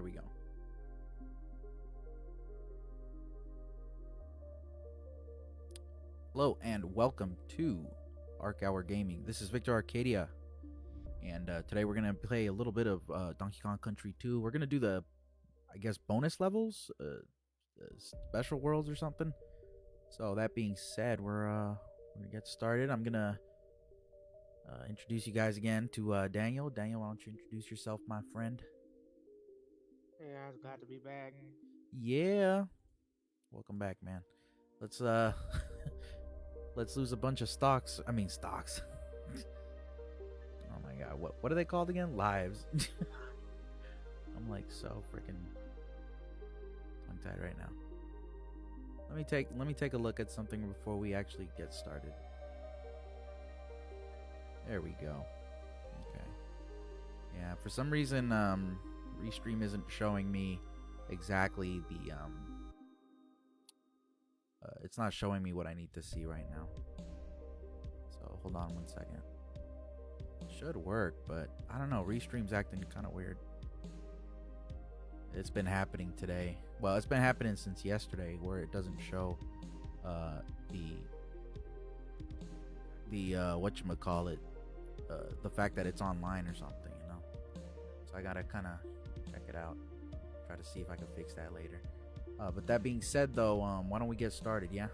There we go. Hello and welcome to Arc Hour Gaming. This is Victor Arcadia, and today we're gonna play a little bit of Donkey Kong Country 2. We're gonna do the, I guess, bonus levels, special worlds or something. So that being said, we're gonna get started. I'm gonna introduce you guys again to Daniel. Daniel, why don't you introduce yourself, my friend? Yeah, I was glad to be back. Yeah, welcome back, man. Let's let's lose a bunch of stocks. I mean stocks. Oh my god, what are they called again? Lives. I'm like so freaking tongue tied right now. Let me take a look at something before we actually get started. There we go. Okay. Yeah, for some reason Restream isn't showing me exactly the it's not showing me what I need to see right now. So hold on one second. Should work, but I don't know. Restream's acting kind of weird. It's been happening today. Well, it's been happening since yesterday, where it doesn't show the whatchamacallit, the fact that it's online or something, you know. So I gotta kind of check it out. Try to see if I can fix that later. But that being said, though, why don't we get started? Yeah,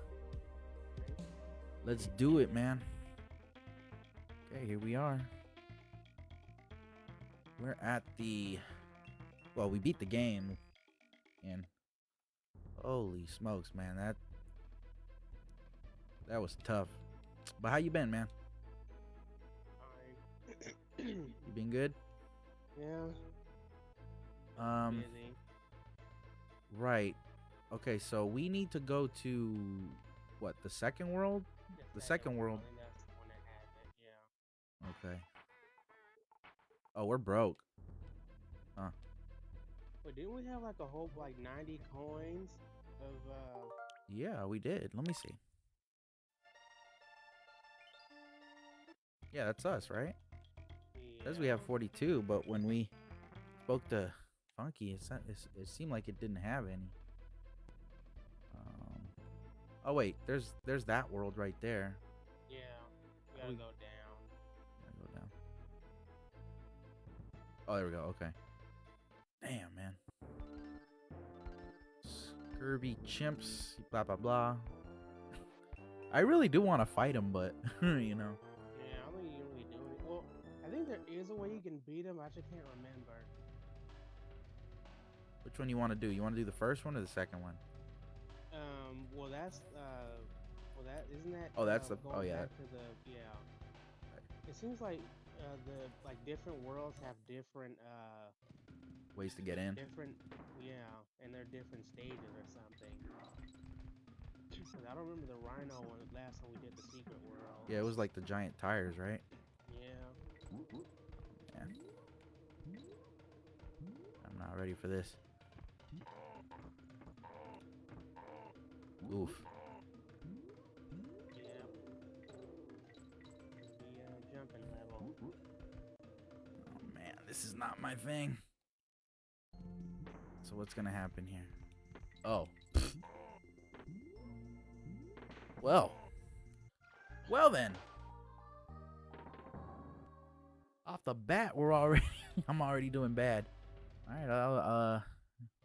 let's do it, man. Okay, here we are. We're at the. Well, we beat the game, and holy smokes, man, that was tough. But how you been, man? Fine. You been good? Yeah, Um, busy. right. Okay, so we need to go to what, the second world? The The second second world. world, and that's the one that has it. Yeah. Okay. Oh, we're broke. Huh. But didn't we have like a whole like 90 coins of Yeah, we did. Let me see. Yeah, that's us, right? Says we have yeah. 42, but when we spoke to Funky, it seemed like it didn't have any. Um, oh wait, there's that world right there. Yeah. We How gotta we go down. gotta go down? Oh, there we go. Okay. Damn, man. Scurvy chimps. Blah blah blah. I really do want to fight him, but you know. Yeah, I don't think you can really do it. Well, I think there is a way you can beat him. I just can't remember. Which one you want to do? You want to do the first one or the second one? Well, well, that isn't that Oh, that's the. Oh going yeah. back to the yeah. It seems like the like different worlds have different Ways to get in. different yeah, and they're different stages or something. Cause I don't remember the Rhino one the last time we did the secret Yeah, it worlds. was like the giant tires, right? Yeah. Yeah. I'm not ready for this. Oof. Yeah. The jumping level. Oh man, this is not my thing. So what's gonna happen here? Oh. Well. Well then. Off the bat, we're already. I'm already doing bad. All right.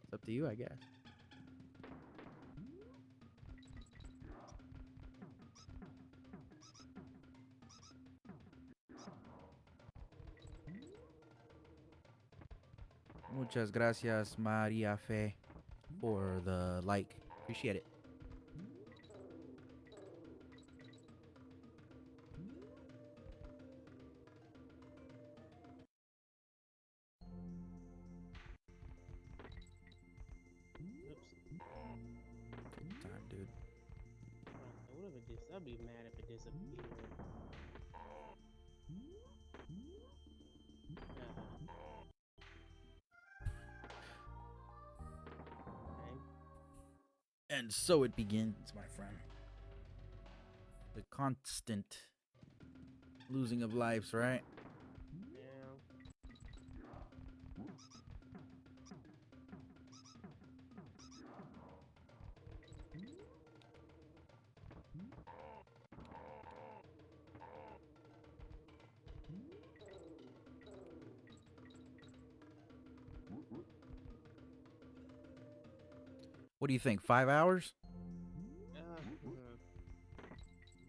It's up to you, I guess. Muchas gracias, Maria Fe, for the like. Appreciate it. Oops. Take your time, dude. What if it I'd be mad if it disappeared. Okay. And so it begins, my friend. The constant losing of lives, right? Yeah. What do you think? 5 hours?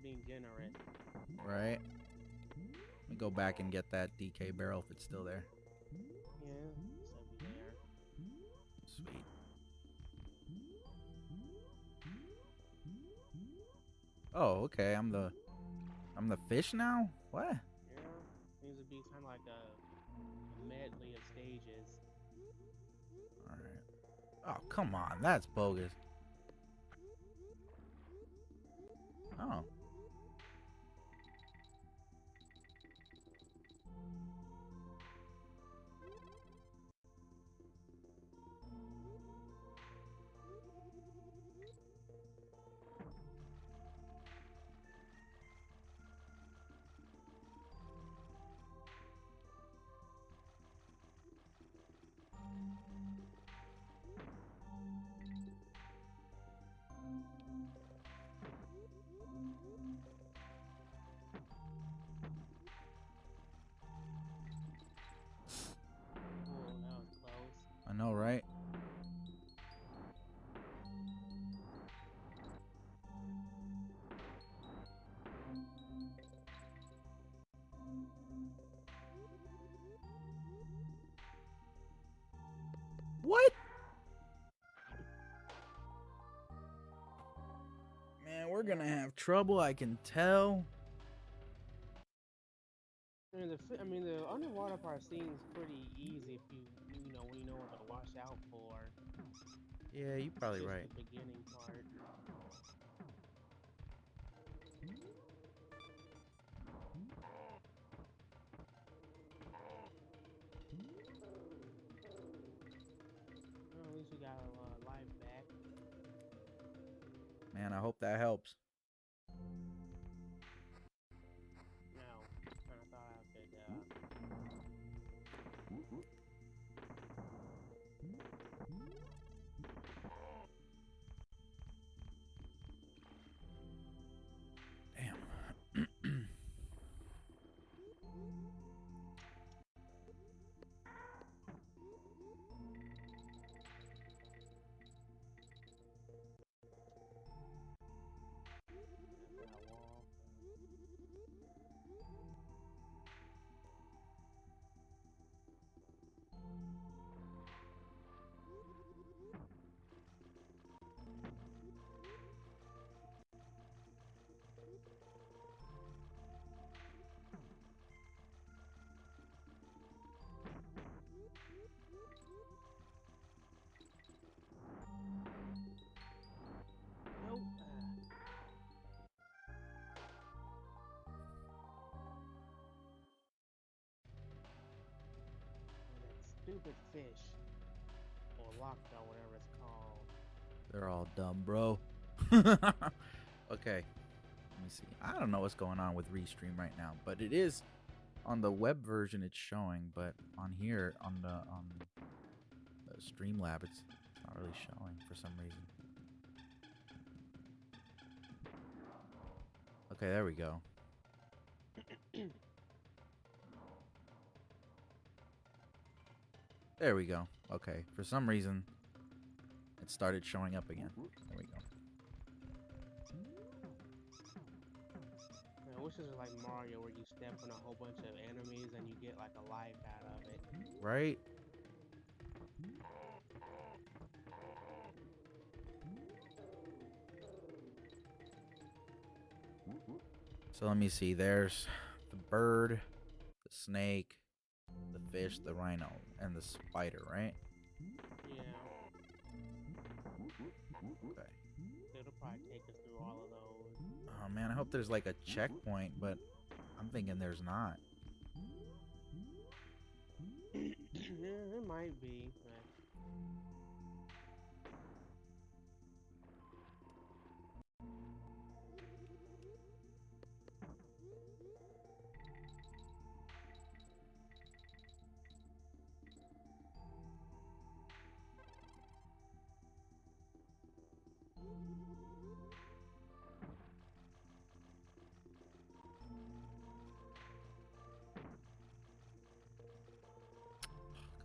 Being generous. Right. Let me go back and get that DK barrel if it's still there. Yeah, so be there. Sweet. Oh, okay. I'm the fish now? What? Yeah, seems to be kind of like a medley of stages. Alright. Oh, come on. That's bogus. Oh. Oh, that was close. I know, right? What? Man, we're gonna have trouble, I can tell. I mean, the underwater part seems pretty easy if you know when you know what to watch out for. Yeah, you're It's probably just right. the beginning part. Well, at least we got a life back. Man, I hope that helps. Now, kind of thought I could. Damn. After that wall. Nope. And that stupid fish. Or locked or whatever it's called. They're all dumb, bro. Okay. Let me see. I don't know what's going on with Restream right now, but it is on the web version it's showing, but on here on the Streamlab it's not really showing for some reason. Okay, there we go. There we go. Okay, for some reason it started showing up again. There we go. I wish this was like Mario where you step on a whole bunch of enemies and you get like a life out of it. Right? So let me see. There's the bird, the snake, the fish, the rhino, and the spider, right? Yeah. Okay. It'll probably take us through all of those. Oh man, I hope there's like a checkpoint, but I'm thinking there's not. Yeah, it might be. But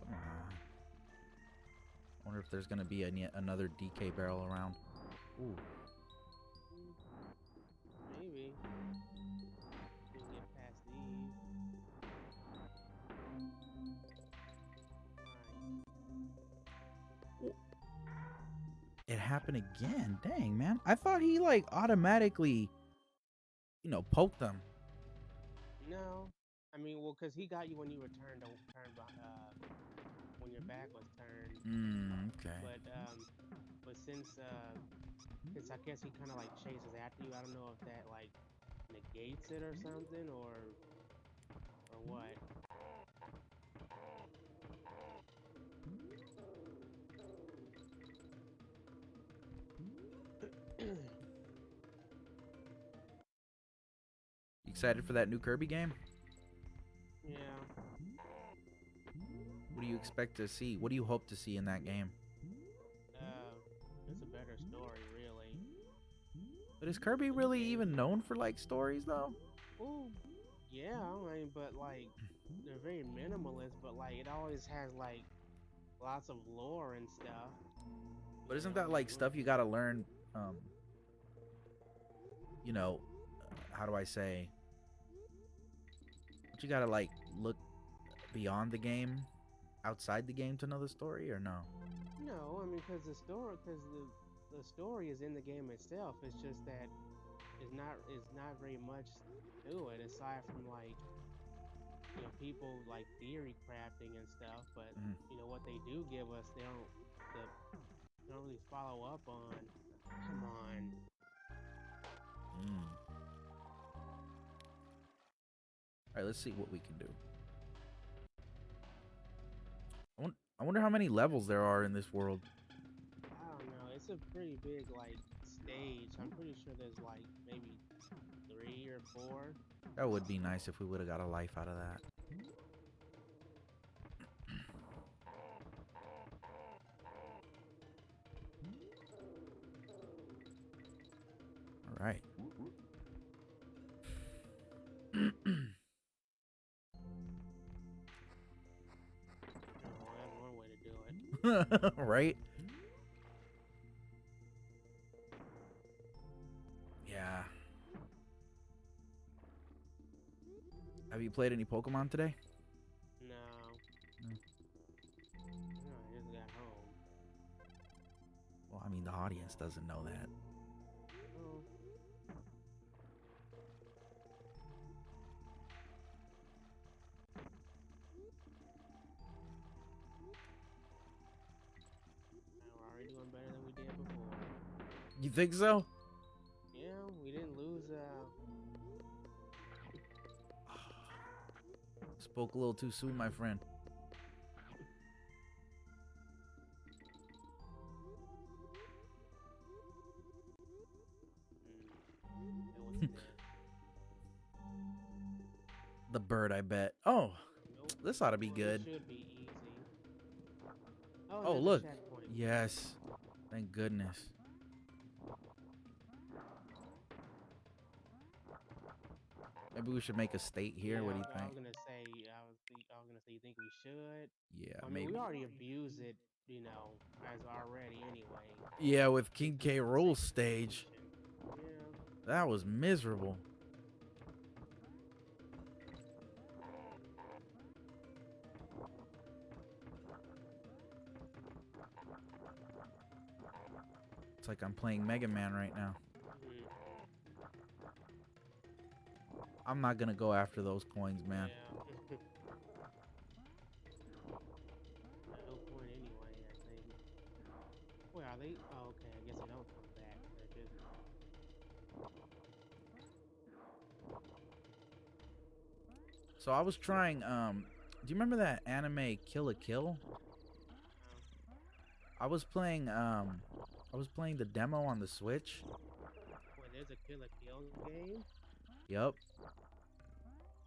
Come on. if there's gonna be another DK barrel around. Ooh. Maybe. We can get past these. Alright. It happened again. Dang, man. I thought he like automatically, poked them. No. I mean, well, because he got you when you were when your back was turned. Okay. But since I guess he kind of like chases after you. I don't know if that like negates it or something or what. You excited for that new Kirby game? Yeah. What do you expect to see? What do you hope to see in that game? It's a better story, really. But is Kirby really even known for like stories though? Well, yeah, I mean, but like they're very minimalist, but like it always has like lots of lore and stuff. But You isn't know, that like stuff you gotta learn? You know, how do I say? But you gotta like look beyond the game, outside the game to know the story, or no? no, I mean, because the story is in the game itself. It's just that it's not very much to it aside from like people like theory crafting and stuff. But Mm. what they do give us, they don't really follow up on. Come on. Mm. All right, let's see what we can do. I wonder how many levels there are in this world. I don't know. It's a pretty big like stage. I'm pretty sure there's like maybe 3 or 4. That would be nice if we would have got a life out of that. All right. Oh, that's one way to do it. Right? Yeah. Have you played any Pokemon today? No. No. No, I just got home. Well, I mean, the audience doesn't know that. Oh. We're already doing better than we did before. You think so? Yeah, we didn't lose. Spoke a little too soon, my friend. What's this? The bird, I bet. Oh, Nope. this ought to be Well, good. this should be easy. Oh, Oh, there's look. a checkpoint. Yes. Thank goodness. Maybe we should make a state here. Yeah, What do you I think? was gonna say. I was gonna say. You think we should? Yeah, I mean, maybe. we already abuse it, as already anyway. Yeah, with King Just K. for the Rool sake of stage. completion. Yeah. That was miserable. It's like I'm playing Mega Man right now. Mm. I'm not gonna go after those coins, man. Yeah. The whole point anyway, I think. Wait, are they? Oh, okay. I guess they don't come back. They're just. So I was trying. Do you remember that anime Kill a Kill? I was playing. I was playing the demo on the Switch. Wait, there's a Kill a Kill game? Yup.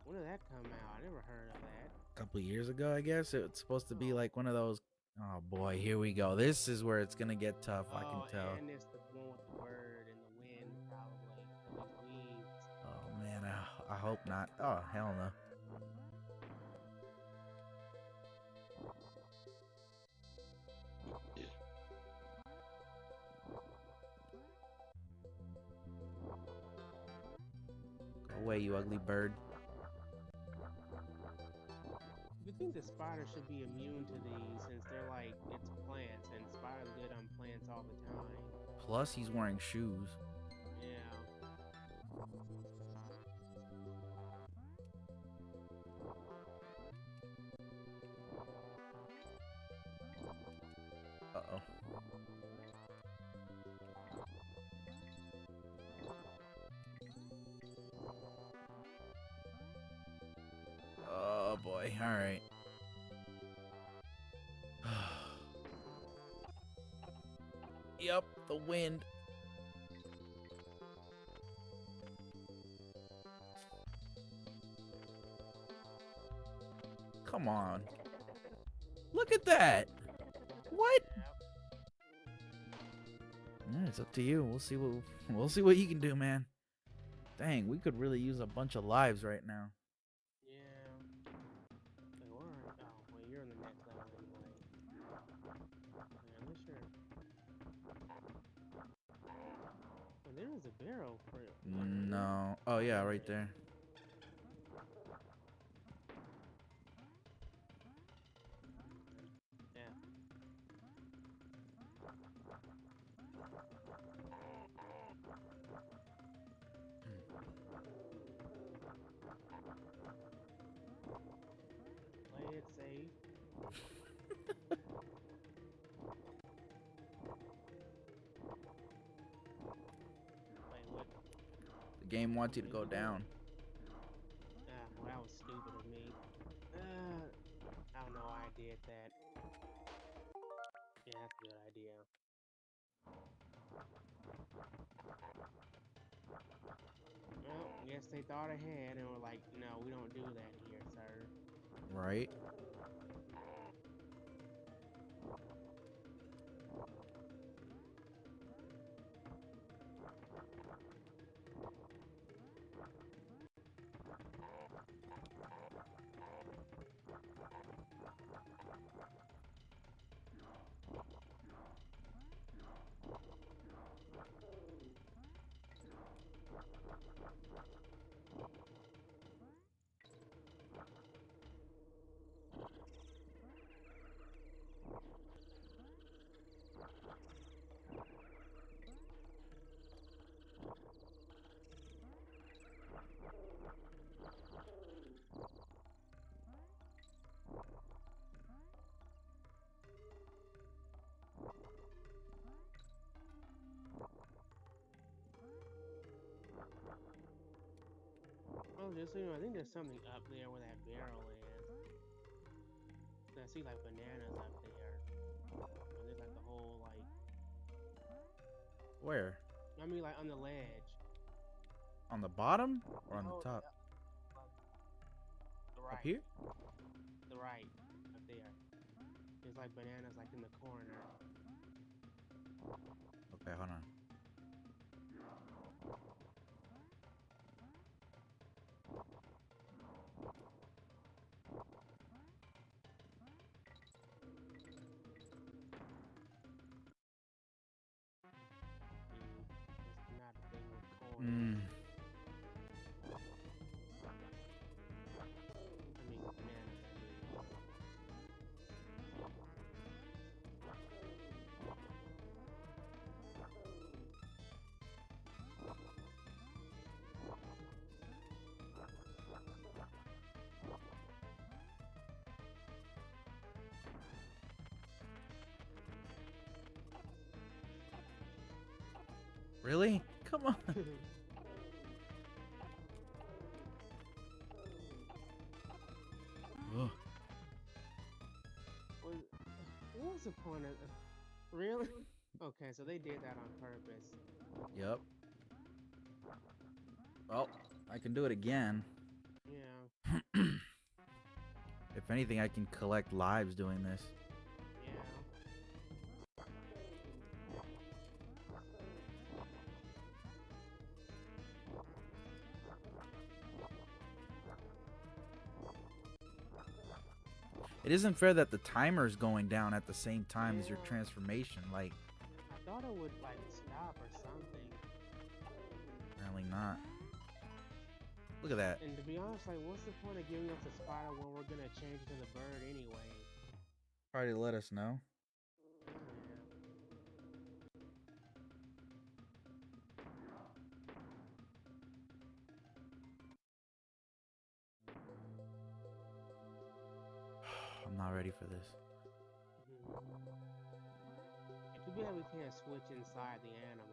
When did that come out? I never heard of that. A couple of years ago, I guess. It's supposed to be Oh. like one of those. Oh boy, here we go. This is where it's gonna get tough. I can Oh, tell. and it's the one with the bird and the wind, probably. And these weeds. Oh man, I hope not. Oh hell no. way, you ugly bird. You think the spider should be immune to these since they're like it's plants and spiders good on plants all the time. Plus, he's wearing shoes. Yeah. Uh-oh. Oh boy, alright. Yep, the wind. Come on. Look at that. What? Yeah, it's up to you. We'll see what you can do, man. Dang, we could really use a bunch of lives right now. Yeah. Wait, where are oh wait, you're on the next level anyway. Yeah, unless you're oh, there is a barrel for it. No. Oh yeah, right there. Yeah. Play it safe. Wait, what? The game wants you to go down. Ah, well, that was stupid of me. I don't know why I did that. Yeah, that's a good idea. Well, guess they thought ahead and were like, no, we don't do that here, sir. Right? Oh, just so you know, I think there's something up there where that barrel is. I see like bananas up there. And there's like the whole like, Where? I mean like on the ledge. On the bottom or on the Oh, top? the Up right, here? the right, up there. There's like bananas like in the corner. Okay, hold on. It's not a thing with corn. Mm. I mean bananas. I mean. Really? Come on. Ugh. What was the point of? Really? Okay, so they did that on purpose. Yep. Well, I can do it again. Yeah. If anything, I can collect lives doing this. Yeah. It isn't fair that the timer's going down at the same time as your Yeah. transformation. Like, I thought it would like stop or something. apparently not. Look at that. And to be honest, like, what's the point of giving us a spider when we're gonna change it to the bird anyway? Probably let us know. Yeah. I'm not ready for this. It's too bad we can't switch inside the animal.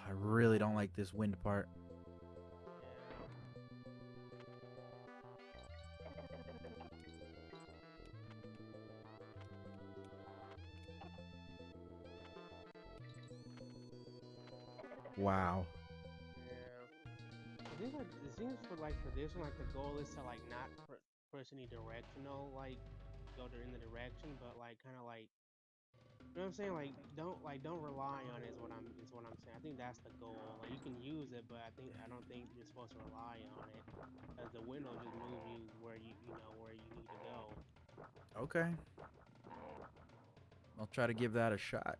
I really don't like this wind part. Wow. Yeah. I think like it seems for this one, like the goal is to like not push any directional, like go in the direction, but like kind of like you know what I'm saying? Don't rely on it is what I'm saying. I think that's the goal. Like you can use it, but I don't think you're supposed to rely on it, because the wind will just move you where you know where you need to go. Okay. I'll try to give that a shot.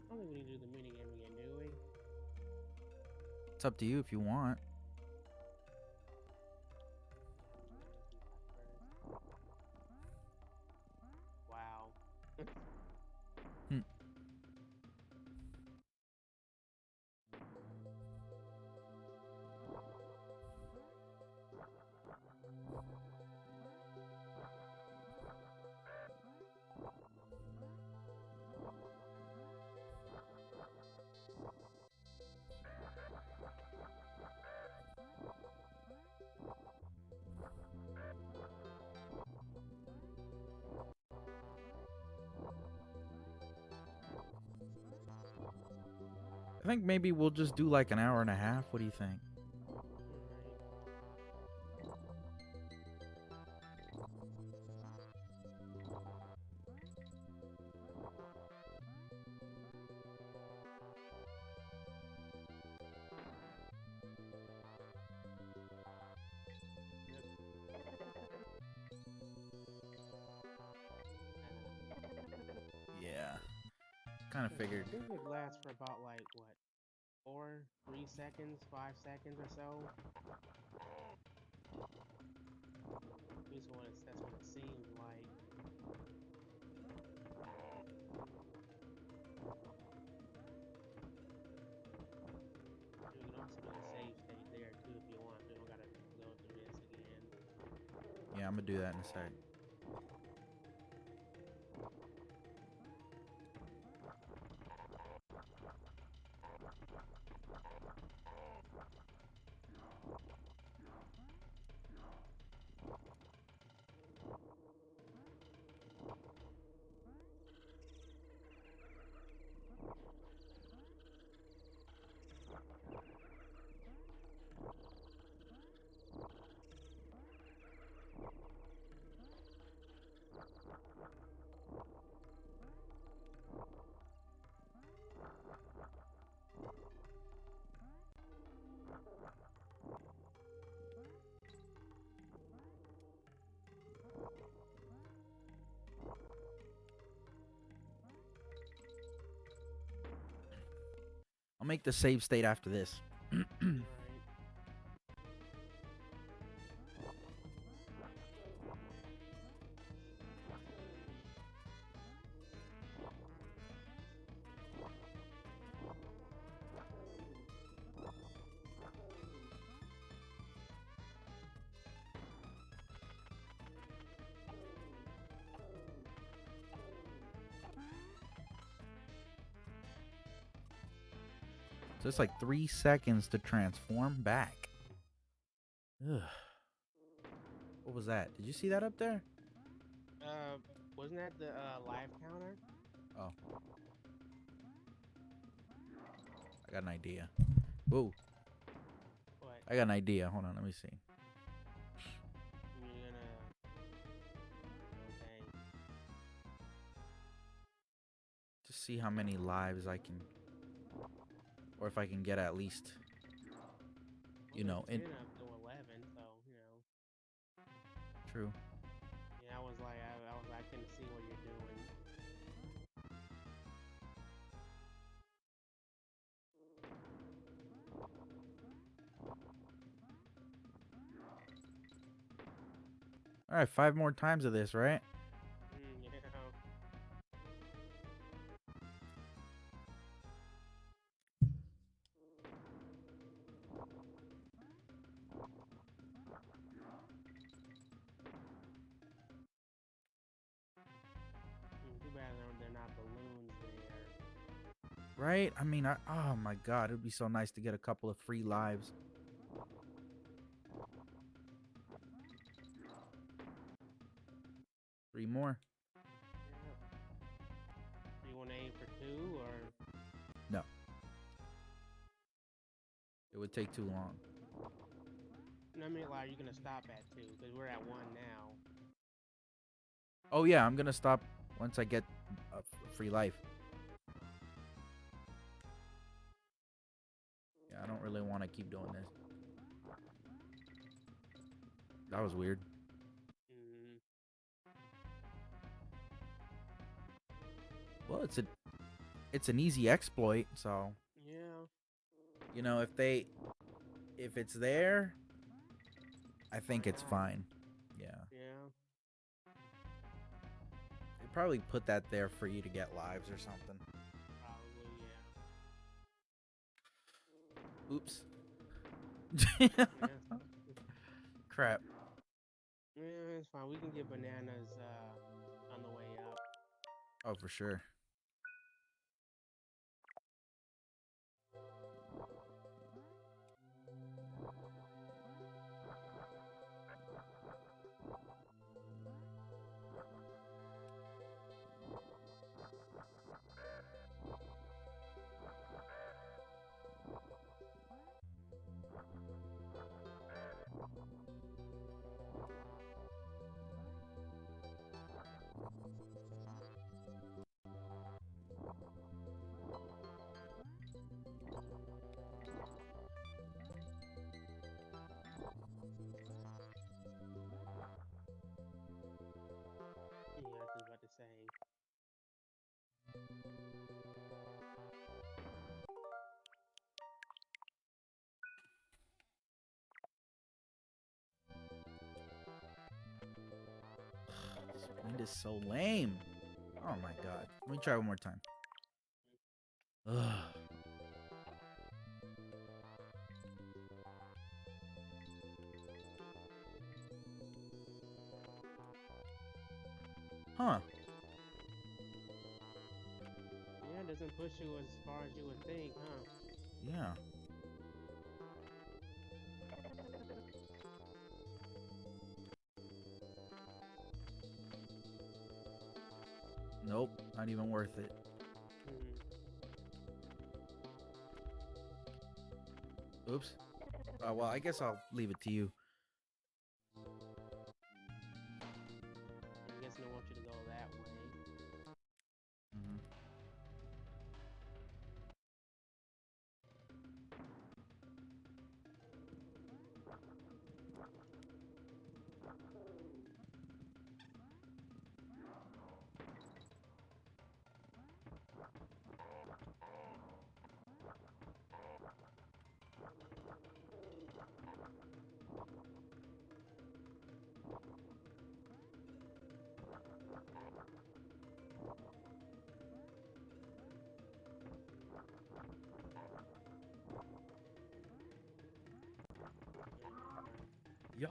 I don't think we need to do the mini game again, do we? It's up to you if you want. Wow. Hmm. I think maybe we'll just do like an hour and a half. What do you think? Yeah. Kind of figured. I think it lasts for about like what, 3 seconds, 5 seconds or so. At least that's what it seems like. You can also do a save state there too if you want. You don't gotta go through this again. Yeah, I'm gonna do that in a sec. I'll make the save state after this. Alright. So it's like 3 seconds to transform back. Ugh. What was that? Did you see that up there? Uh, wasn't that the live counter? Oh, I got an idea. Whoa, What? I got an idea. Hold on, let me see. You're gonna. Okay. Just see how many lives I can, or if I can get at least, you Well, know, there's in. 10 up to 11, so you know. True. Yeah, I couldn't see what you're doing. All right, 5 more times of this, right? Yeah. Too bad they're not balloons there. Right? I mean, oh my god, it'd be so nice to get a couple of free lives. 3 more. Yeah. Do you want to aim for 2 or? No, it would take too long. No, I mean, like, are you gonna stop at 2? Because we're at 1 now. Oh yeah, I'm gonna stop once I get a free life. Yeah, I don't really want to keep doing this. That was weird. Mm, Well, it's an easy exploit, so yeah. you know if it's there, I Why think it's not? fine. Yeah, Yeah. they probably put that there for you to get lives or something. Probably. Oops. Yeah. Crap. Yeah, it's fine. We can get bananas on the way up. Oh, for sure. Yeah, I was just about to say. This wind is so lame. Oh my god. Let me try one more time. Ugh. Huh. Yeah, it doesn't push you as far as you would think, huh? Yeah. Nope. Not even worth it. Hmm. Oops. Well, I guess I'll leave it to you. I guess they want you to go that way. Mhm. Yeah.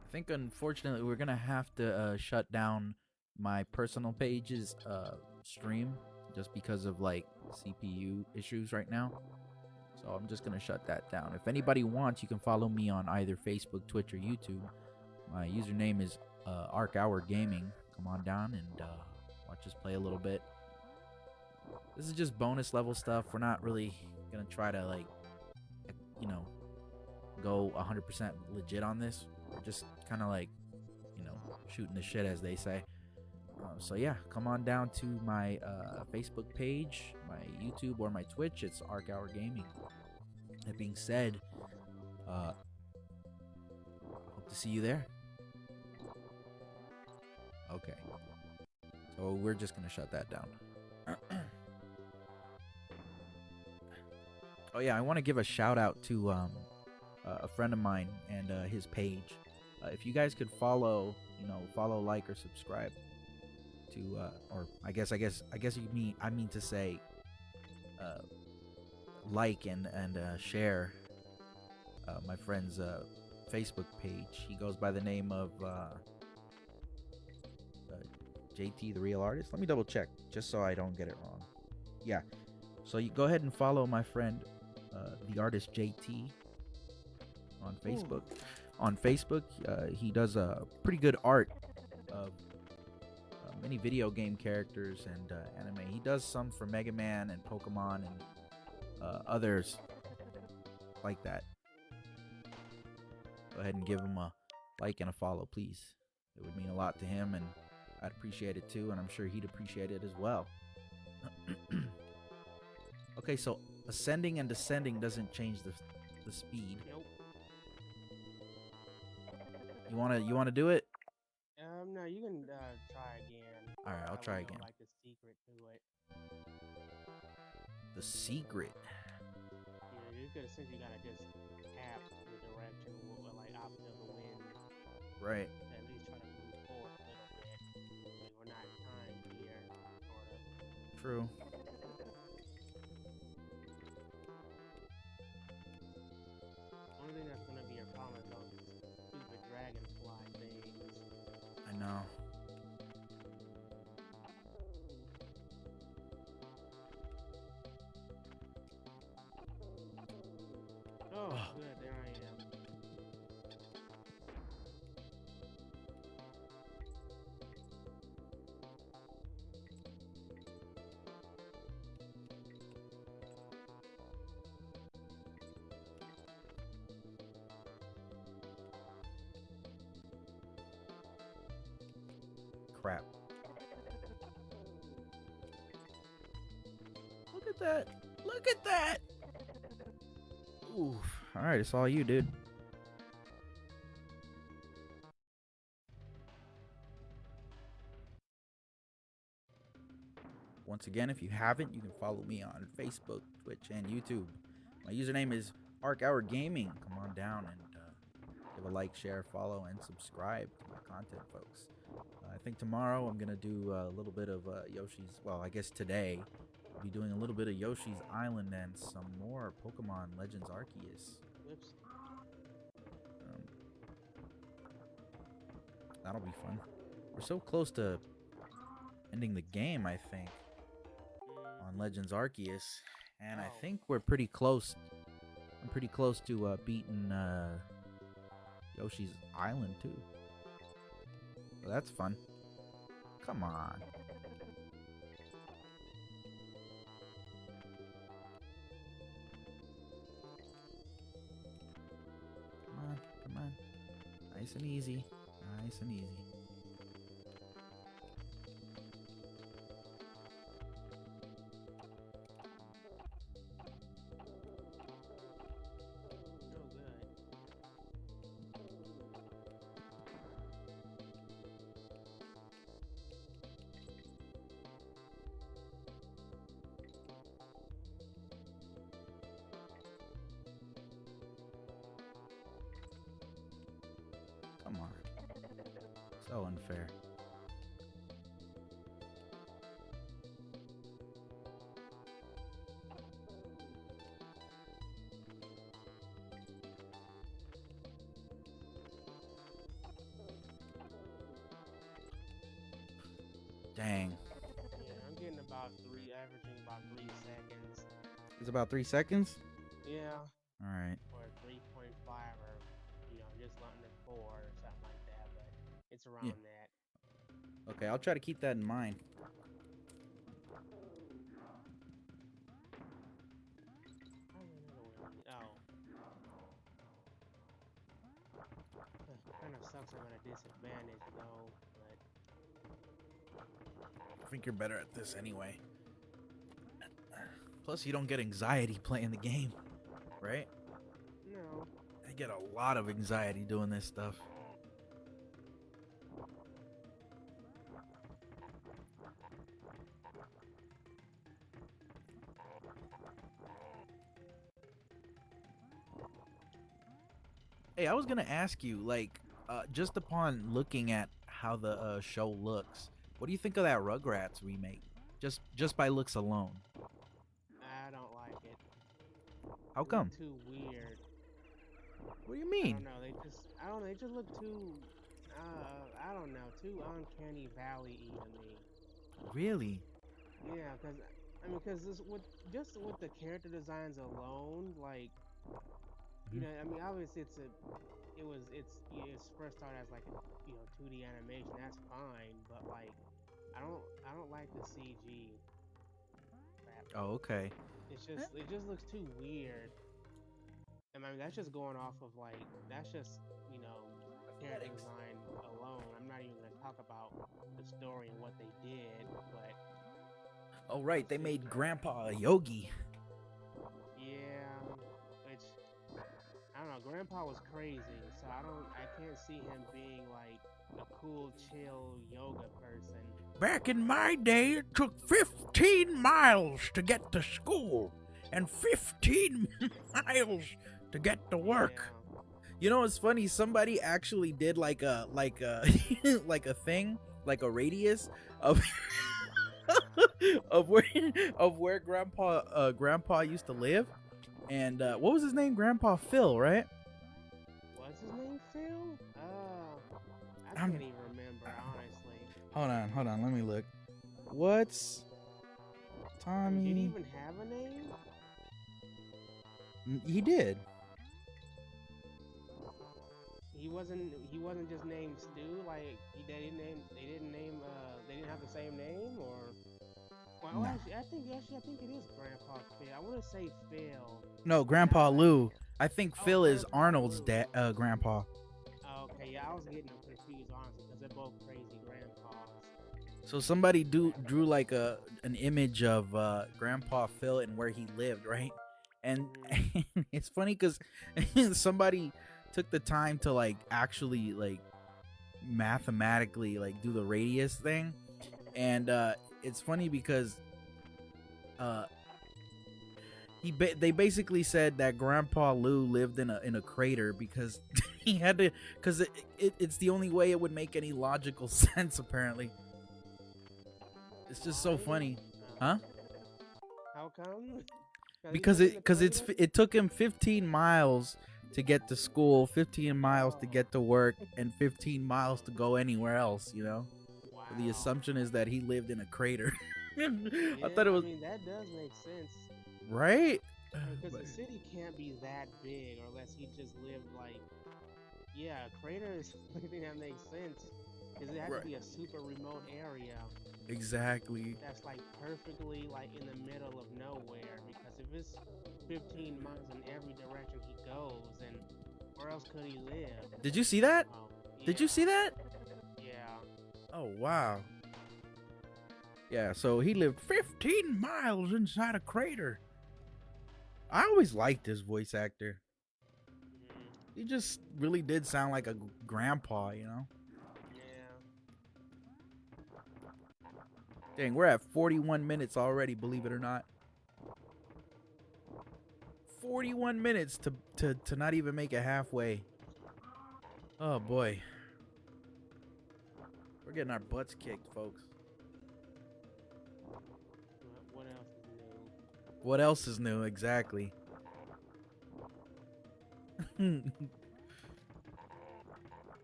I think unfortunately we're gonna have to shut down my personal page's stream just because of like CPU issues right now. So I'm just gonna shut that down. If anybody wants, you can follow me on either Facebook, Twitch, or YouTube. My username is Arc Hour Gaming. Come on down and watch us play a little bit. This is just bonus level stuff. We're not really gonna try to like, you know, go 100% legit on this. We're just kind of like, shooting the shit as they say. So yeah, come on down to my Facebook page, my YouTube, or my Twitch. It's Arc Hour Gaming. That being said, hope to see you there. Okay, so we're just gonna shut that down. Oh yeah, I want to give a shout out to a friend of mine and his page. If you guys could follow, like or subscribe to, or I guess I mean to say, like and share my friend's Facebook page. He goes by the name of JT the Real Artist. Let me double check just so I don't get it wrong. Yeah, so you go ahead and follow my friend, the artist JT, on Facebook. Ooh. On Facebook, he does a pretty good art of many video game characters and anime. He does some for Mega Man and Pokemon and others like that. Go ahead and give him a like and a follow, please. It would mean a lot to him, and I'd appreciate it too, and I'm sure he'd appreciate it as well. Okay, so ascending and descending doesn't change the speed. Nope. You wanna do it? No, you can try again. All right, I'll try again. Like the secret to it. The secret. Yeah, you could essentially gotta just tap the direction, like opposite of the wind. Right. At least try to move forward a little bit. Like we're not timed here, sort of. True. Only thing that's gonna be your problem is those stupid dragonfly things. I know. Oh, good, there I am. Crap. Look at that. Look at that. Oof. All right, it's all you, dude. Once again, if you haven't, you can follow me on Facebook, Twitch, and YouTube. My username is Arc Hour Gaming. Come on down and give a like, share, follow, and subscribe to my content, folks. I think tomorrow I'm gonna do a little bit of Yoshi's. Well, I guess today I'll be doing a little bit of Yoshi's Island and some more Pokemon Legends Arceus. Whoops. That'll be fun. We're so close to ending the game, I think, on Legends Arceus, and I think we're pretty close. I'm pretty close to beating Yoshi's Island too. So that's fun. Come on. Come on. Nice and easy. Nice and easy. So unfair. Dang. Yeah, I'm getting averaging about 3 seconds. It's about 3 seconds? Yeah, Alright. or 3.5, or just under 4 or something like that. But it's Yeah. around that. Okay, I'll try to keep that in mind. Oh, kind of sucks. I'm at a disadvantage though. But I think you're better at this anyway. Plus, you don't get anxiety playing the game, right? no. I get a lot of anxiety doing this stuff. Hey, I was gonna ask you, like, just upon looking at how the show looks, what do you think of that Rugrats remake? Just by looks alone. I don't like it. How They look come? too weird. What do you I mean? don't know. I don't know. They just look too. I don't know. Too uncanny valley-y to me. Really? Yeah, because with the character designs alone, like Mhm. obviously it's first started as like a 2D animation. That's fine, but like I don't like the CG crap. Oh, okay. It just looks too weird. And that's just going off of like that's just character Aesthetics. design alone. I'm not even gonna talk about the story and what they did, but Oh, right. They it's just made Grandpa a yogi. yeah, which I don't know. Grandpa was crazy, so I can't see him being like a cool, chill yoga person. Back in my day, it took 15 miles to get to school and 15 miles to get to work. Yeah. You know what's funny? Somebody actually did like a like a thing, like a radius of of where of where grandpa used to live. And what was his name? Grandpa Phil, right? What's his name? Phil? I I'm can't even remember honestly. hold on, let me look. What's Did he Tommy? even have a name? He did. He wasn't just named Stu. Like they didn't have the same name, or well, No. I think it is Grandpa Phil. I want to say Phil, No, but Grandpa Lou. I think oh, Phil is Grandpa Arnold's Lou. dad, grandpa. Oh, okay, yeah, I was getting them confused honestly because they're both crazy grandpas. So somebody drew like an image of Grandpa Phil and where he lived, right? And, Mm, and it's funny because somebody took the time to like actually like mathematically like do the radius thing, and it's funny because uh they basically said that Grandpa Lou lived in a crater because he had to, because it's the only way it would make any logical sense apparently. It's just so why? funny, huh? How come? Because he Because lived in it the because crater. it took him 15 miles to get to school, 15 miles to Oh, get to work, and 15 miles to go anywhere else. So the wow. assumption is that he lived in a crater. I thought Yeah, it I was mean that does make sense. right. Because But the city can't be that big, or unless he just lived like, yeah, a crater is the only thing that makes sense. Because it had to right, be a super remote area exactly. that's like perfectly like in the middle of nowhere. Because if it's 15 miles in every direction he goes, then where else could he live? Did you see that? Oh, Did you see yeah, that? yeah. Oh wow. Yeah, so he lived 15 miles inside a crater. I always liked this voice actor. Mm, He just really did sound like a grandpa. yeah. Dang, we're at 41 minutes already, believe it or not. 41 minutes to not even make it halfway. Oh boy. We're getting our butts kicked, folks. What else is new? What else is new? Exactly.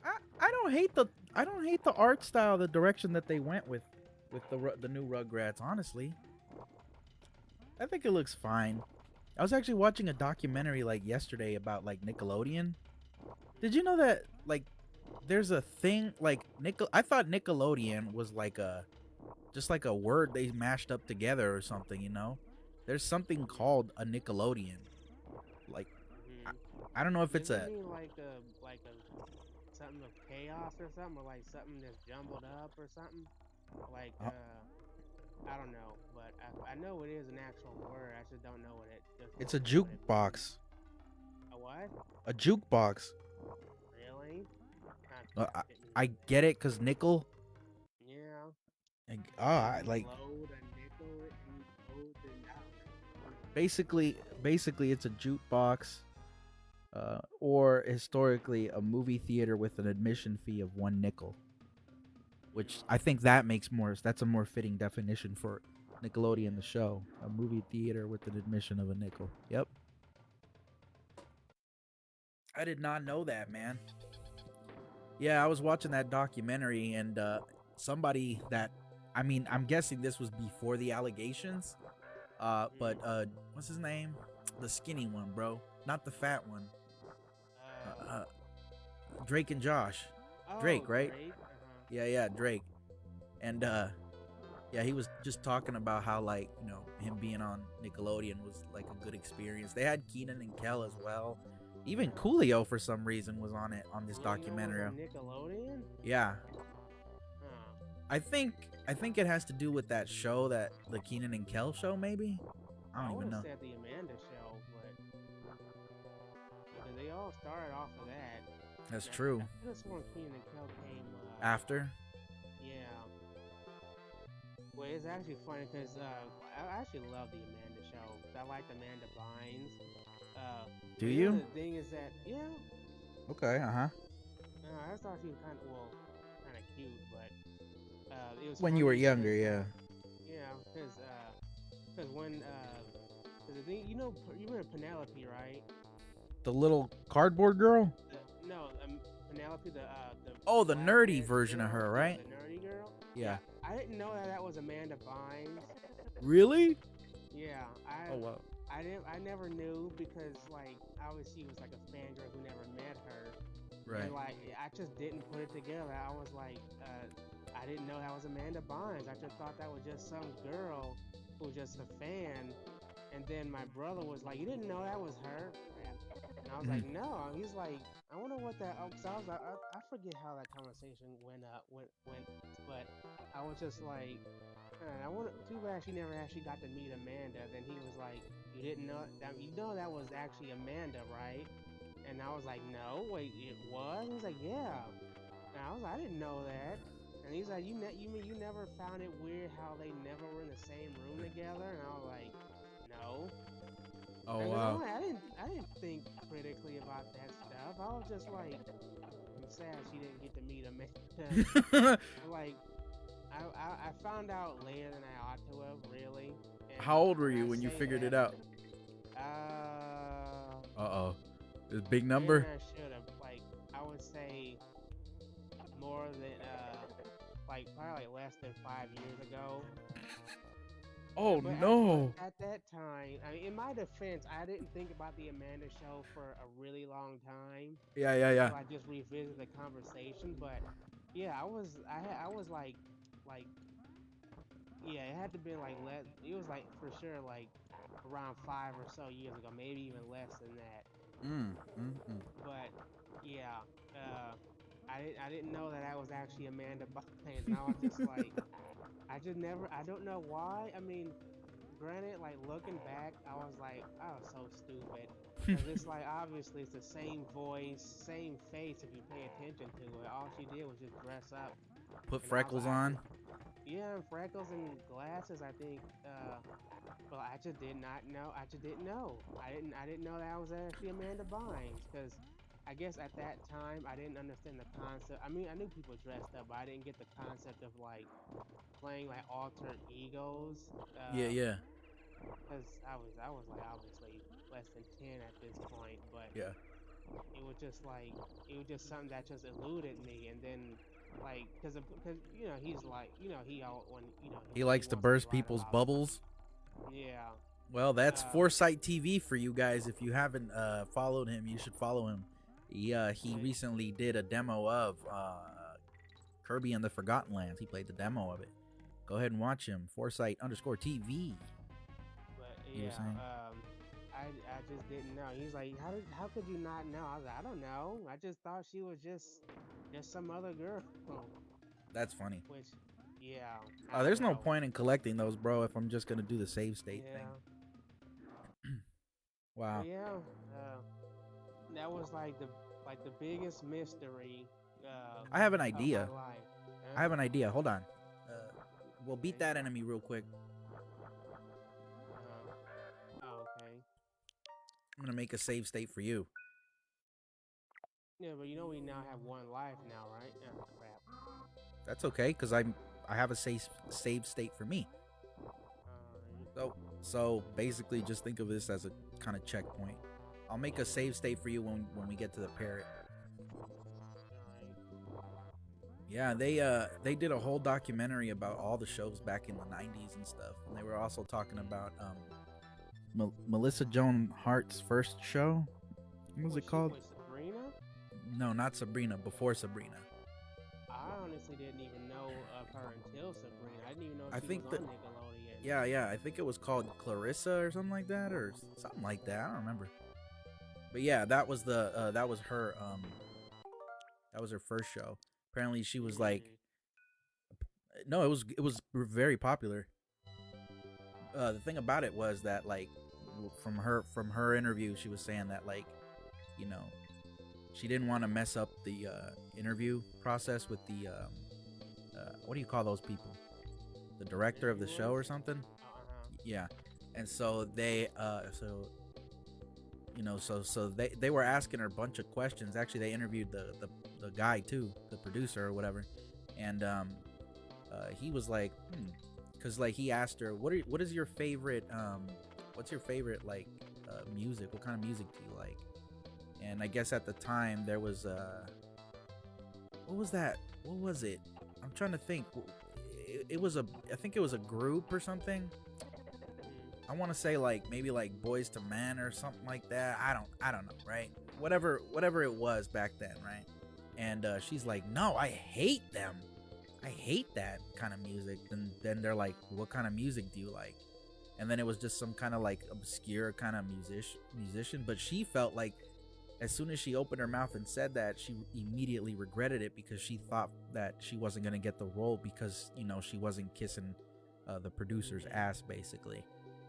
I don't hate the art style, the direction that they went with the new Rugrats. Honestly, I think it looks fine. I was actually watching a documentary like yesterday about like Nickelodeon. Did you know that like there's a thing like I thought Nickelodeon was like a just like a word they mashed up together or something, you know? There's something called a Nickelodeon. Like I, Hmm. I don't know if it's Does it a mean like a something of chaos or something, or like something that's jumbled up or something? Like uh, I don't know, but I know it is an actual word. I just don't know what it just it's a don't know what it means. jukebox. A what? A jukebox. Really? Uh, Okay, I, didn't I know get that. it cuz nickel Yeah. Like I you like load a nickel and you load the dollar. basically it's a jukebox or historically a movie theater with an admission fee of 1 nickel, which I think that's a more fitting definition for Nickelodeon the show, a movie theater with an admission of a nickel. Yep. I did not know that, man. Yeah, I was watching that documentary and somebody that I mean, I'm guessing this was before the allegations. But Mm. what's his name? The skinny one, bro. Not the fat one. Uh, Uh, Drake and Josh. oh, Drake, right? Drake. Uh-huh. Yeah, Drake. And yeah, he was just talking about how like, you know, him being on Nickelodeon was like a good experience. They had Keenan and Kel as well. Even Coolio for some reason was on it on this Coolio was documentary. on Nickelodeon? Yeah. Huh. I think it has to do with that show, that the Keenan and Kel show maybe? I I don't would even have know. said the Amanda show, but because they all started off of that. That's And I true. could have sworn Keenan and Kel came. After? Yeah. Well, it's actually funny because I actually love the Amanda show. I like Amanda Bynes. Uh, Do but you know you? the thing is that Okay, uh-huh. I thought she was kind of cute, but it was When you were funny younger, because yeah. yeah, because when cause the thing you remember Penelope, right? The little cardboard girl? No, Penelope, the Oh, the black nerdy haired version of girl, her, yeah, right? the nerdy girl. Yeah. Yeah, I didn't know that that was Amanda Bynes. Really? Yeah, Oh wow. I never knew because like obviously was like a fangirl who never met her, Right. and like I just didn't put it together. I was like, I didn't know that was Amanda Bynes. I just thought that was just some girl who was just a fan. And then my brother was like, "You didn't know that was her?" And I was Mhm. like, "No." He's like, "I wonder what that." Cause I was like, I forget how that conversation went, but I was just like, I wonder. Too bad she never actually got to meet Amanda. Then he was like, "You didn't know that? You know that was actually Amanda, right?" And I was like, "No, wait, it was." He was like, "Yeah." And I was like, "I didn't know that." And he's like, you mean you never found it weird how they never were in the same room together?" And I was like, "No." Oh And because wow. I didn't think critically about that stuff. I was just like, I'm sad she didn't get to meet Amanda. Like, I found out later than I ought to have, really. And How old were when you I when you say figured it that, out? Uh-oh. Is big later number? than I should have. Like, I would say more than like probably like less than 5 years ago. Oh But no. at that time, I mean, in my defense, I didn't think about the Amanda show for a really long time Yeah. until I just revisited the conversation. But yeah, I was like yeah, it had to be like less. It was like for sure like around 5 or so years ago, maybe even less than that. Mm. But yeah, uh, I didn't know that that was actually Amanda Bynes, and I was just like, I just never. I don't know why. I mean, granted, like looking back, I was like, I was so stupid. Cause it's like obviously it's the same voice, same face if you pay attention to it. All she did was just dress up, Put and I was like, freckles on. yeah, and freckles and glasses. I think, but I just did not know. I just didn't know. I didn't know that was actually Amanda Bynes. Cause I guess at that time I didn't understand the concept. I mean, I knew people dressed up, but I didn't get the concept of like playing like alter egos. Yeah, yeah, Because I was like obviously less than 10 at this point, but yeah. it was just like it was just something that just eluded me. And then like because he's like he all when He when he likes to wants to burst write people's about bubbles. yeah. Well, that's Um, Foresight TV for you guys. If you haven't followed him, you should follow him. He but recently did a demo of Kirby and the Forgotten Lands. He played the demo of it. Go ahead and watch him. Foresight underscore TV. but He was yeah. saying I just didn't know. He's like, how could you not know? I was like, I don't know. I just thought she was just some other girl. that's funny. Which, yeah, I Oh, don't there's no know. point in collecting those, bro. If I'm just gonna do the save state thing. Yeah, but Wow. yeah, that was like the biggest mystery I have an of my idea. life. I have an idea. Hold on. Uh, we'll beat Okay. that enemy real quick. Oh, okay. I'm gonna make a save state for you. Yeah, but we now have one life now, right? Oh, crap. That's okay, cause I have a save state for me. Alright. So basically, just think of this as a kind of checkpoint. I'll make a save state for you when we get to the parrot. Yeah, they did a whole documentary about all the shows back in the '90s and stuff, and they were also talking about Melissa Joan Hart's first show. What was Was it she called? with Sabrina? No, not Sabrina. Before Sabrina. I honestly didn't even know of her until Sabrina. I didn't even know I she was think on that Nickelodeon. yeah. I think it was called Clarissa or something like that, or something like that. I don't remember. But yeah, that was her that was her first show. Apparently, she was like Mm, no, it was very popular. The thing about it was that like from her interview, she was saying that like you know she didn't want to mess up the interview process with the what do you call those people? The director of the show or interviewers? something? Uh-huh. Yeah. And so they were asking her a bunch of questions. Actually, they interviewed the guy too, the producer or whatever, and he was like, because like he asked her, what is your favorite what's your favorite like music? What kind of music do you like? And I guess at the time there was what was that? What was it? I'm trying to think. It was I think it was a group or something. I want to say like maybe like Boys to Men or something like that. I don't know, right? Whatever it was back then, right? And she's like, "No, I hate them. I hate that kind of music." And then they're like, "What kind of music do you like?" And then it was just some kind of like obscure kind of musician, but she felt like as soon as she opened her mouth and said that, she immediately regretted it because she thought that she wasn't going to get the role because, she wasn't kissing the producer's ass basically.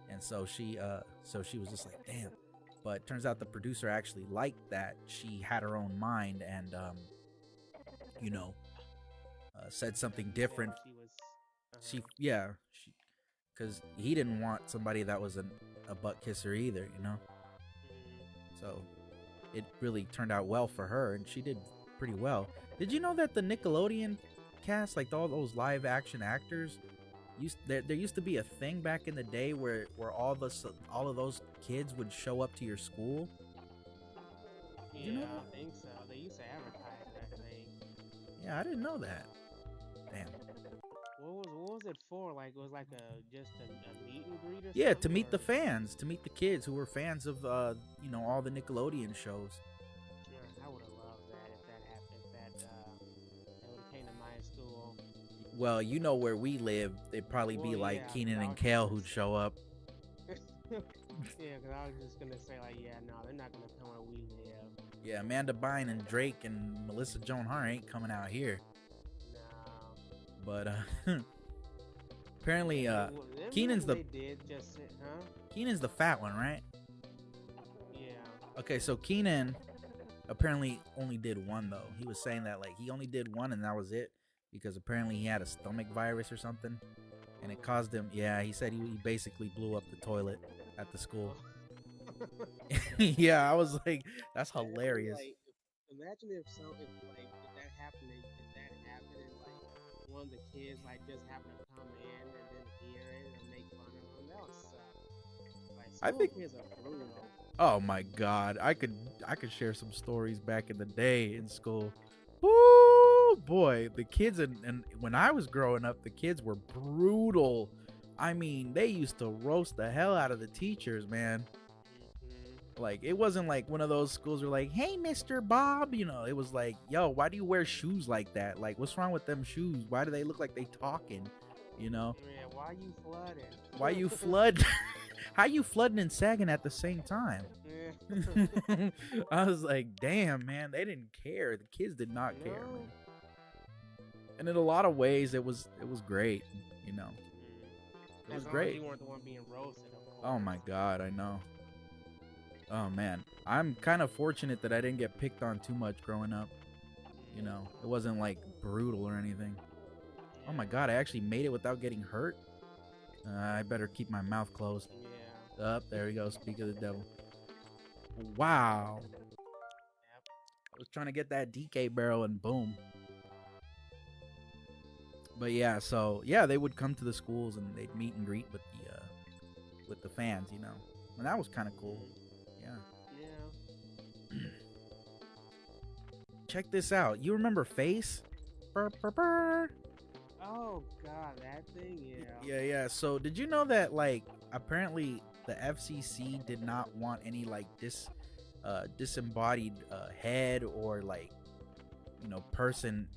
And so she was just like, damn. But turns out the producer actually liked that she had her own mind and you know, said something He different. felt she was. She Uh-huh. yeah, cuz he didn't want somebody that was a butt kisser either. Mm, So it really turned out well for her, and she did pretty well. Did you know that the Nickelodeon cast, like all those live action actors, there used to be a thing back in the day where all of those kids would show up to your school? Did you know yeah, that? I think so. They used to advertise it, I think. Yeah, I didn't know that. Damn. What was it for? Like it was like just a meet and greet or Yeah, to something, meet the or fans, to meet the kids who were fans of all the Nickelodeon shows. I would have loved that if that happened. If that would have came to my school. Well, where we live, it'd probably be Well, like yeah, because Keenan I and was just Kale gonna who'd show up. yeah, because I was just gonna say like, yeah, no, they're not gonna come where we live. Yeah, Amanda Bynes and Drake and Melissa Joan Hart ain't coming out here. No. But apparently Them Keenan's movies the they did just sit, huh? Keenan's the fat one, right? Yeah. Okay, so Keenan apparently only did one though. He was saying that like he only did one and that was it because apparently he had a stomach virus or something and it caused him. Yeah, he said he basically blew up the toilet at the school. Oh. Yeah, I was like, that's That'd be hilarious. imagine if so if like if that happened if that happened and like one of the kids like just happened to come in and then hear it or make fun of them. That would suck. Like I school think. kids are brutal. Oh my God, I could share some stories back in the day in school. Woo, boy, the kids and when I was growing up, the kids were brutal. I mean, they used to roast the hell out of the teachers, man. Hmm. Like it wasn't like one of those schools where like, hey, Mr. Bob, it was like, yo, why do you wear shoes like that? Like, what's wrong with them shoes? Why do they look like they talking? You know, Yeah, why you why you flooding? flood? How you flooding and sagging at the same time? Yeah. I was like, damn, man, they didn't care. The kids did not care, No. man. And in a lot of ways, it was great. You know, it was As long as great. you weren't the one being roasted, of Oh course. my God, I know. Oh man, I'm kind of fortunate that I didn't get picked on too much growing up. It wasn't like brutal or anything. Oh my Yeah. God, I actually made it without getting hurt. I better keep my mouth closed. Yeah. Up there we go. Speak of the devil. Wow. Yep. I was trying to get that DK barrel and boom. But yeah, so yeah, they would come to the schools and they'd meet and greet with the fans, and that was kind of cool. Yeah. Yeah. Check this out. You remember Face? Burr, burr, burr. Oh God, that thing. Yeah. Yeah, yeah. So did you know that like apparently the FCC did not want any like disembodied head or like person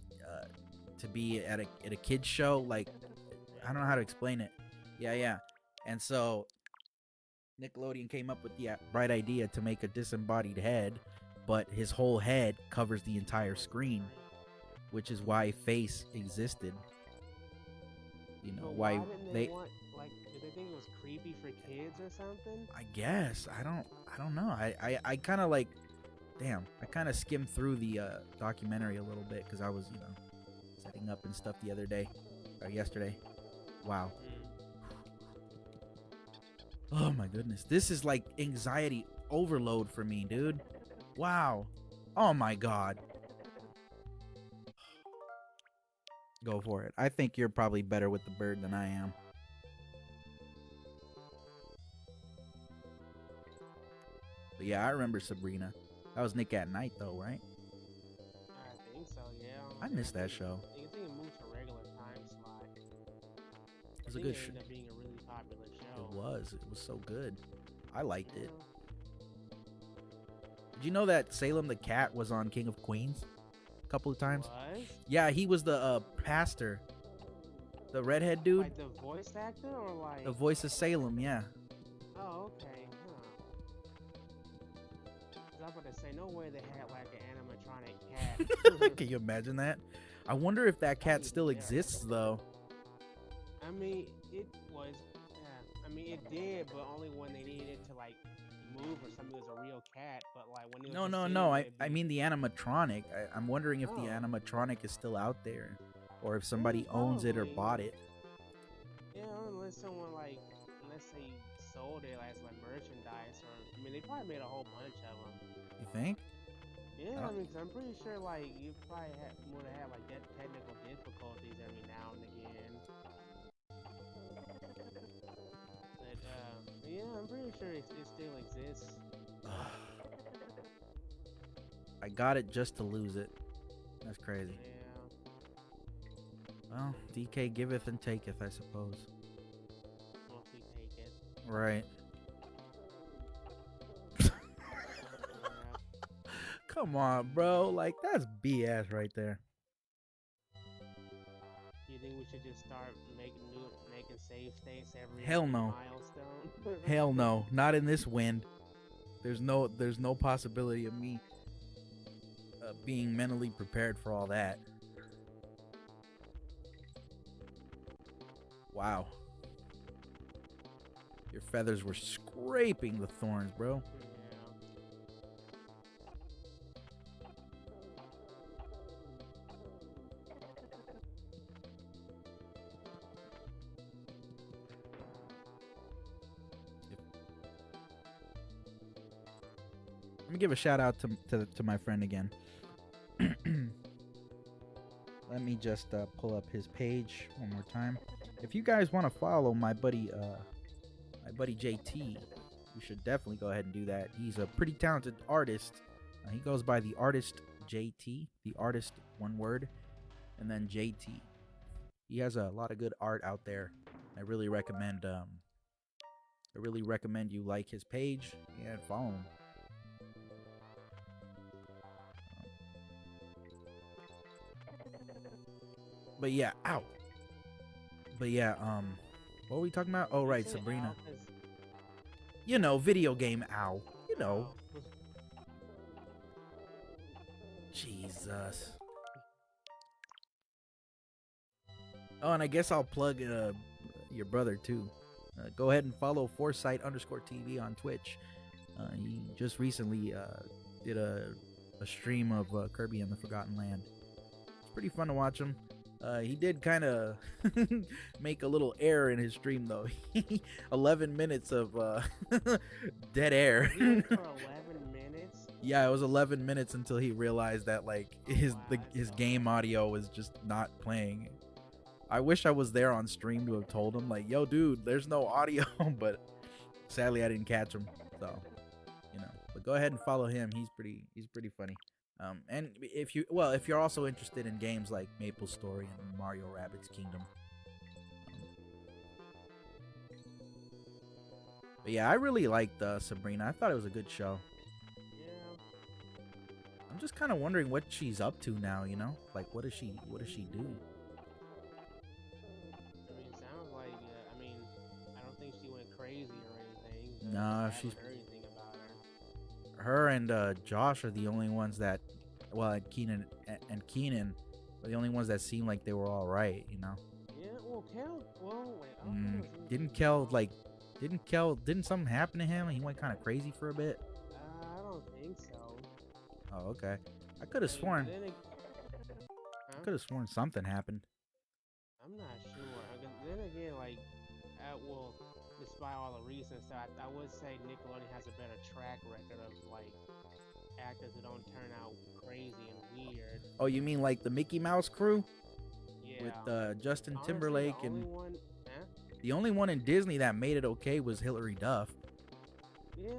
to be at a kids show? Like I don't know how to explain it. Yeah, yeah. And so Nickelodeon came up with the bright idea to make a disembodied head, but his whole head covers the entire screen, which is why Face existed. But Why why didn't they they want like? Did they think it was creepy for kids or something? I guess I don't know. I kind of like damn. I kind of skimmed through the documentary a little bit because I was setting up and stuff the other day or yesterday. Wow. Oh my goodness. This is like anxiety overload for me, dude. Wow. Oh my God. Go for it. I think you're probably better with the bird than I am. But yeah, I remember Sabrina. That was Nick at Night though, right? I think so. Yeah. I And missed that show. I think it moved to regular time slot. It I was a think good it show. ended up being a really popular show. It was. It was so good. I liked it. Yeah. Did you know that Salem the Cat was on King of Queens a couple of times? Was Yeah, he was the pastor. The redhead dude. like the voice actor or like? The voice of Salem, yeah. Oh, okay. Huh. 'Cause I was about to say, no way they had like an animatronic cat. Can you imagine that? I wonder if that cat That'd be still hilarious. exists though. I mean, it was. Yeah. I mean, it did, but only when they needed it to like move or something. It was a real cat, but like when it was No, just no, sitting no. there, I, it'd I be. mean the animatronic. I'm wondering if the Oh. animatronic is still out there, or if Yeah, somebody owns it or probably. bought it. Yeah, unless someone like, unless they sold it as like merchandise, or I mean, they probably made a whole bunch of them. You think? Yeah, Uh, I mean, cause I'm pretty sure like you probably would have had like technical difficulties every now and again. But yeah, I'm pretty sure it still exists. I got it just to lose it. That's crazy. Yeah, Well, DK giveth and taketh, I suppose. once we take it. Right. Yeah. Come on, bro. Like that's BS right there. Do you think we should just start making save states every Hell no. milestone? Hell no. Not in this wind. There's no possibility of me being mentally prepared for all that. Wow. Your feathers were scraping the thorns, bro. Let me give a shout out to my friend again. Let me just pull up his page one more time. If you guys want to follow my buddy JT, you should definitely go ahead and do that. He's a pretty talented artist. He goes by the artist JT, the artist one word, and then JT. He has a lot of good art out there. I really recommend you like his page and follow him. But yeah, ow. But yeah, what were we talking about? Oh right, Sabrina. You know, video game ow. You know. Jesus. Oh, and I guess I'll plug your brother too. Go ahead and follow Foresight_TV on Twitch. He just recently did a stream of Kirby and the Forgotten Land. It's pretty fun to watch him. He did kind of make a little error in his stream though. 11 minutes of dead air. For 11 minutes? Yeah, it was 11 minutes until he realized that like his game audio was just not playing. I wish I was there on stream to have told him like, "Yo, dude, there's no audio," but sadly I didn't catch him. So, you know. But go ahead and follow him. He's pretty funny. And if you're also interested in games like Maple Story and Mario Rabbids Kingdom. But yeah, I really liked Sabrina. I thought it was a good show. Yeah. I'm just kind of wondering what she's up to now, you know? Like what does she do? I don't think she went crazy or anything. Nah, I she's haven't heard anything about her. her and Josh are the only ones that, well, Keenan are the only ones that seem like they were all right, you know. Yeah, well, Kel. Well, wait. I don't know. Didn't something happen to him and he went kind of crazy for a bit? I don't think so. Oh, okay. I could have sworn. I could have sworn something happened. I'm not sure. Then again, like, well, despite all the recent stuff, I would say Nickelodeon has a better track record of like actors who don't turn out crazy and weird. Oh, you mean like the Mickey Mouse crew? Yeah. With Justin Honestly, Timberlake the only one in Disney that made it okay was Hilary Duff. Yeah.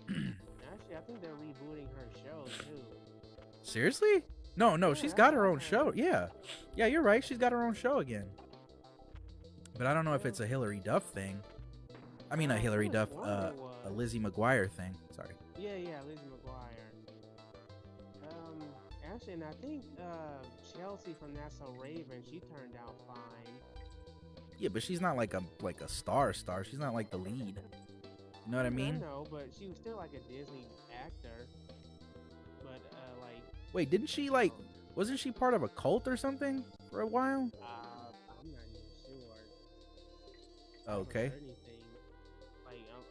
Actually, I think they're rebooting her show too. Seriously? No, Yeah, she's that's got her what I own heard. show. Yeah, you're right. She's got her own show again. But I don't know if it's a Hilary Duff thing. I mean, a Hilary Duff, a Lizzie McGuire thing. Sorry. Yeah, Lizzie McGuire. Actually, and I think Chelsea from That's So Raven, she turned out fine. Yeah, but she's not like a star. She's not like the lead. You know what I mean? I know, but she was still like a Disney actor. But wait, didn't she wasn't she part of a cult or something for a while? I'm not even sure. Okay. I haven't heard anything.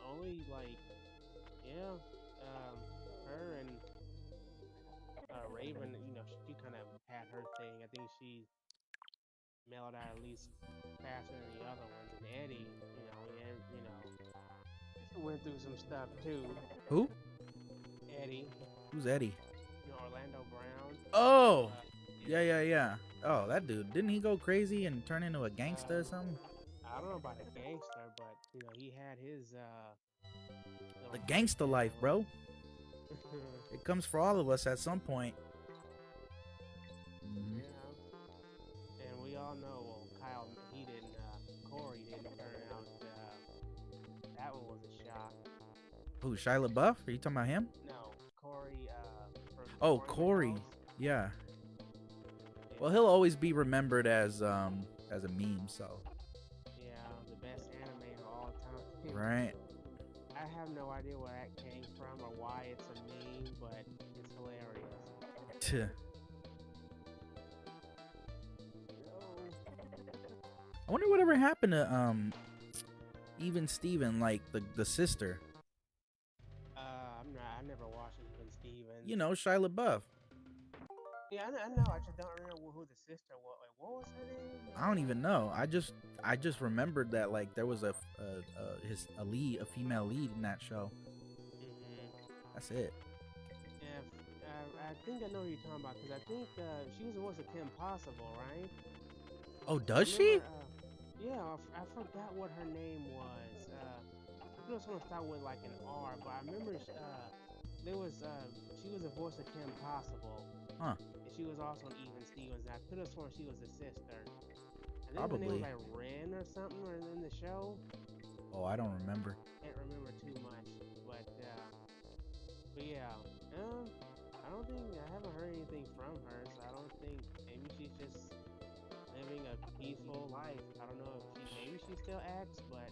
Only her and Raven. You know, she kind of had her thing. I think she mellowed out at least faster than the other ones. And Eddie, she went through some stuff too. Who? Eddie. Who's Eddie? Orlando Brown. Oh, yeah. Oh, that dude. Didn't he go crazy and turn into a gangster or something? I don't know about a gangster, but he had his The gangster life, bro. It comes for all of us at some point. Mm-hmm. Yeah. And we all know, Kyle, Corey didn't turn out, that one was a shock. Who, Shia LaBeouf? Are you talking about him? No, Corey, Oh, Corey. Yeah. Well, he'll always be remembered as a meme, so. Yeah, the best animator of all time. Right. I have no idea where that came from or why it's a meme, but it's hilarious. I wonder whatever happened to Even Steven, like the sister. I never watched Even Steven. You know, Shia LaBeouf. Yeah, I know. I just don't remember who the sister was. Like, what was her name? I don't even know. I just remembered that like there was a female lead in that show. Mm-hmm. That's it. Yeah, I think I know who you're talking about because I think she was the voice of Kim Possible, right? Oh, I does remember. she? Yeah, I forgot what her name was. I think it was gonna start with like an R, but I remember there was she was the voice of Kim Possible, Huh? and she was also in Even Stevens. And I could have sworn she was the sister. I think her name was Probably. like Ren or something or in the show. Oh, I don't remember. Can't remember too much, but yeah. Um, I don't think I haven't heard anything from her, so I don't think maybe she's just living a peaceful life. I don't know if maybe she still acts, but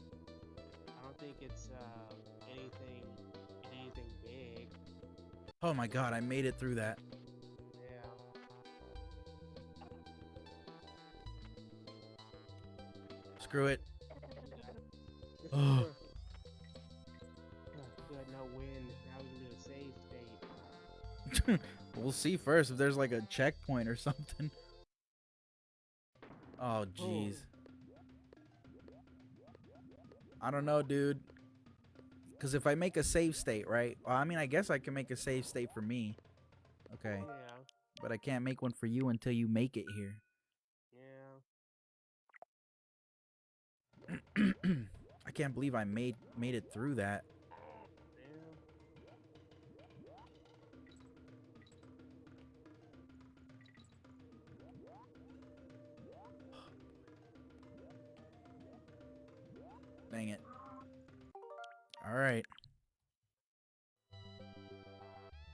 I don't think it's anything anything big. Oh my god, I made it through that. Yeah. Screw it. Oh. Good, no win. Now we can do a save state. We'll see first if there's like a checkpoint or something. Oh, Oh, jeez. I don't know, dude. Because if I make a save state, right? Well, I mean, I guess I can make a save state for me. Okay. yeah, But I can't make one for you until you make it here. yeah, I can't believe I made it through that. yeah. Dang it. All right.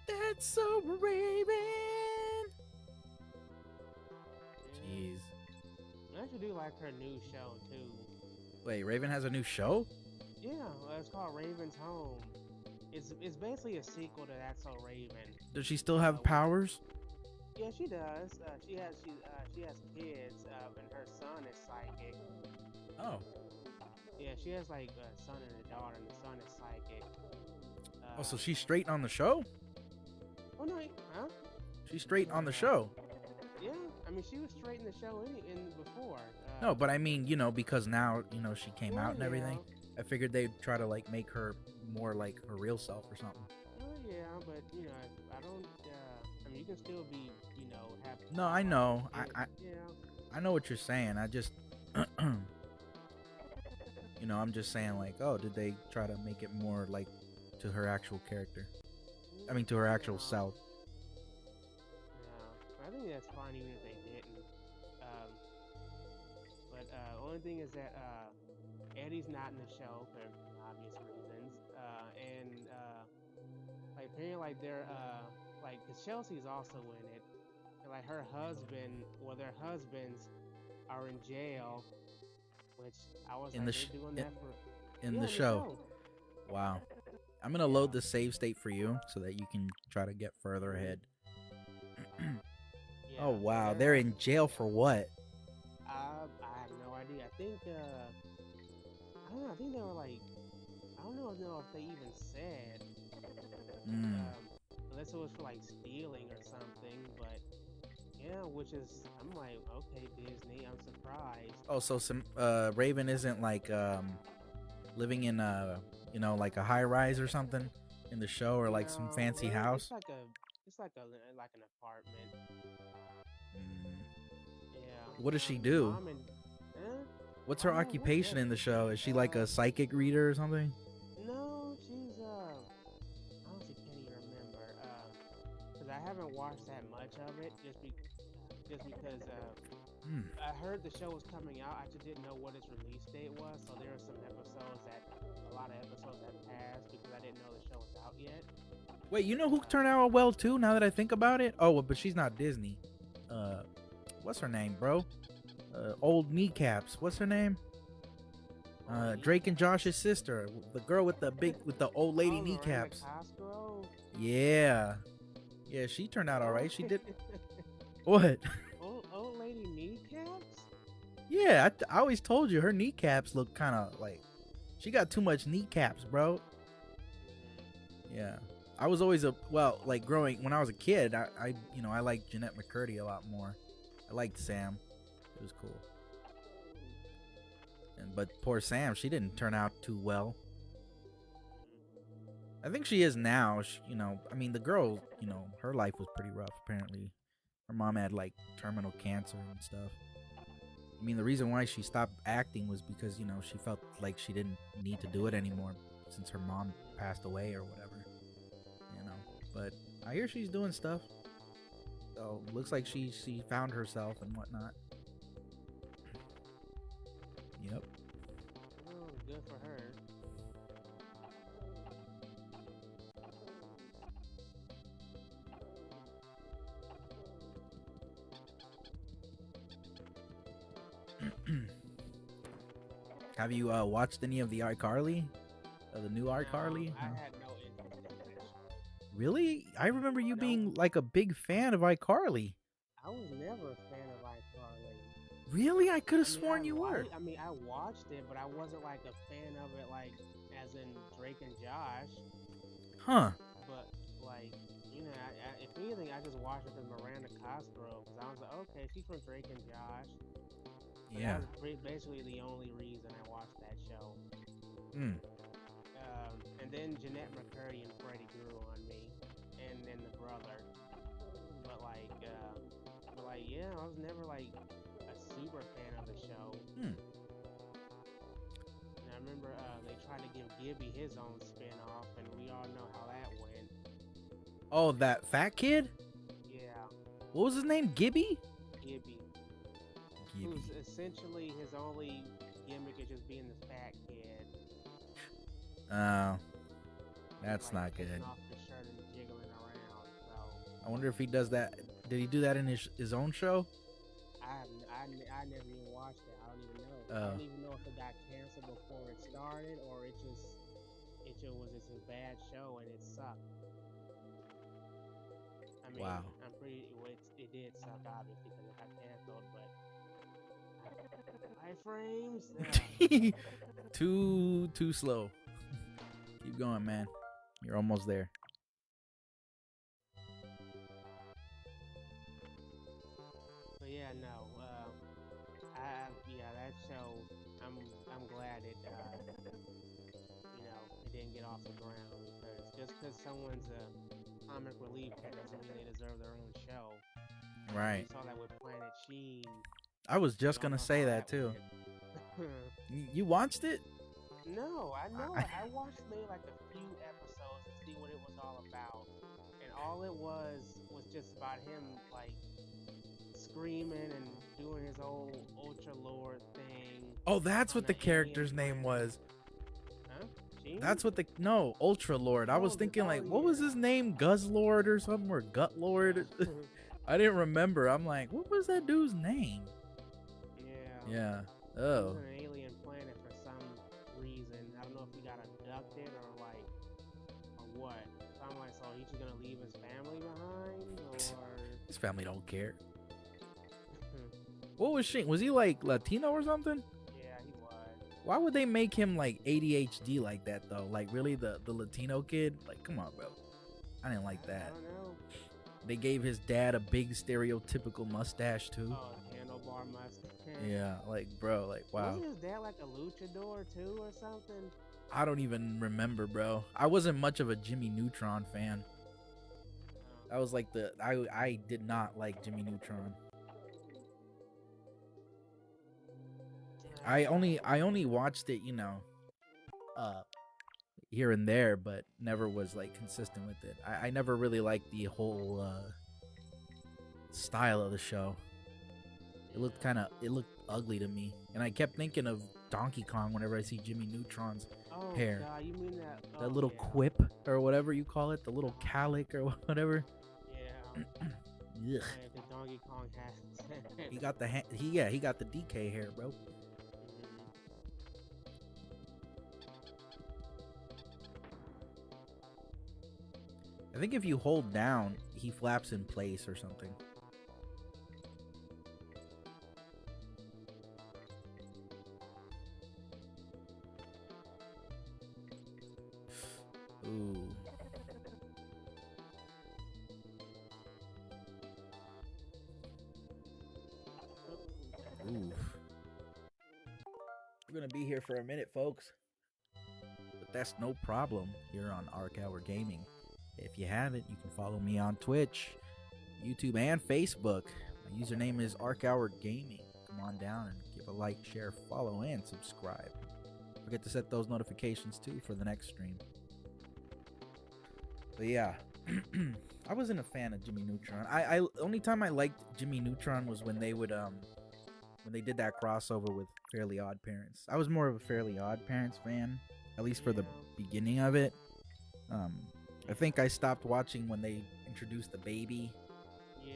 That's so Raven. Jeez. I actually do like her new show too. Wait, Raven has a new show? Yeah, it's called Raven's Home. It's basically a sequel to That's So Raven. Does she still have powers? Yeah, she does. She has kids, and her son is psychic. Oh. Yeah, she has like a son and a daughter, and the son is psychic. Oh, so she's straight on the show? Oh no, huh? She's straight on the show. Yeah, I mean she was straight in the show in before. No, but I mean, because now, she came Well, out and everything. yeah. I figured they'd try to like make her more like her real self or something. Well, yeah, but I don't. I mean, you can still be, have. No, I know. Yeah. I know what you're saying. I just I'm just saying like, oh, did they try to make it more like to her actual character? I mean, to her actual self. Yeah, I think that's fine even if they didn't. But only thing is that Eddie's not in the show for obvious reasons. And like apparently like they're like cause Chelsea's also in it. And like her husband, well their husbands are in jail, which I was In like the they're doing that for in yeah the in the show. show. Wow. I'm gonna load the save state for you so that you can try to get further ahead. Yeah, Oh so wow, they're like, in jail for what? I have no idea. I think I don't know. I think they were like I don't know if they even said Mm. unless it was for like stealing or something. But yeah, which is I'm like okay Disney. I'm surprised. Oh, so some Raven isn't like living in like a high rise or something in the show or like some No, fancy well, house. it's like an apartment. Mm. Yeah. What does she The do? mom and What's her what's occupation that? in the show? Is she like a psychic reader or something? No, she's I honestly can't even remember. Cause I haven't watched that much of it just because Hmm. I heard the show was coming out. I just didn't know what its release date was. So there are some episodes a lot of episodes that passed because I didn't know the show was out yet. Wait, you know who turned out well too? Now that I think about it. Oh, well, but she's not Disney. What's her name, bro? Old kneecaps. What's her name? Drake and Josh's sister, the girl with the old lady kneecaps. Yeah, yeah, she turned out all right. She did. What? Old lady kneecaps? Yeah, I always told you her kneecaps look kind of like she got too much kneecaps, bro. Yeah, I was always like growing when I was a kid. I liked Jeanette McCurdy a lot more. I liked Sam. It was cool. But poor Sam, she didn't turn out too well. I think she is now. You know, I mean, the girl, you know, her life was pretty rough. Apparently, her mom had like terminal cancer and stuff. I mean, the reason why she stopped acting was because you know she felt like she didn't need to do it anymore since her mom passed away or whatever. You know, but I hear she's doing stuff. So looks like she found herself and whatnot. Yep. Oh, good for her. Have you watched any of the iCarly? The new No, iCarly? I No. had no interest in that show. Really? I remember you Nope. being like a big fan of iCarly. I was never a fan of iCarly. Really? I could have sworn you were. I mean, I watched it, but I wasn't like a fan of it, like as in Drake and Josh. Huh. But like, if anything, I just watched it because Miranda Cosgrove. Because I was like, okay, she's from Drake and Josh. But Yeah. that was basically the only reason I watched that show. Hmm. And then Jeanette McCurdy and Freddie grew on me, and then the brother. But yeah, I was never like a super fan of the show. Hmm. And I remember they tried to give Gibby his own spin-off, and we all know how that went. Oh, that fat kid? Yeah, What was his name? Gibby? Gibby, Gibby. who's essentially his only gimmick is just being the fat kid. Oh, that's Like not taking good. off his shirt and jiggling around. So I wonder if he does that. Did he do that in his own show? I never even watched it. I don't even know. I Oh. don't even know if it got canceled before it started or it just was just a bad show and it sucked. I mean, Wow. I'm pretty. It did suck obviously because it got canceled, but iframes. Too slow. Keep going, man. You're almost there. But yeah, no. Yeah, that show. I'm glad it didn't get off the ground because just because someone's a comic relief that doesn't mean they deserve their own show. Right. We saw that with Planet Sheen. I was just We all gonna know say how that too. went. You watched it? No, I know I- it. I watched maybe like a few episodes to see what it was all about, and all it was just about him like screaming and doing his old Ultra Lord thing. Oh, that's on what the the alien character's name planet. was. Huh? Sheen? That's what the no Ultra Lord. I was thinking like, what was his name? Guz Lord or something, or Gut Lord? I didn't remember. I'm like, what was that dude's name? Yeah. Yeah. He Oh. was on an alien planet for some reason. I don't know if he got abducted or what. So I'm like, so he's just gonna leave his family behind, or His family don't care. What was Shane? Was he like Latino or something? yeah, he was. Why would they make him like ADHD like that though? Like really the Latino kid? Like come on, bro. I didn't like I that. don't know. They gave his dad a big stereotypical mustache too. Oh, handlebar mustache. Yeah, like bro, like wow. Wasn't his dad like a luchador too, or something? I don't even remember, bro. I wasn't much of a Jimmy Neutron fan. I was like I did not like Jimmy Neutron. I only watched it, you know, here and there, but never was like consistent with it. I never really liked the whole style of the show. It looked ugly to me, and I kept thinking of Donkey Kong whenever I see Jimmy Neutron's hair. God, you mean that little quip or whatever you call it, the little calic or whatever. Yeah. Ugh. The Donkey Kong has. He got the he got the DK hair, bro. I think if you hold down, he flaps in place or something. Ooh. Ooh. We're gonna be here for a minute, folks. But that's no problem here on Arc Hour Gaming. If you haven't, you can follow me on Twitch, YouTube, and Facebook. My username is Arc Hour Gaming. Come on down and give a like, share, follow, and subscribe. Don't forget to set those notifications too for the next stream. But yeah, I wasn't a fan of Jimmy Neutron. I only time I liked Jimmy Neutron was when they would when they did that crossover with Fairly Odd Parents. I was more of a Fairly Odd Parents fan, at least for the beginning of it. I think I stopped watching when they introduced the baby. Yeah,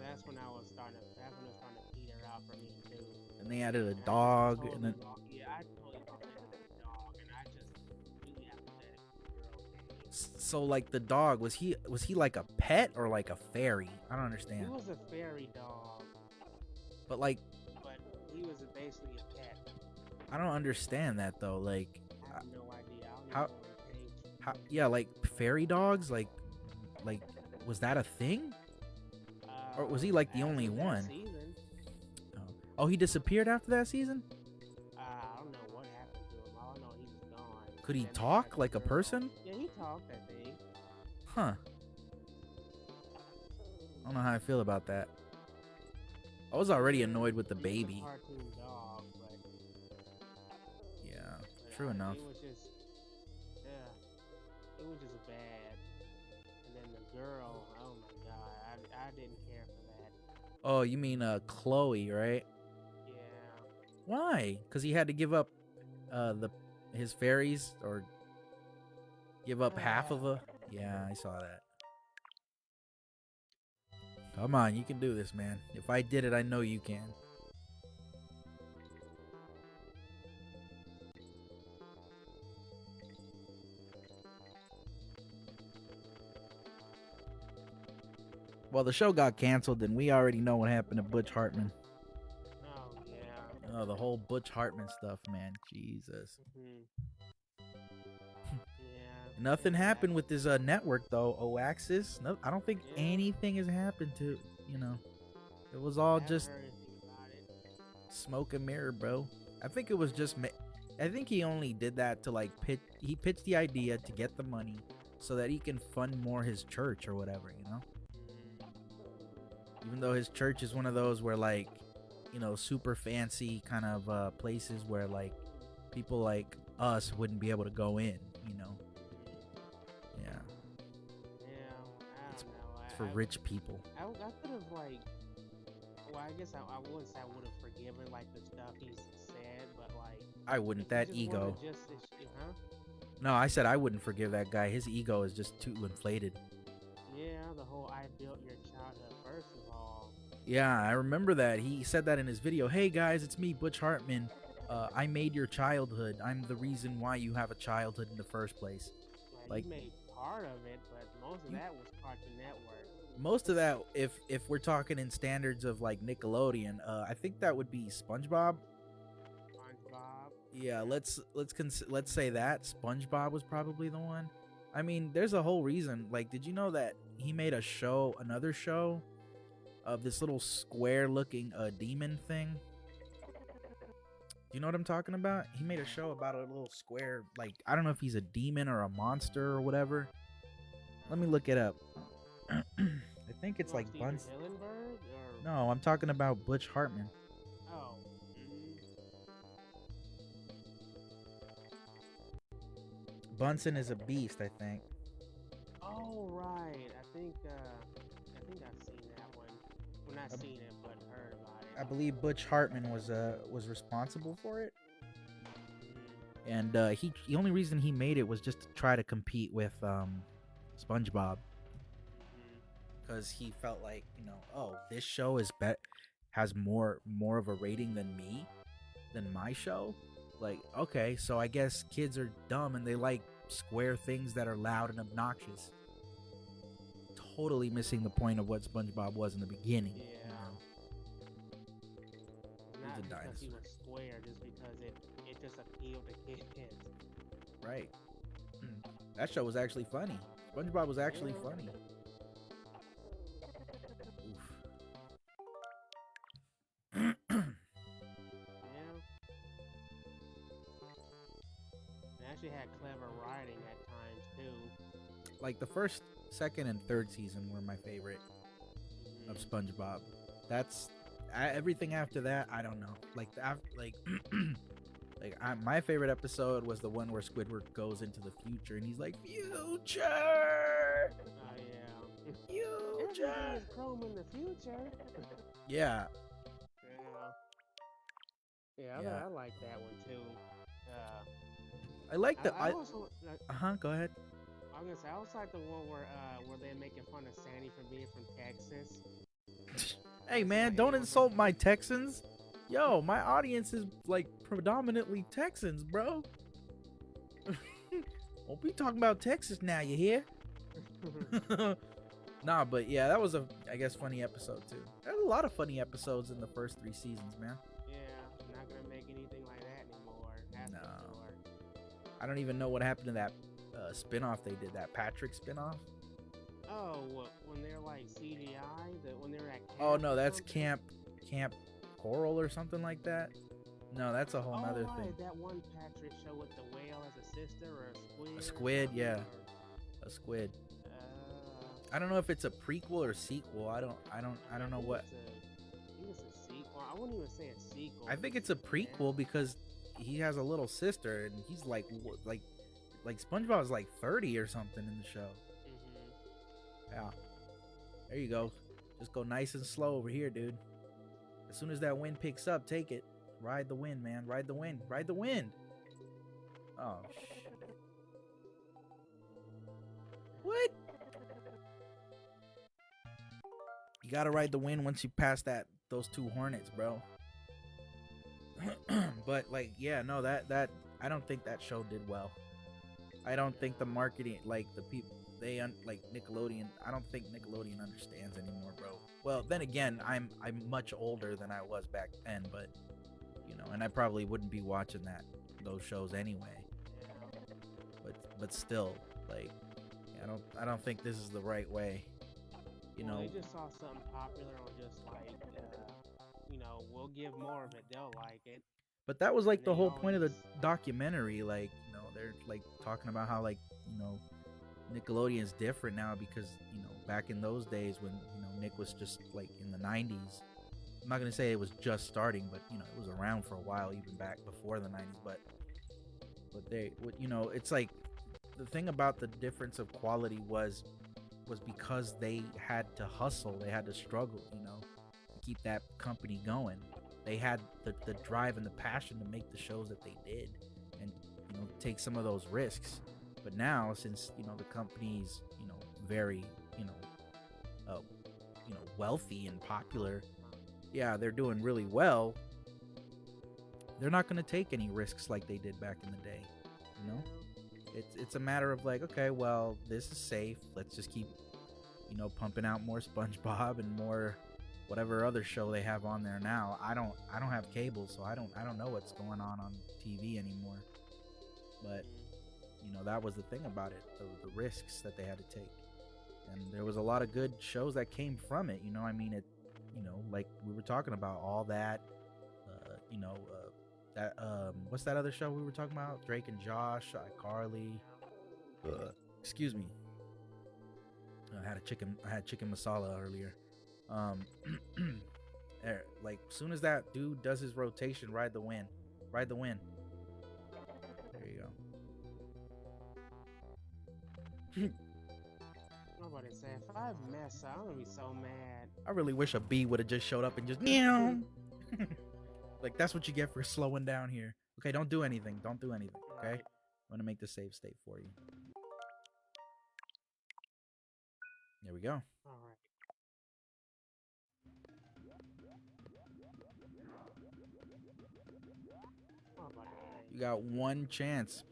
that's when I was starting. That's when it was starting to peter out for me too. And they added a dog, totally and then I totally bought into the dog, and I just really apathetic when the girl came. so like the dog was he like a pet or like a fairy? I don't understand. He was a fairy dog, But like, but he was basically a pet. I don't understand that though. Like, I have no idea. I don't how- know what it takes. yeah, like fairy dogs, like was that a thing? Or was he like the only After that one? season, Oh, he disappeared after that season? I don't know what happened to him. All I know he was gone. Could he Then they talk had the like a girl. person? Yeah, he talked that day. Huh. I don't know how I feel about that. I was already annoyed with the He was a baby. cartoon dog, but Yeah, But, true enough. It was just, it was just bad. And then the girl, oh my god, I didn't care for that. Oh, you mean Chloe, right? Yeah, Why? Because he had to give up his fairies or give up half of a. Yeah, I saw that. Come on, you can do this, man. If I did it, I know you can. Well, the show got canceled, and we already know what happened to Butch Hartman. oh yeah. Oh, the whole Butch Hartman stuff, man. Jesus. Yeah. Nothing happened with his network, though. Oaxis. No, I don't think Yeah. anything has happened to, it was all I haven't just heard anything about it. smoke and mirror, bro. I think it was just, I think he only did that to like he pitched the idea to get the money so that he can fund more his church or whatever, Even though his church is one of those where like, super fancy kind of places where like people like us wouldn't be able to go in, Yeah. Yeah, I It's- don't know. It's for rich people. I could have like, well, I guess I wouldn't say I would have forgiven like the stuff he said, but like I wouldn't. if he That just ego. wanted just huh? No, I said I wouldn't forgive that guy. His ego is just too inflated. Yeah, the whole I built your childhood first of all. Yeah, I remember that. He said that in his video. Hey guys, it's me, Butch Hartman. I made your childhood. I'm the reason why you have a childhood in the first place. Like, he made part of it, but most of that was Cartoon Network. Most of that, if we're talking in standards of like Nickelodeon, I think that would be SpongeBob. SpongeBob. Yeah, let's say that SpongeBob was probably the one. I mean, there's a whole reason. Like, did you know that he made another show of this little square-looking demon thing? Do you know what I'm talking about? He made a show about a little square, like, I don't know if he's a demon or a monster or whatever. Let me look it up. I think it's like Steven Buns. Hillenburg or No, I'm talking about Butch Hartman. oh. Bunsen is a beast, I think. Oh right, I think I've seen that one. Well, not seen it, but heard about it. I believe Butch Hartman was responsible for it, and the only reason he made it was just to try to compete with SpongeBob, because he felt like oh, this show has more of a rating than my show. Like, okay, so I guess kids are dumb and they like square things that are loud and obnoxious. Totally missing the point of what SpongeBob was in the beginning. Yeah. Not He's a because he dinosaur. was square, just because it just appealed to kids. Right. That show was actually funny. SpongeBob was actually funny. Oof. Yeah. actually had clever writing at times too. Like the first, second, and third season were my favorite of Hmm. SpongeBob. That's everything after that. I don't know. My favorite episode was the one where Squidward goes into the future and he's like, "Future, Oh yeah. Everything future." is chrome in the future. Yeah, Yeah. Yeah, yeah. I like that one too. Uh, I like the I also like, Go ahead. I was gonna say I also like the one where they're making fun of Sandy for being from Texas. Hey It's man, like don't it was like insult my Texans. Yo, my audience is like predominantly Texans, bro. Won't be talking about Texas now, you hear? Nah, but yeah, that was a, I guess, funny episode too. There's a lot of funny episodes in the first 3 seasons, man. yeah, not gonna make anything like that anymore. That's No, for sure. I don't even know what happened to that spinoff they did. That Patrick spinoff. Oh, when they're like CGI, when they're at Oh camp no, or that's something. Camp Coral or something like that. No, that's a whole Oh nother thing. right, that one Patrick show with the whale as a sister or a squid A or squid, something, yeah, or a squid. uh, I don't know if it's a prequel or sequel. I don't know what. I think it's a sequel. I wouldn't even say a sequel I think because it's a yeah. prequel because he has a little sister and he's like SpongeBob is like 30 or something in the show. Mhm. Yeah. There you go. Just go nice and slow over here, dude. As soon as that wind picks up, take it. Ride the wind, man. Ride the wind. Ride the wind. Oh, what? You gotta ride the wind once you pass those two hornets, bro. But like, yeah, no, that I don't think that show did well. I don't think the marketing, like the people, like Nickelodeon. I don't think Nickelodeon understands anymore, bro. Well, then again, I'm much older than I was back then, but and I probably wouldn't be watching those shows anyway. Yeah. But still, like, I don't think this is the right way. You Well, know, they just saw something popular and were just like, we'll give more of it. They'll like it, but that was and like the they whole point of the always. documentary. Like, they're like talking about how like Nickelodeon's different now because back in those days when Nick was just like in the 90s. I'm not gonna say it was just starting, but it was around for a while, even back before the 90s. But it's like the thing about the difference of quality was because they had to hustle, they had to struggle, to keep that company going. They had the drive and the passion to make the shows that they did, and take some of those risks. But now, since the company's very uh, wealthy and popular, yeah, they're doing really well. They're not going to take any risks like they did back in the day. You know, it's a matter of like, okay, well, this is safe. Let's just keep pumping out more SpongeBob and more whatever other show they have on there now. I don't have cable, so I don't know what's going on TV anymore. But that was the thing about it, the risks that they had to take. And there was a lot of good shows that came from it. I mean, like we were talking about, all that. That what's that other show we were talking about? Drake and Josh, iCarly. Excuse me. I had chicken masala earlier. Um, like soon as that dude does his rotation, ride the wind, ride the wind. There you go. I'm about to say if I mess up, I'm gonna be so mad. I really wish a bee would have just showed up and just meow. Like that's what you get for slowing down here. Okay, don't do anything. Don't do anything. Okay, Right. I'm gonna make the save state for you. There we go. All right. I'm about to say. You got one chance.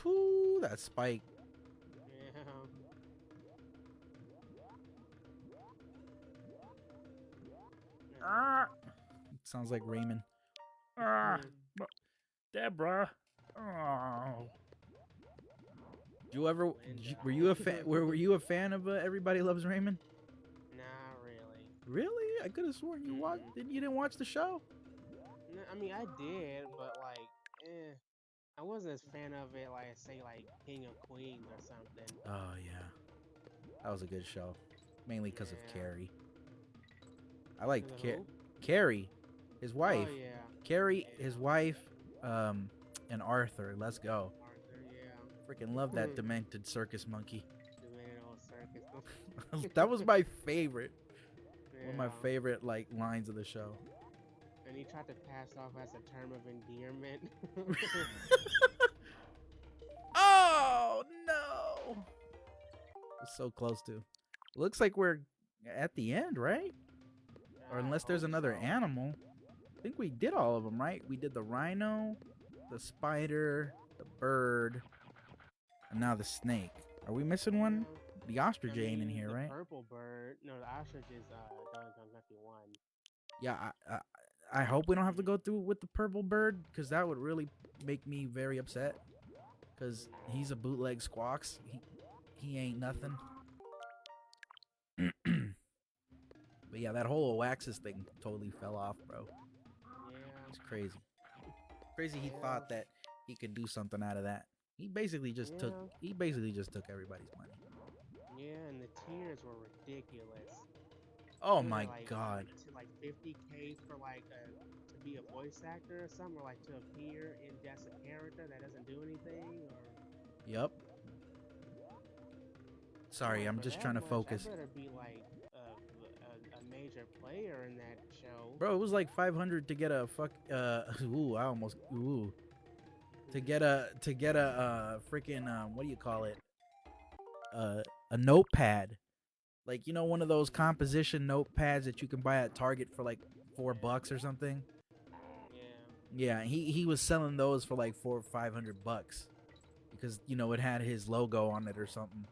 Whew, that spike. Yeah. Ah, sounds like Raymond. Ah, Deborah. Oh. Did you ever? Were you a fan? Were you a fan of Everybody Loves Raymond? Not really. Really? I could have sworn you watched. Mhm. You didn't watch the show? I mean, I did, but like, I wasn't as fan of it. Like, say, like King of Queens or something. Oh yeah, that was a good show, mainly because of Yeah. Carrie. I liked The who? Carrie, his Oh wife. yeah. Carrie, his Yeah. wife, um, and Arthur. Let's go. Arthur. Freaking love Yeah. that demented circus monkey. The man old circus. That was my favorite. One of my Yeah. favorite like lines of the show. And he tried to pass off as a term of endearment. Oh no! It's so close to. Looks like we're at the end, right? Or I unless there's hope another so. animal. I think we did all of them, right? We did the rhino, the spider, the bird, and now the snake. Are we missing one? Yeah. The ostrich I ain't in mean, here, the right? purple bird. No, the ostrich is Donkey Kong Country 1. Yeah, I hope we don't have to go through with the purple bird because that would really make me very upset. Because he's a bootleg squawks. He ain't nothing. But yeah, that whole Oaxis thing totally fell off, bro. Yeah. It's crazy. Crazy he Yeah. thought that he could do something out of that. He basically just took Yeah. everybody's money. Yeah, and the tiers were ridiculous. Oh What was my it like god. to like 50K for like to be a voice actor or something, or like to appear in just a character that doesn't do anything, or Yup. I'm Sorry, like I'm for just that trying to much, I focus. better be like a major player in that show. Bro, it was like 500 to get a fuck ooh, I almost ooh. To get a freaking what do you call it? Uh a notepad. Like you know one of those composition notepads that you can buy at Target for like $4 or something. Yeah. Yeah, he was selling those for like 400 or 500 bucks because you know it had his logo on it or something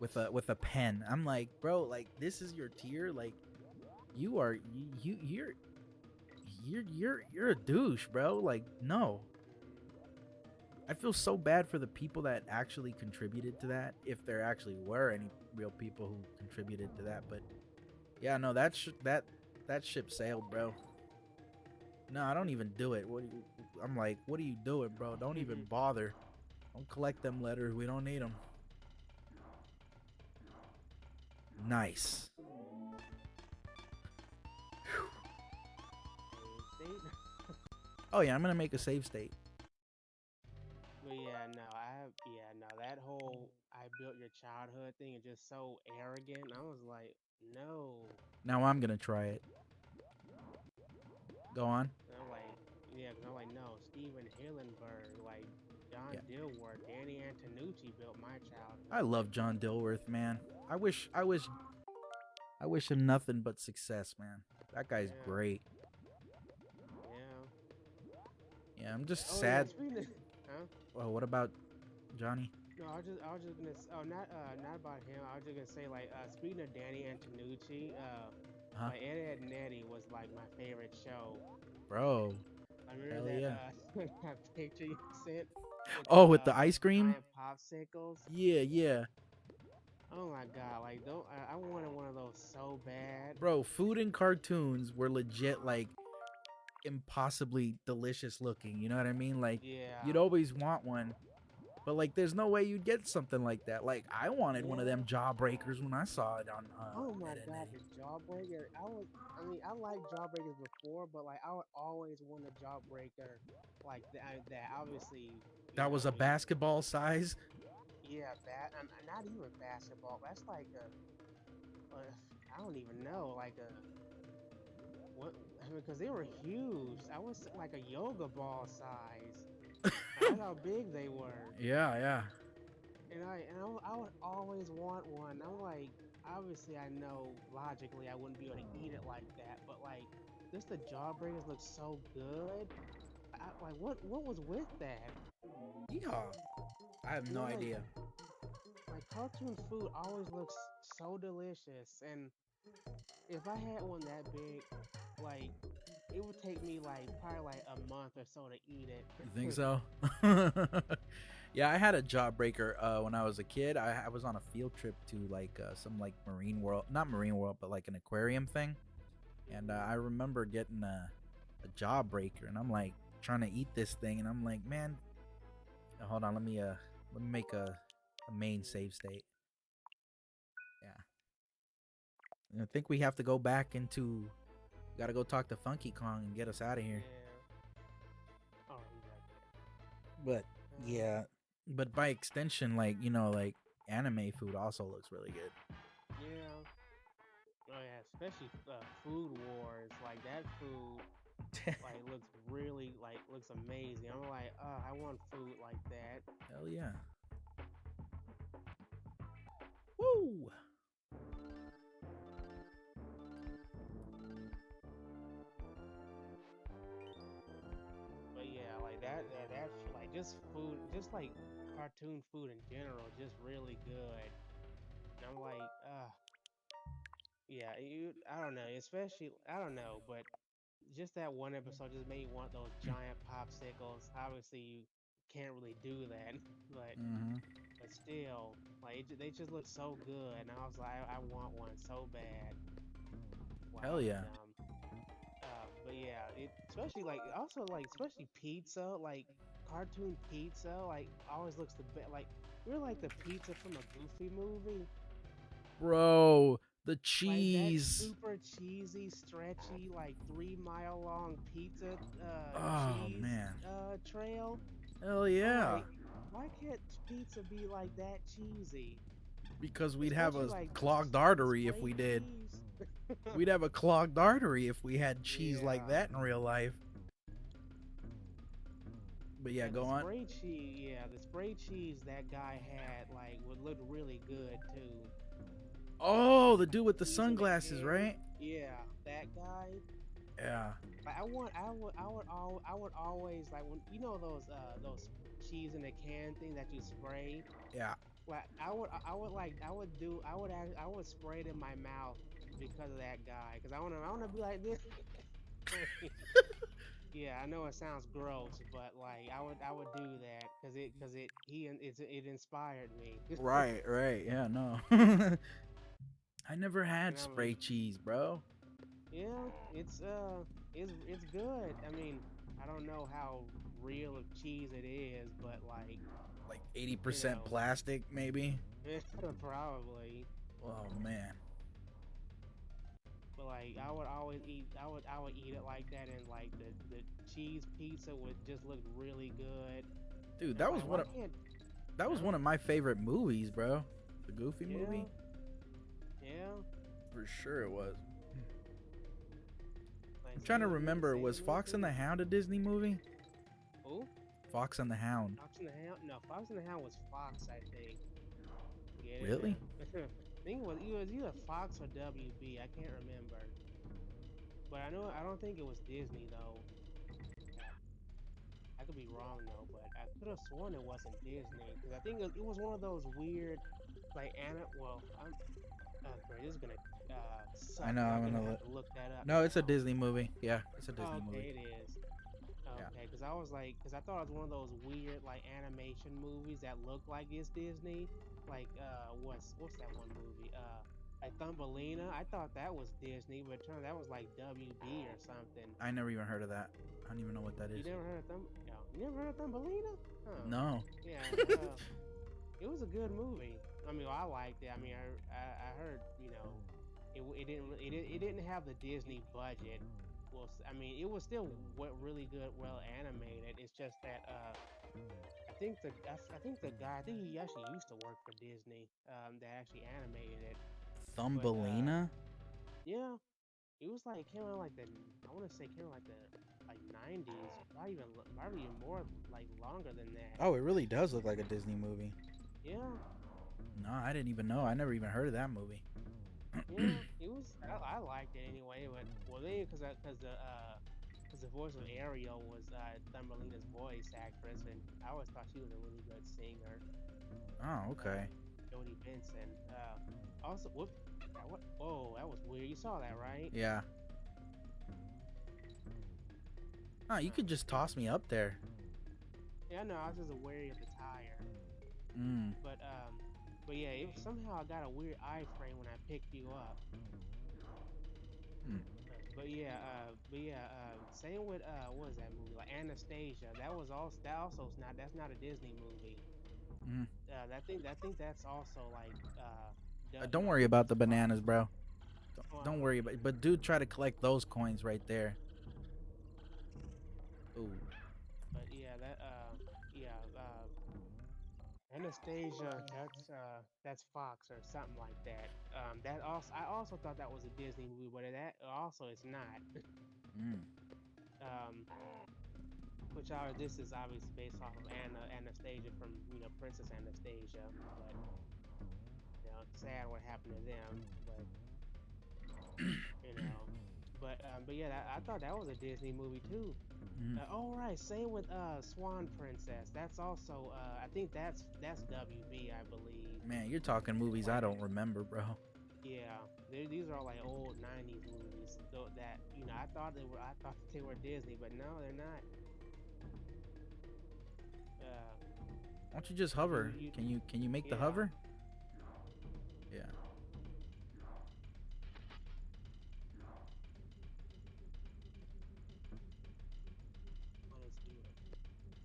with a pen. I'm like, bro, like this is your tier. Like you are you're a douche, bro. Like no, I feel so bad for the people that actually contributed to that, if there actually were any real people who contributed to that. But yeah, no, that ship sailed, bro. No, I don't even do it. I'm like, what are you doing, bro? Don't even bother. Don't collect them letters. We don't need them. Nice. Save state. Oh yeah, I'm gonna make a save state. But yeah, no, that whole I built your childhood thing is just so arrogant. I was like, no. Now I'm gonna try it. Go on. And I'm like, yeah, because I'm like, no, Steven Hillenburg, like Yeah, John Dilworth, Danny Antonucci built my I childhood. love John Dilworth, man. I wish him nothing but success, man. That guy's Yeah, great. yeah. Yeah, I'm just Oh yeah, sad. speaking of, huh? Well, what about Johnny? No, I was just gonna, oh, not about him. I was just gonna say, like, speaking of Danny Antonucci, Huh? like Ed, Ed and Eddie was like my favorite show. Bro. I remember Hell that yeah. that picture you sent with Oh, with the ice cream? giant popsicles. Yeah, yeah. Oh my god, like don't I wanted one of those so bad. Bro, food and cartoons were legit like impossibly delicious looking. You know what I mean? Like you'd Yeah, always want one, but like there's no way you'd get something like that. Like I wanted one of them yeah. jawbreakers when I saw it on Oh my Ed and god, Eddie. the Jawbreaker. I mean, I liked Jawbreakers before, but like I would always want a Jawbreaker like that. Obviously, That was a basketball size. yeah, not even basketball. That's like a I don't even know, like a what? I mean, because they were huge. I was like a yoga ball size. Like, that's how big they were. Yeah, yeah. I would always want one. I'm like, obviously, I know logically I wouldn't be able to eat it like that, but like, just the Jawbreakers look so good. Like, what was with that? Yeehaw. I have You no know, idea. like cartoon food always looks so delicious, and if I had one that big, like, it would take me like probably like a month or so to eat it. You think so? Yeah, I had a jawbreaker when I was a kid. I was on a field trip to like some like marine world, not marine world, but like an aquarium thing. And I remember getting a jawbreaker, and I'm like trying to eat this thing, and I'm like, man, hold on, let me make a main save state. Yeah, and I think we have to go back into. Got to go talk to Funky Kong and get us out of here. Yeah. Oh, he's right But there. yeah, but by extension, like like anime food also looks really good. Yeah. Oh yeah, especially Food Wars. Like that food, like looks really like looks amazing. I'm like, I want food like that. Hell yeah. Woo! But yeah, like that like just food, just like cartoon food in general, just really good. And I'm like, yeah, I don't know, especially I don't know, but just that one episode just made me want those giant popsicles. Obviously, you can't really do that, but Mm-hmm. still, like they just look so good, and I was like, I want one so bad. Hell Wow, yeah. but yeah, it especially like also like especially pizza, like cartoon pizza, like always looks the best. Like you're like the pizza from a Goofy movie, Bro, the like that cheese. super cheesy, stretchy, like 3 mile long pizza Oh cheese man. trail. Hell I'm yeah. like, why can't pizza be like that cheesy? Because we'd have Especially a like clogged artery if spray we did. cheese. We'd have a clogged artery if we had cheese like Yeah. that in real life. But yeah, Yeah, the go on. spray cheese. Yeah, the spray cheese that guy had like would look really good too. Oh, the dude with the Cheese in a sunglasses, can. right? Yeah, that guy. Yeah. Like I would always like when you know those cheese in a can thing that you spray. Yeah. Like I would spray it in my mouth because of that guy because I wanna be like this. Like, yeah, I know it sounds gross, but like I would do that because it inspired me. Right, right. Yeah, no. I never And had I mean, spray cheese, bro. yeah, it's good. I mean, I don't know how real of cheese it is, but like Like you 80% know, plastic, maybe. probably. Oh man. But like I would eat it like that, and like the cheese pizza would just look really good. Dude, And I'm like, why can't that was huh? one of my favorite movies, bro. The Goofy movie? Yeah, yeah. For sure it was. Like I'm trying to remember, Say the was Fox and movie. the Hound a Disney movie? Oh, Fox and the Hound. Fox and the Hound. No, Fox and the Hound was Fox, I think. Get it Really? now. I think it was either Fox or WB. I can't remember, but I know I don't think it was Disney though. Uh, I could be wrong though, but I could have sworn it wasn't Disney because I think it was one of those weird, like Anna. Well, I'm. Oh, great. This is gonna I suck know, because I'm I'm gonna gonna have look. to look that up No, it's a now. Disney movie. Yeah, it's a Disney Oh, movie. okay, it is. Yeah. Okay, because I was like, because I thought it was one of those weird like animation movies that look like it's Disney. Like, what's that one movie? Like Thumbelina. I thought that was Disney, but it turned out that was like WB or something. I never even heard of that. I don't even know what that You is. never heard of No, you never heard of Thumbelina? Huh? No. Yeah. It was a good movie. I mean, I liked it. I mean, I heard it didn't have the Disney budget. Well, I mean, it was still really good, well animated. It's just that I think the guy I think he actually used to work for Disney that actually animated it. But Thumbelina? yeah, it was like came out like the I want to say came out like the like 90s, probably even more like longer than that. Oh, it really does look like a Disney movie. Yeah, No, I didn't even know. I never even heard of that movie. yeah, it was. I liked it anyway, but well, then because the voice of Ariel was Thumbelina's voice actress, and I always thought she was a really good singer. Oh, okay. Jodie Benson. Also, whoop, what? Whoa, that was weird. You saw that, right? Yeah. Oh, you Huh. could just toss me up there. Yeah, no, I was just wary of the tire, Mm. but yeah, somehow I got a weird iframe when I picked you up. Mm. But Same with what was that movie like Anastasia? That's not a Disney movie. Mm. I think that's also like Don't worry like about the Fox. bananas, bro. Don't Well, worry about. But dude, try to collect those coins right there. Ooh. but yeah Anastasia, that's Fox or something like that. That also I also thought that was a Disney movie, but that also it's not. Mm. Um, which are this is obviously based off of Anastasia from Princess Anastasia, but sad what happened to them, but you know, but yeah, I thought that was a Disney movie too. Mm. Oh right, same with Swan Princess. That's also I think that's WB, I believe. Man, you're talking movies I Like don't remember, bro. yeah, these are all like old '90s movies. Though that I thought they were Disney, but no, they're not. Uh, Why don't you just you hover? you Can you make the yeah. hover? Yeah. Let's do it. Let's,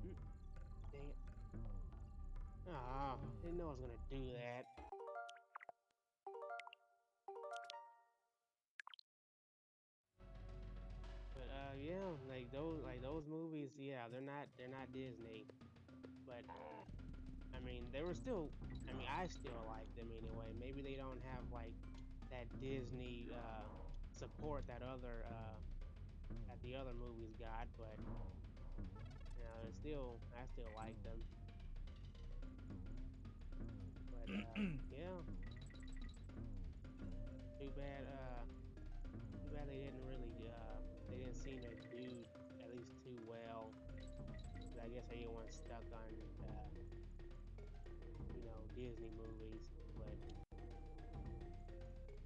mm, dang it! Ah, didn't know I was gonna do that. But yeah, like those movies, yeah, they're not Disney, but I mean they were still. I mean I still like them anyway. Maybe they don't have like that Disney support that the other movies got, but it's still I still like them. But yeah, too bad. Too bad they didn't really. They didn't seem to do at least too well. 'Cause I guess everyone's stuck on Disney movies. But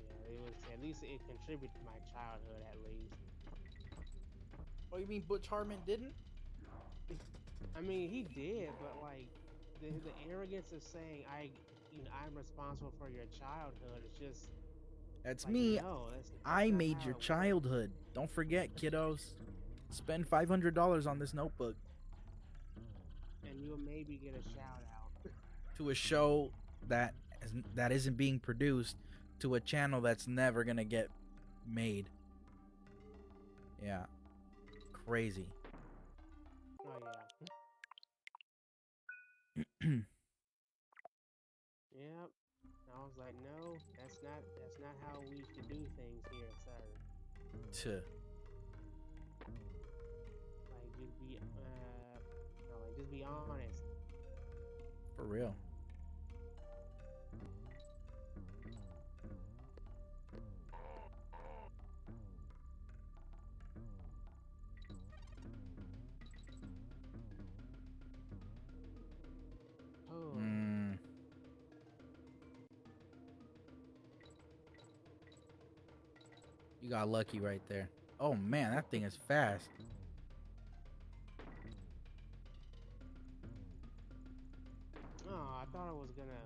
yeah, it was at least it contributed to my childhood at least. Oh, you mean Butch Hartman didn't? I mean, he did, but like the arrogance of saying I'm responsible for your childhood is just That's like me. no, that's I not made how your it works. childhood. Don't forget, kiddos. Spend $500 on this notebook And you'll maybe get a shout out. to a show that that isn't being produced, to a channel that's never gonna get made. Yeah, crazy. Oh yeah. Yep. I was like, no, that's not how we should do things here, sir. Tuh, Like just be no, like just be honest. for real. Oh, Mm, you got lucky right there. Oh man, that thing is fast. oh, I thought I was gonna.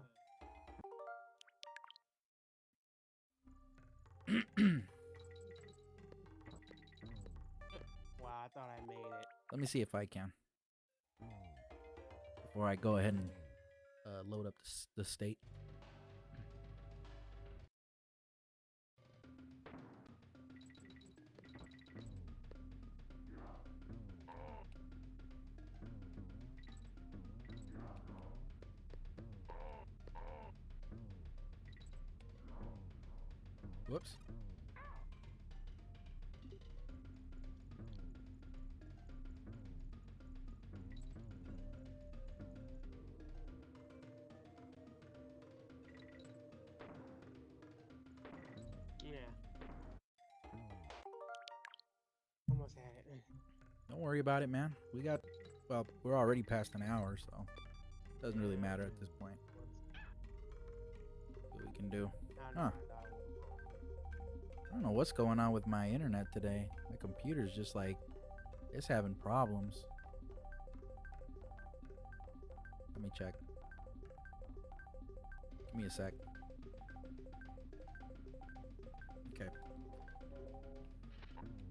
Wow, I thought I made it. Let me see if I can before I go ahead and load up the state. Whoops. Yeah, almost had it. Don't worry about it, man. Well, we're already past an hour, so it doesn't really Yeah. matter at this point. Whoops. What we can do. No, no, Huh. I thought it was. I don't know what's going on with my internet today. My computer's just like, it's having problems. Let me check. Give me a sec. Okay.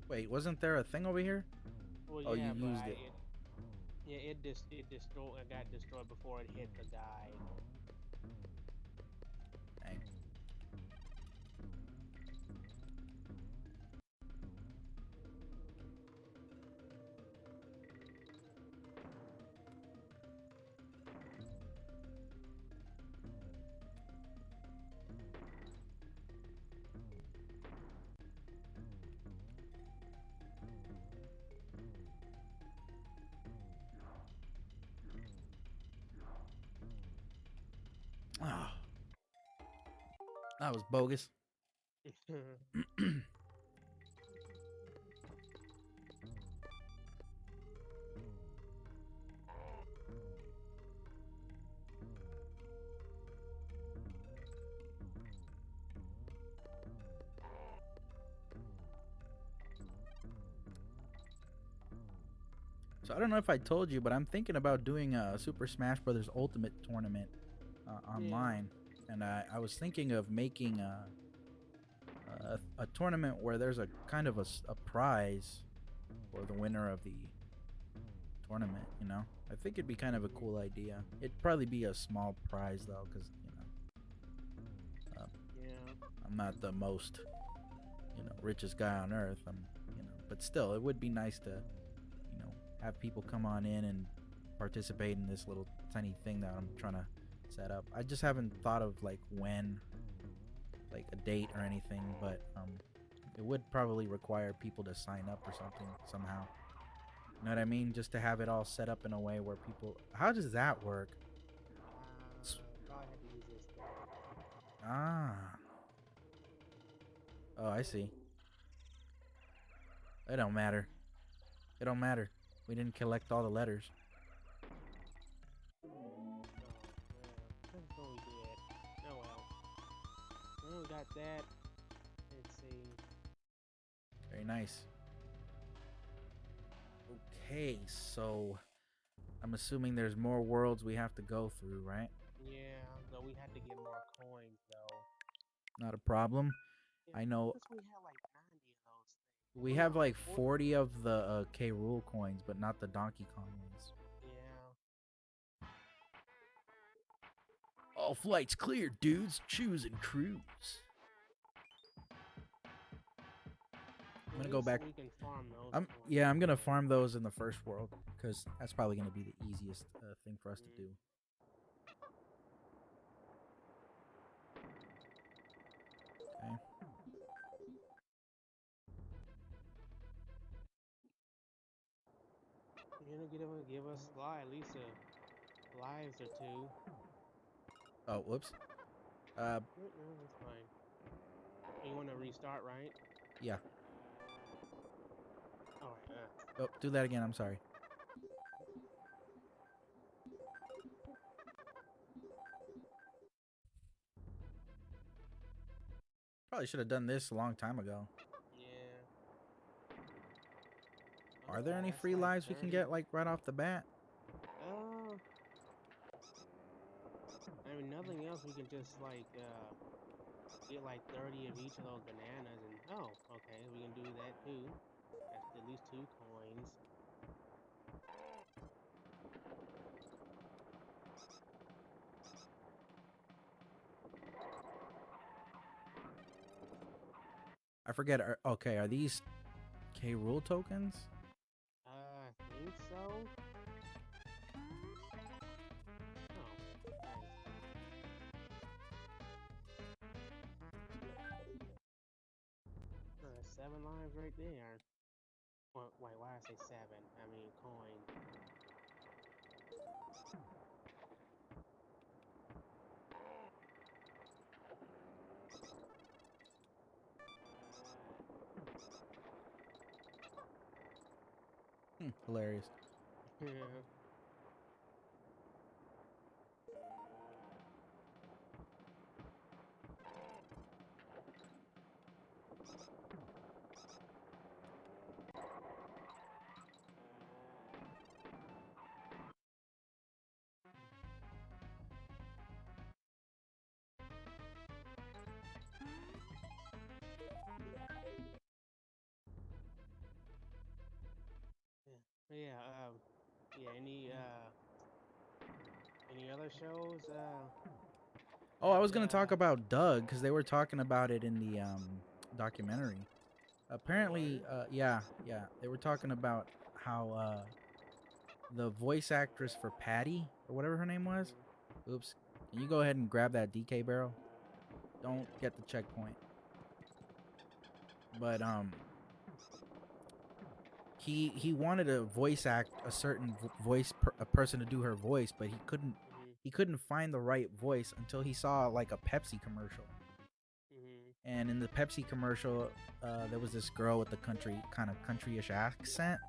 Wait, wasn't there a thing over here? Well, Oh, yeah, you but used it. yeah, it destroyed. It got destroyed before it hit the guy. Dang. Ah, that was bogus. So I don't know if I told you, but I'm thinking about doing a Super Smash Brothers Ultimate tournament Yeah. online, and I was thinking of making a tournament where there's a kind of a prize for the winner of the tournament. You know, I think it'd be kind of a cool idea. It'd probably be a small prize though, because Yeah. I'm not the most richest guy on earth. But still, it would be nice to have people come on in and participate in this little tiny thing that I'm trying to set up. I just haven't thought of like when, like a date or anything, but it would probably require people to sign up or something somehow. You know what I mean? Just to have it all set up in a way where people. How does that work? Probably have to use this thing. Ah. Oh, I see. It don't matter. It don't matter. We didn't collect all the letters. Oh, yeah. That's what we did. Oh well. Well, we got that. Let's see. Very nice. Okay, so I'm assuming there's more worlds we have to go through, right? Yeah, though we had to get more coins though. Not a problem. Yeah, I I know guess we had like 90 of those things. we Oh have no, like 40. 40 of the K. Rool coins, but not the Donkey Kong ones. Yeah. All flights cleared, dudes. Choose and cruise. I'm At gonna go least back. we can farm those coins. Yeah, I'm gonna farm those in the first world because that's probably gonna be the easiest thing for us to do. Mm. Okay. You're gonna give us at least a lives or two. Oh, whoops. Uh, No, that's fine. You want to restart, right? yeah. Oh, yeah. Oh, do that again. I'm sorry. Probably should have done this a long time ago. Yeah. Are there Okay, any that's free like lives we can 30. get like right off the bat? Uh, I mean, nothing else. We can just like get like 30 of each of those bananas, and oh, okay, we can do that too. That's at least 2 coins. I forget. Okay, are these K. Rool tokens? I think so. Oh, nice. 7 lives right there. Wait, why did I say seven? I mean coin. Hilarious. Yeah. Yeah. Yeah. Any other shows? Oh, I That was gonna talk about Doug because they were talking about it in the documentary. they were. Apparently, yeah, they were talking about how the voice actress for Patty or whatever her name was. Mhm. Oops. Can you go ahead and grab that DK barrel? Don't Yeah. get the checkpoint. But he wanted to voice act a certain a person to do her voice, but Mhm. he couldn't find the right voice until he saw like a Pepsi commercial. Mhm. And in the Pepsi commercial, there was this girl with the kind of countryish accent,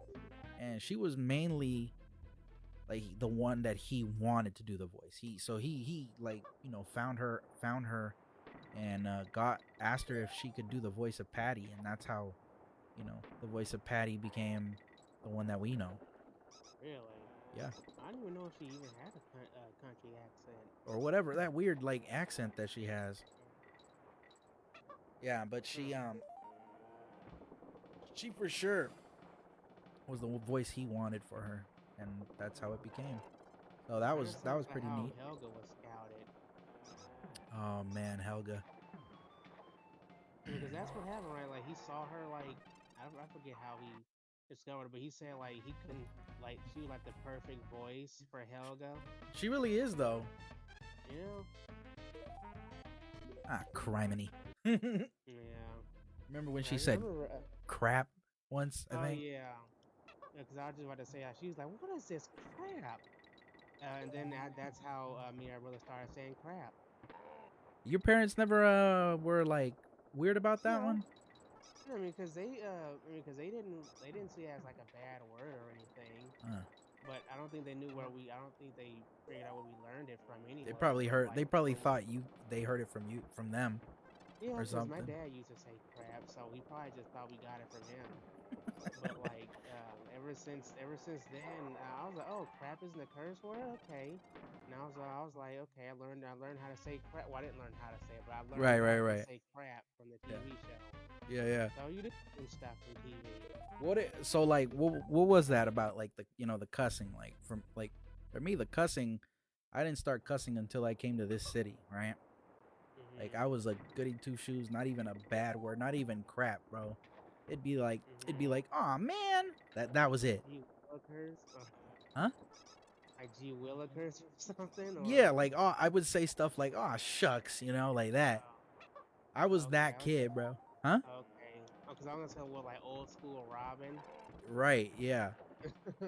and she was mainly like the one that he wanted to do the voice. He like found her and got asked her if she could do the voice of Patty, and that's how the voice of Patty became the one that we know. Really? Yeah, I didn't even know if she even had a country accent. or whatever that weird like accent that she has. Yeah, but Huh. she for sure was the voice he wanted for her, and that's how it became. So I just that like was pretty how neat. Helga was scouted. Oh man, Helga. I mean, because that's what happened, right? Like he saw her, like I forget how he discovered, it, but he said like he couldn't, like she was like the perfect voice for Helga. She really is though. Yeah, Ah, criminy. Remember yeah. when she I said remember. crap once? I Oh think yeah, because I was just about to say, she was like, "What is this crap?" And then that's how me and my brother started saying crap. your parents never were like weird about that No, one. I mean, because they didn't see it as like a bad word or anything. Uh, But I don't think they knew where we. I don't think they figured out where we learned it from they anyway. probably But heard. They like probably when we, thought they heard it from them yeah, or because my something. dad used to say crap, so we probably just thought we got it from him. But like ever since then, I was like, oh, crap isn't a curse word, okay. And I was like, okay, I learned how to say crap. Well, I didn't learn how to say it, but I learned Right, right, to right. say crap from the Yeah, TV show. yeah, yeah. So you did some stuff from TV. So like what was that about like the cussing like from like for me the cussing I didn't start cussing until I came to this city, right? Like Mhm. I was like goody two shoes, not even a bad word, not even crap, bro. It'd be Mhm. like, "Oh man." That was Like it. G Willikers, Huh? like G Willikers or something, or Yeah, like I would say stuff like, "Oh, shucks," like that. I was okay, that kid, bro. Huh? okay. Oh, because I'm gonna tell what like old school Robin. Right, yeah.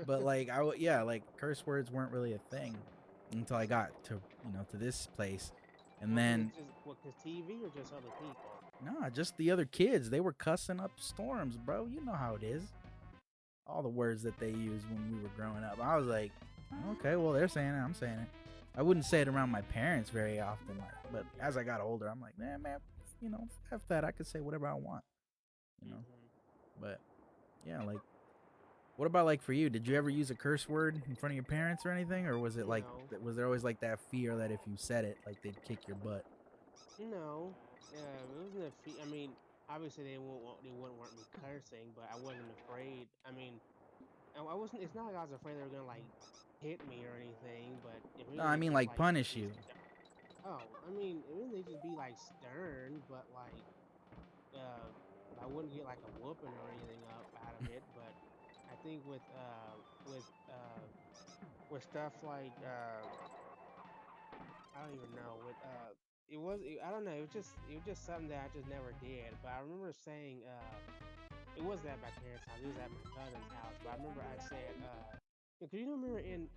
But like yeah, like curse words weren't really a thing until I got to this place. And Well, because then it's just what, because TV or just other people. nah, just the other kids, they were cussing up storms, bro. You know how it is. All the words that they used when we were growing up. I was like, okay, well they're saying it, I'm saying it. I wouldn't say it around my parents very often, but as I got older, I'm like, man, F that. I could say whatever I want, you know. Mm-hmm. But yeah, like, what about like for you? Did you ever use a curse word in front of your parents or anything, or was it like No, was there always like that fear that if you said it, like they'd kick your butt? no. It wasn't a fee. I mean, obviously they wouldn't want me cursing, but I wasn't afraid. I mean, I wasn't. It's not like I was afraid they were gonna like hit me or anything, but if No, really I they mean just like like punish be you. oh, I mean, it really they just be like stern, but like uh, I wouldn't get like a whooping or anything up out of it. But I think with stuff like I don't even know with I don't know, it was just something that I just never did. But I remember saying it wasn't at my parents' house, it was at my cousin's house. But I remember I said cause you remember in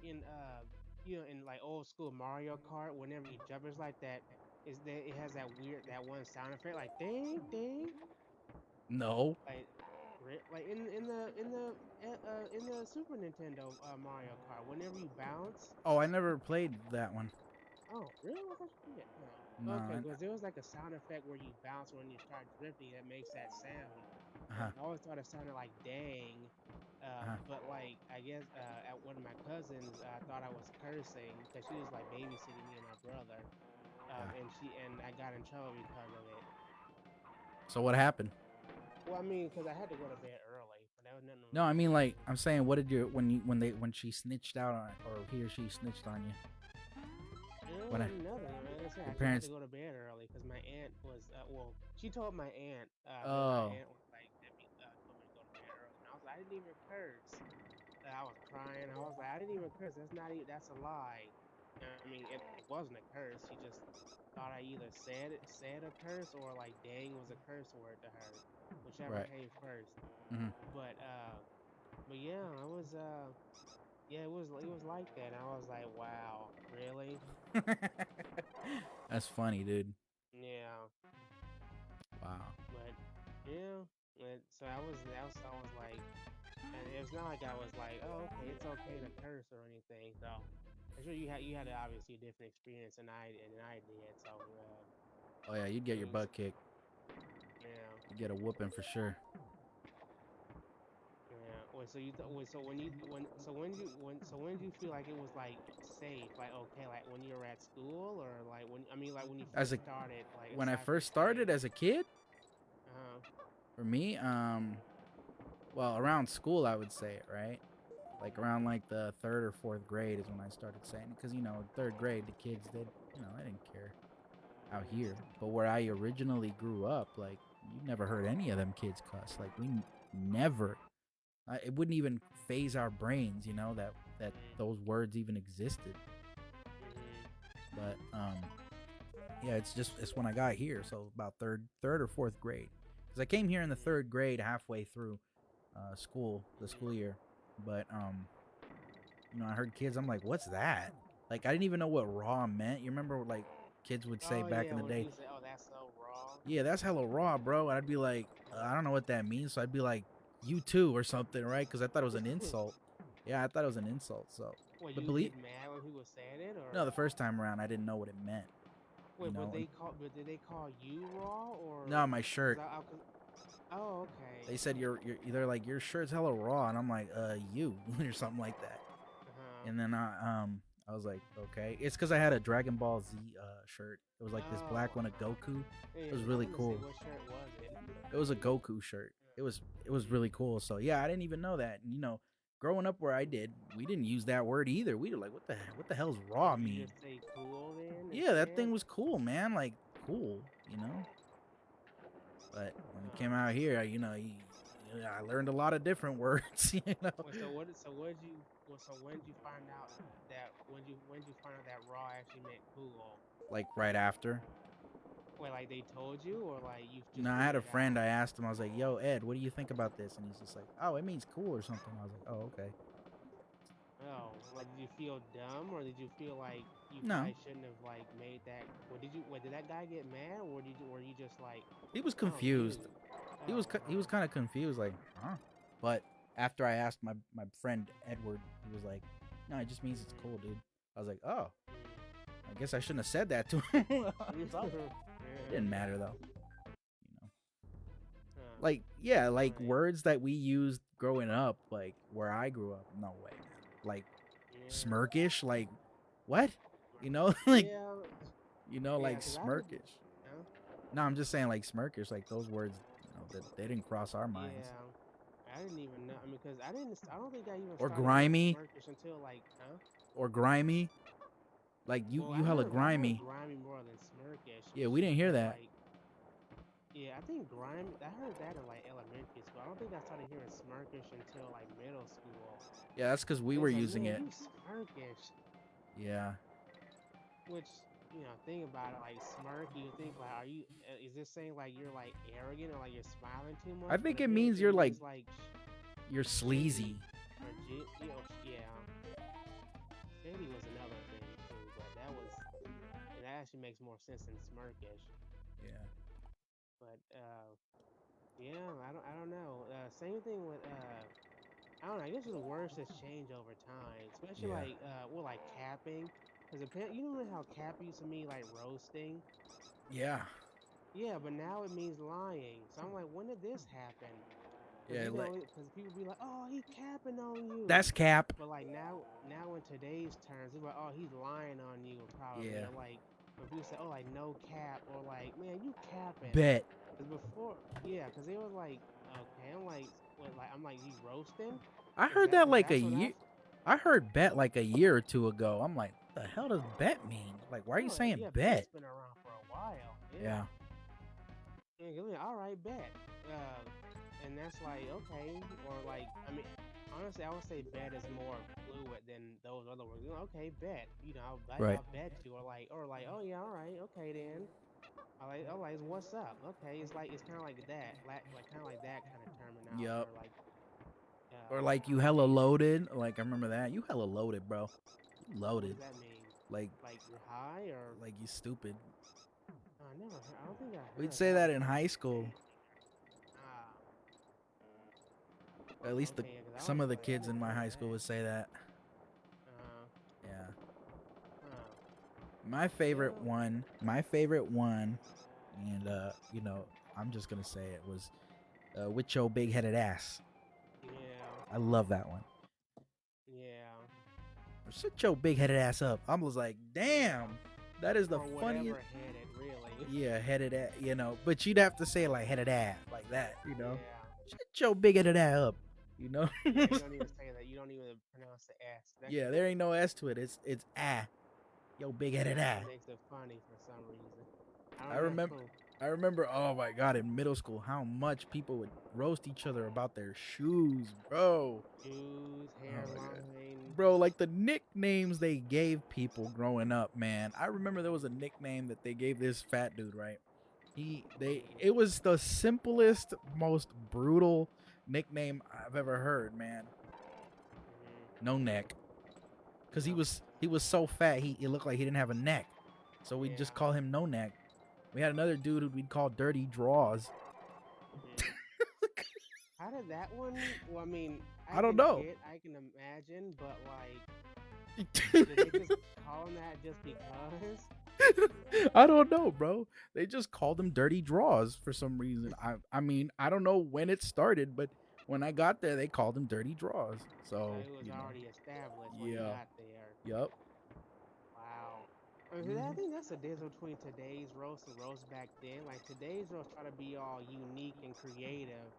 like old school Mario Kart, whenever you jump, it's like that. Is that it has that one sound effect like ding ding, No. like like in the Super Nintendo Mario Kart. Whenever you bounce, Oh, I never played that one. oh really? I thought you did. No. Oh, okay, because there was like a sound effect where you bounce when you start drifting that makes that sound. Uh-huh. I always thought it sounded like dang. Uh-huh. But like I guess at one of my cousins, I thought I was cursing because she was like babysitting me and my brother, Yeah. and I got in trouble because of it. So what happened? Well, I mean, because I had to go to bed early, but that was nothing No, I really mean like mean. I'm saying, what did you when she snitched out on, or he or she snitched on you? It When I, wasn't nothing. Like I said, your I just had to parents? go to bed early because my aunt was, well, she told my aunt, then my Oh, aunt was like, told me to go to bed early. And I was like, I didn't even curse. I was crying. I was like, I didn't even curse. That's not even, that's a lie. I mean, it wasn't a curse. She just thought I either said a curse or like dang was a curse word to her, whichever right. came first. Hmm. But yeah, yeah, it was like that. And I was like, wow, really? That's funny, dude. Yeah, Wow. but yeah. So I was like, and it's not like I was like, oh, okay, it's okay to curse or anything. So I'm sure you had obviously a different experience than I did. So Oh yeah, you'd I get your mean, butt kicked. yeah, You get a whooping for sure. yeah. Wait, so wait, so when you when did you feel like it was like safe, like okay, like when you were at school or like when I mean like when you As first a started, like When I aside from first started playing. as a kid, Uh for me, well, around school, I would say it, right? Like around like the third or fourth grade is when I started saying it, because third grade the kids did, I didn't care out here, but where I originally grew up, like you never heard any of them kids cuss. Like we never, it wouldn't even phase our brains, that mhm, those words even existed. mhm, But yeah, it's when I got here, so about third or fourth grade, because I came here in the mhm, third grade halfway through the mhm. school year. But I heard kids. I'm like, what's that? Like, I didn't even know what raw meant. You remember, like, kids would say Oh back yeah, in the when day, people say, "Oh, that's so raw." yeah, that's hella raw, bro. And I'd be like, I don't know what that means. So I'd be like, you too, or something, right? Because I thought it was an insult. Yeah, I thought it was an insult. So, Well, but you would believe, get mad when people said it, no, or the first time around, I didn't know what it meant. wait, And but did they call you raw or no, my because shirt. cause, oh okay, They said you're either like your shirt's hella raw, and I'm like, you or something like that. uh-huh. And then I was like, okay, it's because I had a Dragon Ball Z shirt. It was like this black Oh, one of Goku. It yeah, was because I really was gonna say cool. what shirt was it? It was a Goku shirt. It was really cool. So yeah, I didn't even know that. And, growing up where I did, we didn't use that word either. We were like, what the hell's So raw did you mean? just say cool then Yeah, that instead? thing was cool, man. Like cool, you know. But when it came Oh, out here, I learned a lot of different words. wait, so what did you well, so when did you find out that when did you find out that raw actually meant cool? Like right after. Wait, like they told you or like you No, just I had figured a it friend. out? I asked him. I was like, "Yo, Ed, what do you think about this?" And he's just like, "Oh, it means cool or something." I was like, "Oh, okay." Oh, like did you feel dumb or did you feel like you No, probably shouldn't have like made that? What did that guy get mad or did you were you just like, he was oh confused. dude, He was kind of confused, like, huh? But after I asked my friend Edward, he was like, "No, it just means it's cool, dude." I was like, "Oh, I guess I shouldn't have said that to him." It yeah, didn't matter though, you know. huh, Like, yeah, like right, words that we used growing up, like where I grew up. No way, man. Like yeah, smirkish, like what? Like yeah, yeah, like because I didn't, smirkish. huh? No, I'm just saying like smirkish, like those words, that they didn't cross our minds. Yeah, I didn't even know. I mean, because I don't think I even Or started hearing grimy, Smirkish until like, huh? or grimy, like Well, you hella I heard grimy. grimy more than Smirkish, Yeah, we didn't hear because that. like, yeah, I think grimy. I heard that in like elementary school. I don't think I started hearing Smirkish until like middle school. Yeah, that's because we It were was like, using man, it. you Smirkish, Yeah, which think about it, like smirk. You think like, are you? Is this saying like you're like arrogant or like you're smiling too I much? But think it means it you're like means like you're shady sleazy. or yeah. Shady was another thing too, but that actually makes more sense than smirkish. Yeah, But yeah, I don't know. Same thing with I don't know. I guess the words just change over time, especially yeah, like with like capping. Because apparently, you remember how cap used to mean like roasting? yeah, Yeah, but now it means lying. So I'm like, when did this happen? Because yeah. Like because people be like, oh, he capping on you. that's cap. But like now in today's terms, it's like, oh, he's lying on you, probably, Yeah, or like when people say, oh, like no cap, or like, man, you capping. bet. Cause before, yeah, cause it was like, okay, I'm like, what, like, I'm like, you roasting? I Cause heard that like a that's what year. I heard bet like a year or two ago. I'm like, what the hell does bet mean? Like, why are you oh, saying yeah, bet? bet's been around for a while. Yeah, Yeah. Yeah, give me all right, bet. And that's like okay, or like I mean, honestly, I would say bet is more fluid than those other words. You know, okay, bet. You know, right. I'll bet you, or like, oh yeah, all right, okay then. I like, what's up? Okay, it's kind of like that, like kind of like that kind of terminology, Yup. or like, Or like you hella okay, loaded. Like I remember that. You hella loaded, bro. You what loaded. does that mean? Like Like you're high, or like you stupid. I never, I don't think I We'd heard say that that in one. high school. Ah, At least the okay, yeah, cause I some was of the like, I kids in never my heard high school that. would say that. Uh, Yeah. huh. My favorite Yeah, one, my favorite one, and you know, I'm just gonna say it was with your big headed ass. yeah, I love that one. yeah, Shut your big headed ass up. I was like, yeah. damn, that is the Or funniest. whatever headed, really. Yeah, headed ass, you know, but you'd have to say it like headed ass, like that, you know. Yeah. Shut your big headed ass up, you know. Yeah, you don't even say that. You don't even pronounce the S. That's Yeah, there ain't no S to it. It's ah, yo big headed yeah, ass. it makes it funny for some reason. I I don't know. remember I remember, oh my god, in middle school, how much people would roast each other about their shoes, bro. Shoes, Oh my god. hairline. Bro, like the nicknames they gave people growing up, man. I remember there was a nickname that they gave this fat dude, right? It was the simplest, most brutal nickname I've ever heard, man. Mm-hmm. No neck. Cause Yep. he was so fat it looked like he didn't have a neck. So we'd just Yeah. call him no neck. We had another dude who we'd call Dirty Draws. Mm-hmm. How did that one? Well, I mean, I don't know. I can imagine, but like, did they just call him that just because? I don't know, bro. They just called him Dirty Draws for some reason. I mean, I don't know when it started, but when I got there, they called him Dirty Draws. So So, it was you know, already established when you yeah. got there. Yup. Wow. I Mhm. think that's the difference between today's roast and roast back then. Like today's roast try to be all unique and creative.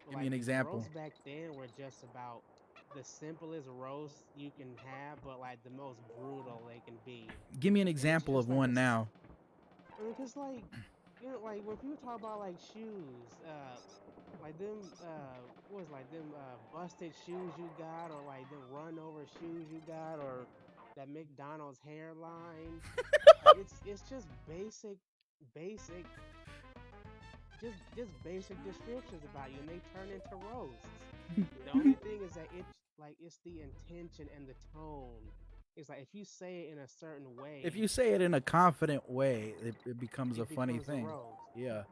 But Give me like an the example. roasts back then were just about the simplest roast you can have, but like the most brutal they can be. Give me an And it's example just of like one now. I mean, cause like like when people talk about like shoes, like them what was like them busted shoes you got, or like them run over shoes you got, or that McDonald's hairline. Like it's just basic, just basic descriptions about you, and they turn into roasts. The only thing is that it's the intention and the tone. It's like if you say it in a certain If way, you say it in a confident way, it becomes a it funny becomes a thing. roast. Yeah.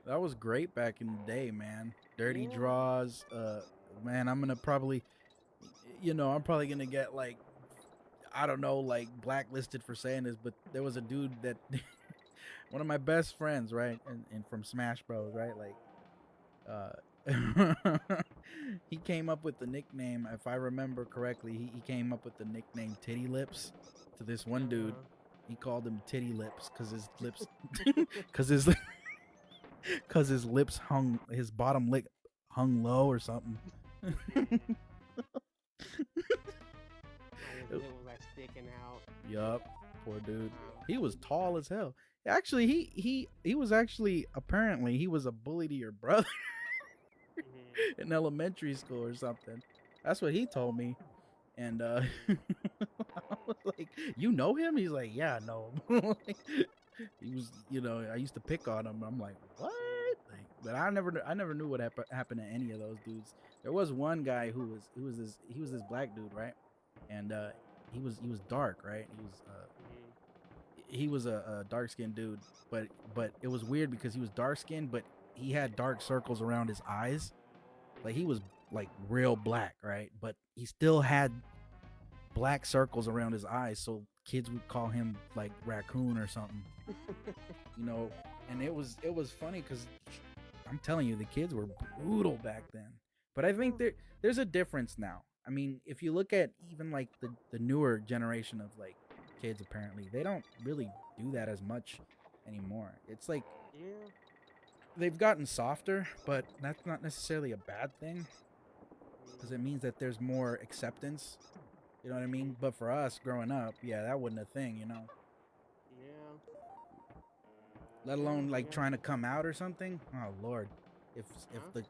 That was great back in the day, man. Dirty Yeah. Draws. Man, I'm gonna probably, I'm probably gonna get like, I don't know, like blacklisted for saying this, but there was a dude that one of my best friends, right, and from Smash Bros, right, like, he came up with the nickname. If I remember correctly, he came up with the nickname Titty Lips to this one dude. Uh-huh. He called him Titty Lips because his lips, because his because his lips hung, his bottom lip hung low or something. Like his lip was like sticking out. Yup, poor dude. Wow. He was tall as hell. Actually, he was actually, apparently he was a bully to your brother Hmm. in elementary school or something. That's what he told me. And Hmm. I was like, "You know him?" He's like, "Yeah, I know him." Like, he was, I used to pick on him. I'm like, "What?" Hmm. Like, but I never knew what happened to any of those dudes. There was one guy he was this black dude, right? And he was dark, right? Hmm. He was a dark skinned dude, but it was weird because he was dark skinned, but he had dark circles around his eyes. Like he Hmm. was like real black, right? But he still had black circles around his eyes, so kids would call him like raccoon or something, you know. And it was funny because I'm telling you, the kids were brutal back then. But I think Yeah. there's a difference now. I mean, if you look at even like the newer generation of like kids, apparently they don't really do that as much anymore. It's like Yeah. they've gotten softer, but that's not necessarily a bad thing because it Mm, means that there's more acceptance. You know what I mean? But for us growing up, yeah, that wasn't a thing. yeah, Let yeah, alone like yeah. trying to come out or something. Oh Lord, if Huh? the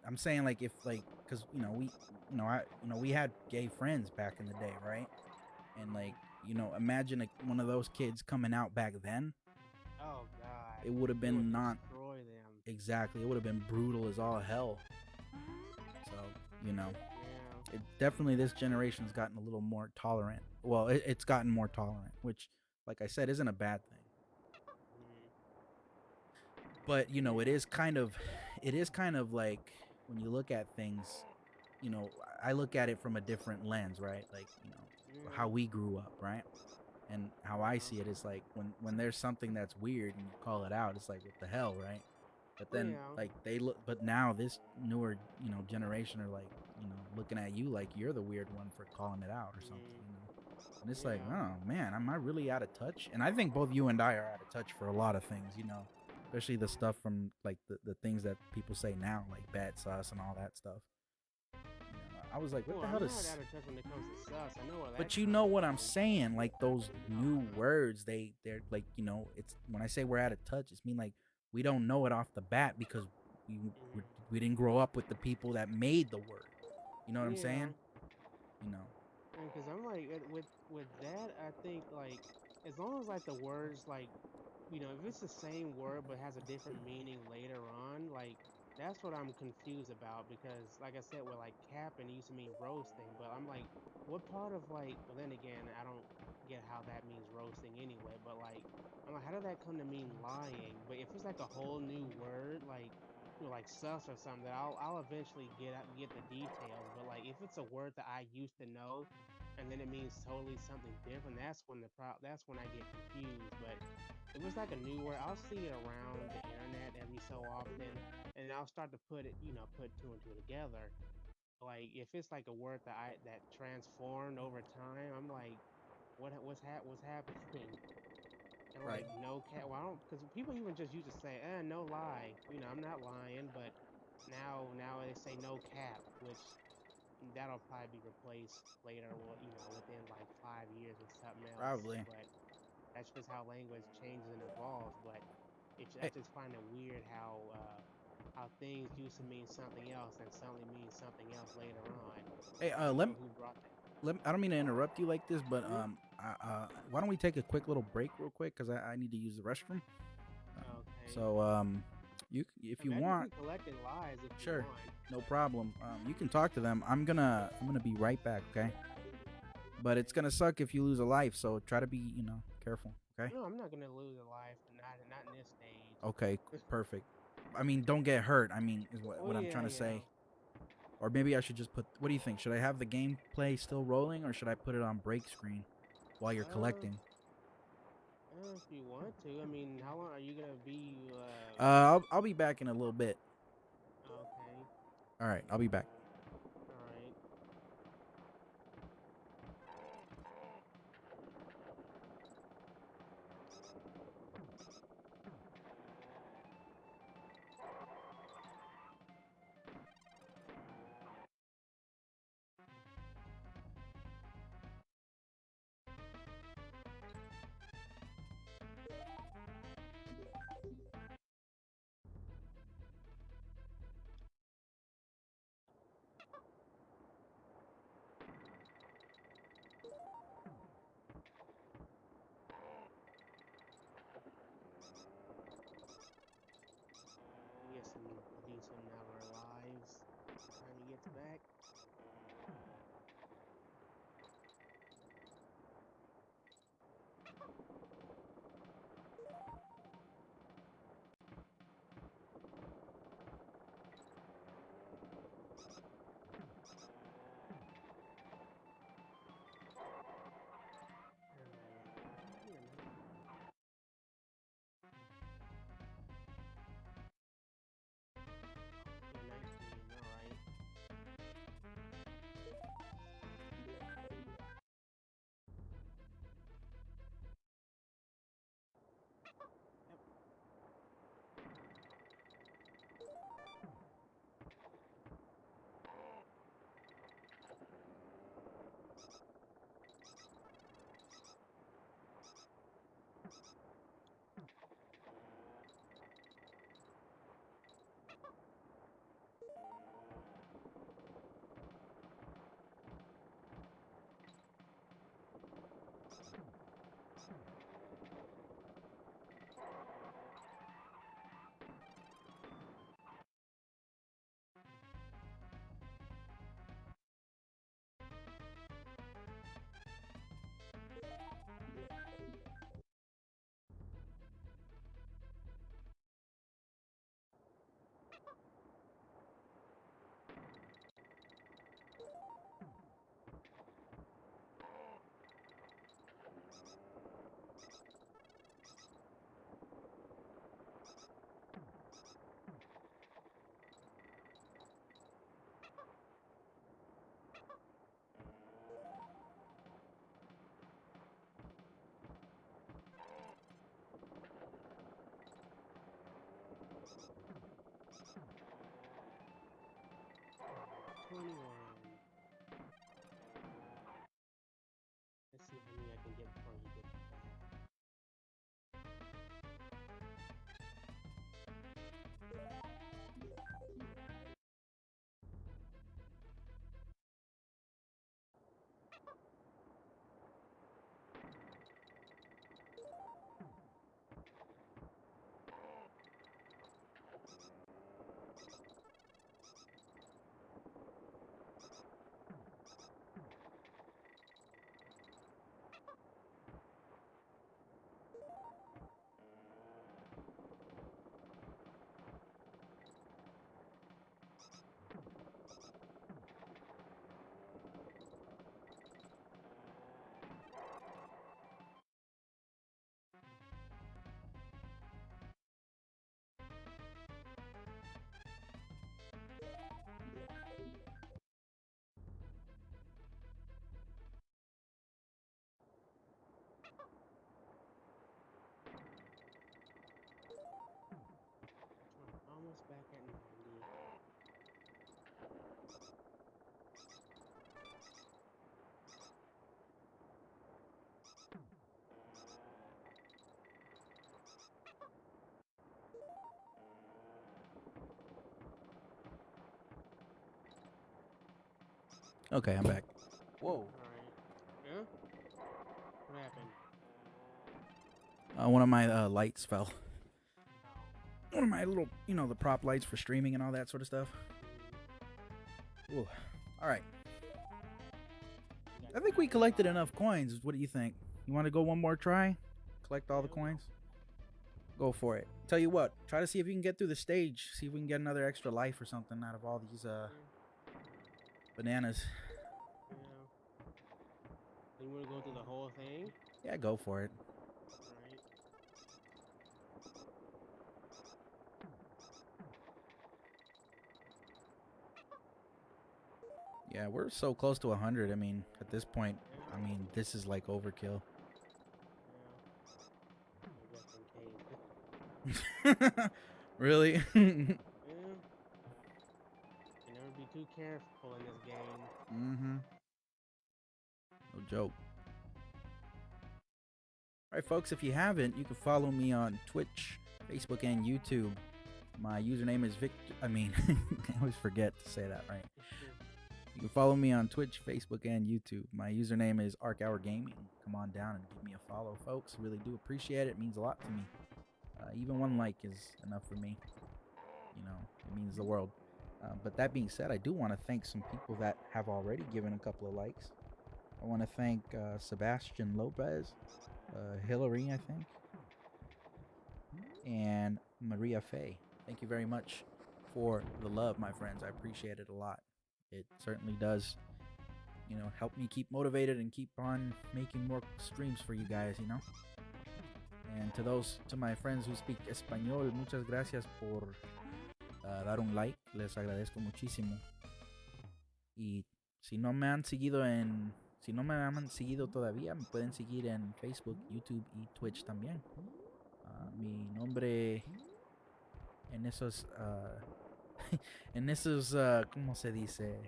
I'm saying like if like because we had gay friends back in the day, right? And like Mm. imagine one of those kids coming out back then. Oh God, It would have it been would not destroy them. exactly. It would have been brutal as all hell. So you know, Yeah. definitely this generation has gotten a little more tolerant. Well, it's gotten more tolerant, which, like I said, isn't a bad thing. Mm. But Yeah. it is kind of like when you look at things, I look at it from a different lens, right? Like Yeah. how we grew up, right? And how I Yeah. see it is like when there's something that's weird and you call it out, it's like what the hell, right? But then Yeah. like they look, but now this newer generation are like looking at you like you're the weird one for calling it out or Mm. something. And it's like, Yeah. oh man, am I really out of touch? And I think both you and I are out of touch for a lot of things, especially the stuff from like the things that people say now, like bad sauce and all that stuff. I was like, what Well, the hell I'm not is? out of touch when it comes to sus. I know where that But you know comes what I'm from. saying? Like those Oh, new I know. words, they're like, it's when I say we're out of touch, it's mean like we don't know it off the bat because we we, Mm. we didn't grow up with the people that made the word. You know what I'm Yeah. saying? You know, Because I'm like with that, I think like as long as like the words like if it's the same word but has a different meaning later on, like that's what I'm confused about because like I said, with like capping it used to mean roasting, but I'm like, what part of like well then again, I don't get how that means roasting anyway, but like I'm like, how did that come to mean lying? But if it's like a whole new word, like like sus or something, I'll eventually get the details. But like if it's a word that I used to know and then it means totally something different, that's when I get confused. But if it's like a new word, I'll see it around the internet every so often, and I'll start to put it, put two and two together. Like if it's like a word that transformed over time, I'm like, what's happening? And right? like no cat, well, I don't because people even just used to say, no lie. I'm not lying, but now they say no cap, which that'll probably be replaced later, well, within like 5 years with something else. Probably. But that's just how language changes and evolves. But I Hey, just find it weird how things used to mean something else and suddenly mean something else later on. hey, I don't know who brought that. I don't mean to interrupt you like this, but Hmm. why don't we take a quick little break real quick because I need to use the restroom. Okay. So if I you mean, I can want, keep collecting lies if you sure, want, no but problem. You can talk to them. I'm gonna be right back, okay? But it's okay. gonna suck if you lose a life, so try to be careful, okay? No, I'm not gonna lose a life, not in this stage. Okay, perfect. I mean, don't get hurt. I mean, is what Oh what I'm yeah, trying to yeah. say. Or maybe I should just put. What do you think? Should I have the gameplay still rolling, or should I put it on break screen while you're Uh, collecting? if you want to, I mean, how long are you gonna be? I'll be back in a little bit. Okay, All right, I'll be back. all right. We get some decent number of lives. Time he gets back. Here, man. Yeah, 19. All right. 21. Let's see how many I can get before he gets back. Almost back at 90. Okay, I'm back. Whoa. All right. Yeah. What happened? One of my lights fell. Oh. One of my little, the prop lights for streaming and all that sort of stuff. Ooh. All right. I think we collected enough coins. What do you think? You want to go one more try? Collect all the coins? Go for it. Tell you what, try to see if you can get through the stage. See if we can get another extra life or something out of all these bananas. Yeah. You want to go through the whole thing? Yeah, go for it. Alright. Yeah, we're so close to 100. I mean, at this point, this is like overkill. Yeah. Just in case. Really? Yeah. You never be too careful in this game. Mm-hmm. No joke. All right, folks, if you haven't, you can follow me on Twitch, Facebook, and YouTube. My username is Victor. I always forget to say that, right? You can follow me on Twitch, Facebook, and YouTube. My username is ArcHour Gaming. Come on down and give me a follow, folks. Really do appreciate it. It means a lot to me. Even one like is enough for me. It means the world. But that being said, I do want to thank some people that have already given a couple of likes. I want to thank Sebastian Lopez, Hillary, I think, and Maria Faye. Thank you very much for the love, my friends. I appreciate it a lot. It certainly does, help me keep motivated and keep on making more streams for you guys, And to my friends who speak español, muchas gracias por dar un like. Les agradezco muchísimo. Y si no me han seguido todavía, me pueden seguir en Facebook, YouTube y Twitch también. Mi nombre en esos ¿cómo se dice?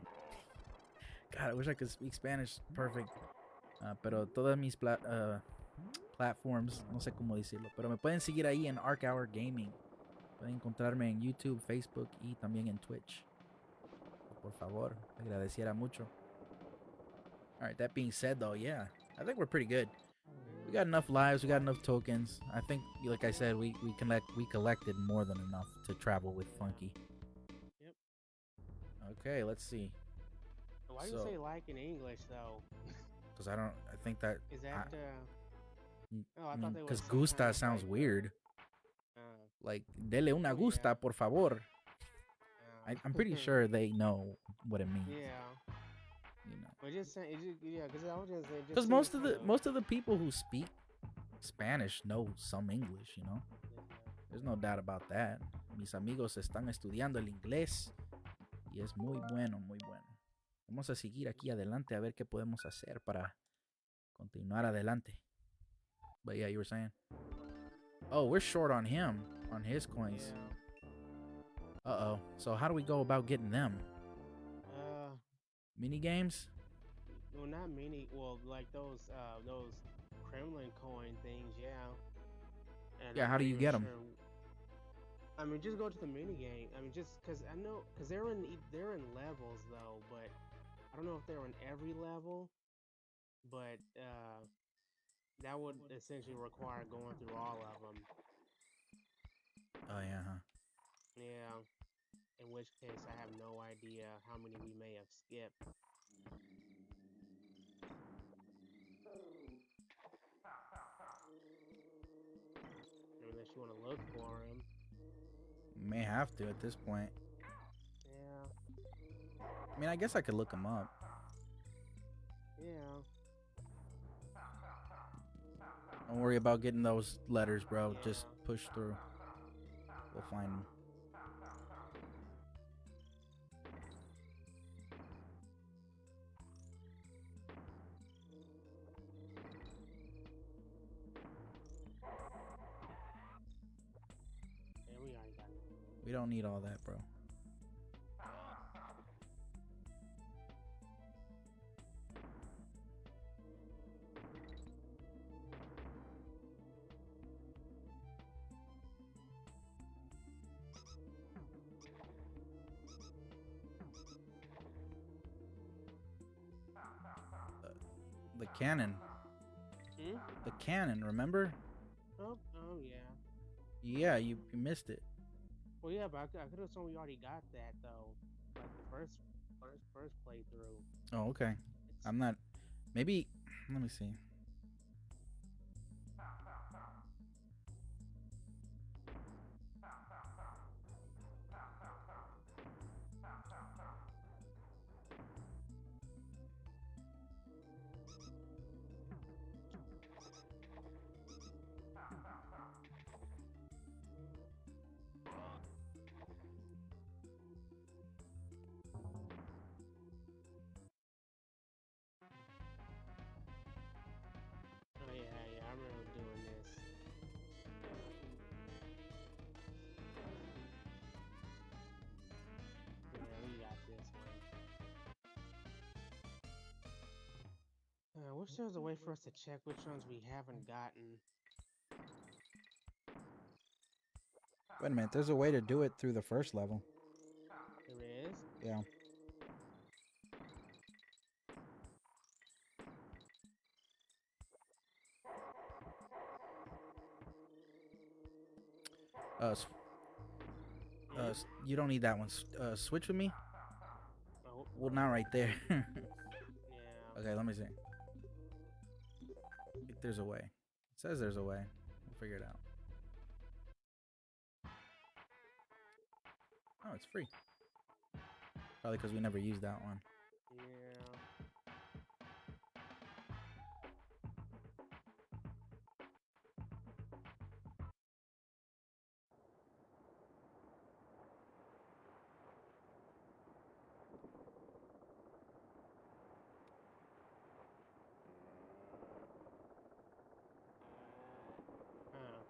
God, I wish I could speak Spanish perfect. Pero todas mis platforms, no sé cómo decirlo, pero me pueden seguir ahí en ArcHour Gaming. Pueden encontrarme en YouTube, Facebook y también en Twitch. Por favor, agradeciera mucho. Alright, that being said though, yeah, I think we're pretty good. We got enough lives, we got enough tokens. I think, like I said, we collected more than enough to travel with Funky. Yep. Okay, let's see. Why do you say like in English though? Because I think that... Is that I thought because gusta sounds weird. Like, dele una gusta, yeah. por favor. I'm pretty sure they know what it means. Yeah. But just saying, because I was just saying. Because most of the people who speak Spanish know some English, There's no doubt about that. Mis amigos están estudiando el inglés y es muy bueno, muy bueno. Vamos a seguir aquí adelante a ver qué podemos hacer para continuar adelante. But yeah, you were saying? Oh, we're short on him, on his coins. Yeah. Uh-oh. So how do we go about getting them? Mini games? Well, not many. Well, like those Kremlin coin things, yeah. And Yeah, I'm how not do you even get them? sure. I mean, just go to the mini game. I mean, just because I know, because they're in levels though, but I don't know if they're in every level. But that would essentially require going through all of them. Oh yeah, huh? Yeah. In which case, I have no idea how many we may have skipped. Unless you want to look for him. May have to at this point. Yeah. I mean, I guess I could look them up. Yeah. Don't worry about getting those letters, bro. Just Yeah. push through. We'll find them. Yeah, we already got it. We don't need all that, bro. The cannon. Hmm? The cannon, remember? Oh yeah. Yeah, you missed it. Well, yeah, but I could have sworn we already got that though. Like the first playthrough. Oh, okay. It's I'm not. Maybe. Let me see. oh yeah. I remember doing this. Yeah, we got this one. I wish there was a way for us to check which ones we haven't gotten. Wait a minute. There's a way to do it through the first level. There is. Yeah. Uh, Hmm? you don't need that one. Switch with me. Oh, Well, not right there. yeah. Okay, let me see. If there's a way. It says there's a way. We'll figure it out. Oh, it's free. Probably because we never used that one. Yeah. Huh.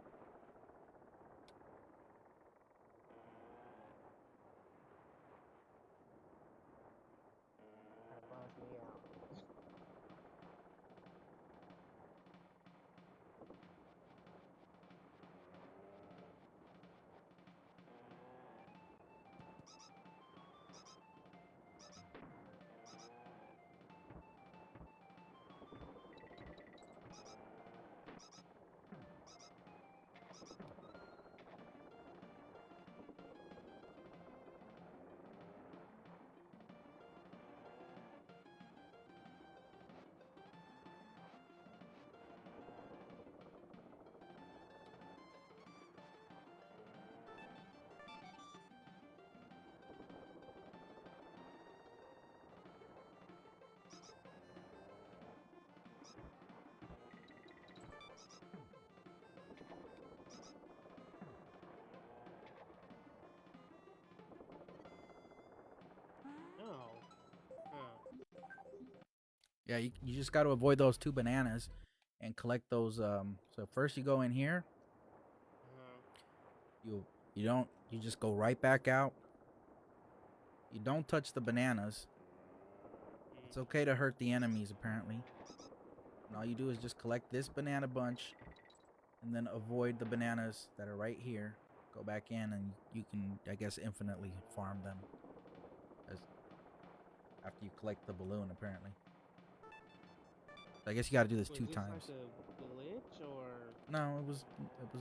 That bugs me out. No. Huh. Yeah, you just got to avoid those two bananas and collect those. So first you go in here. Uh-huh. You don't. You just go right back out. You don't touch the bananas. It's okay to hurt the enemies, apparently. And all you do is just collect this banana bunch and then avoid the bananas that are right here. Go back in and you can, I guess, infinitely farm them as after you collect the balloon, apparently. I guess you got to do this Was 2 this like times. a glitch or? No, it was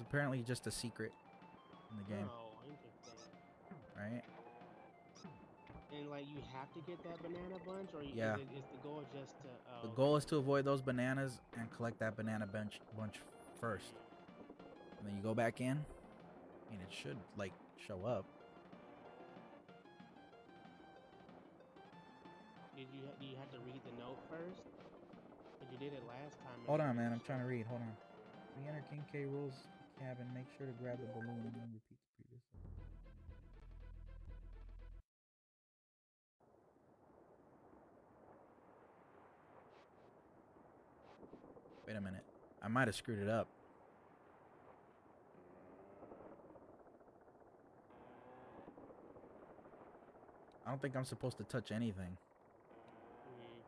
apparently just a secret in the game, Oh, interesting. right? And like you have to get that banana bunch, or Yeah. is the goal just to? The Oh, goal is okay. to avoid those bananas and collect that banana bunch first. And then you go back in. I mean, it should like show up. Do you have to read the note first? Cause you did it last time and Hold it on, man. didn't I'm trying show. to read. Hold on. Re-enter King K. Rool's cabin. Make sure to grab the balloon and then repeat the previous. Wait a minute. I might have screwed it up. I don't think I'm supposed to touch anything. Mm.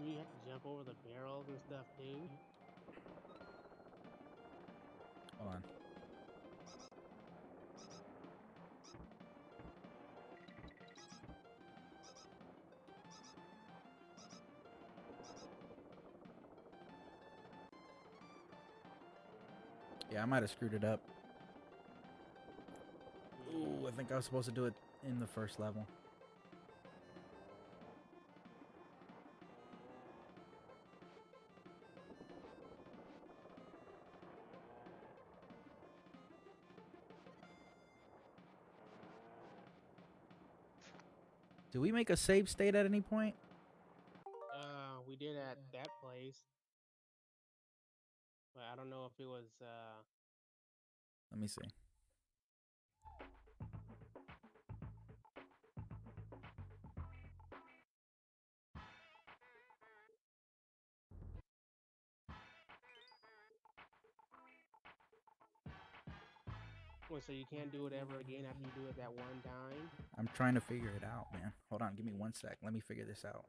You have to jump over the barrels and stuff too. Hold on. Yeah, I might have screwed it up. Ooh, I think I was supposed to do it in the first level. Did we make a save state at any point? We did at that place, but I don't know if it was. Let me see. Well, so you can't do it ever again after you do it that one time. I'm trying to figure it out, man. Hold on, give me 1 sec. Let me figure this out.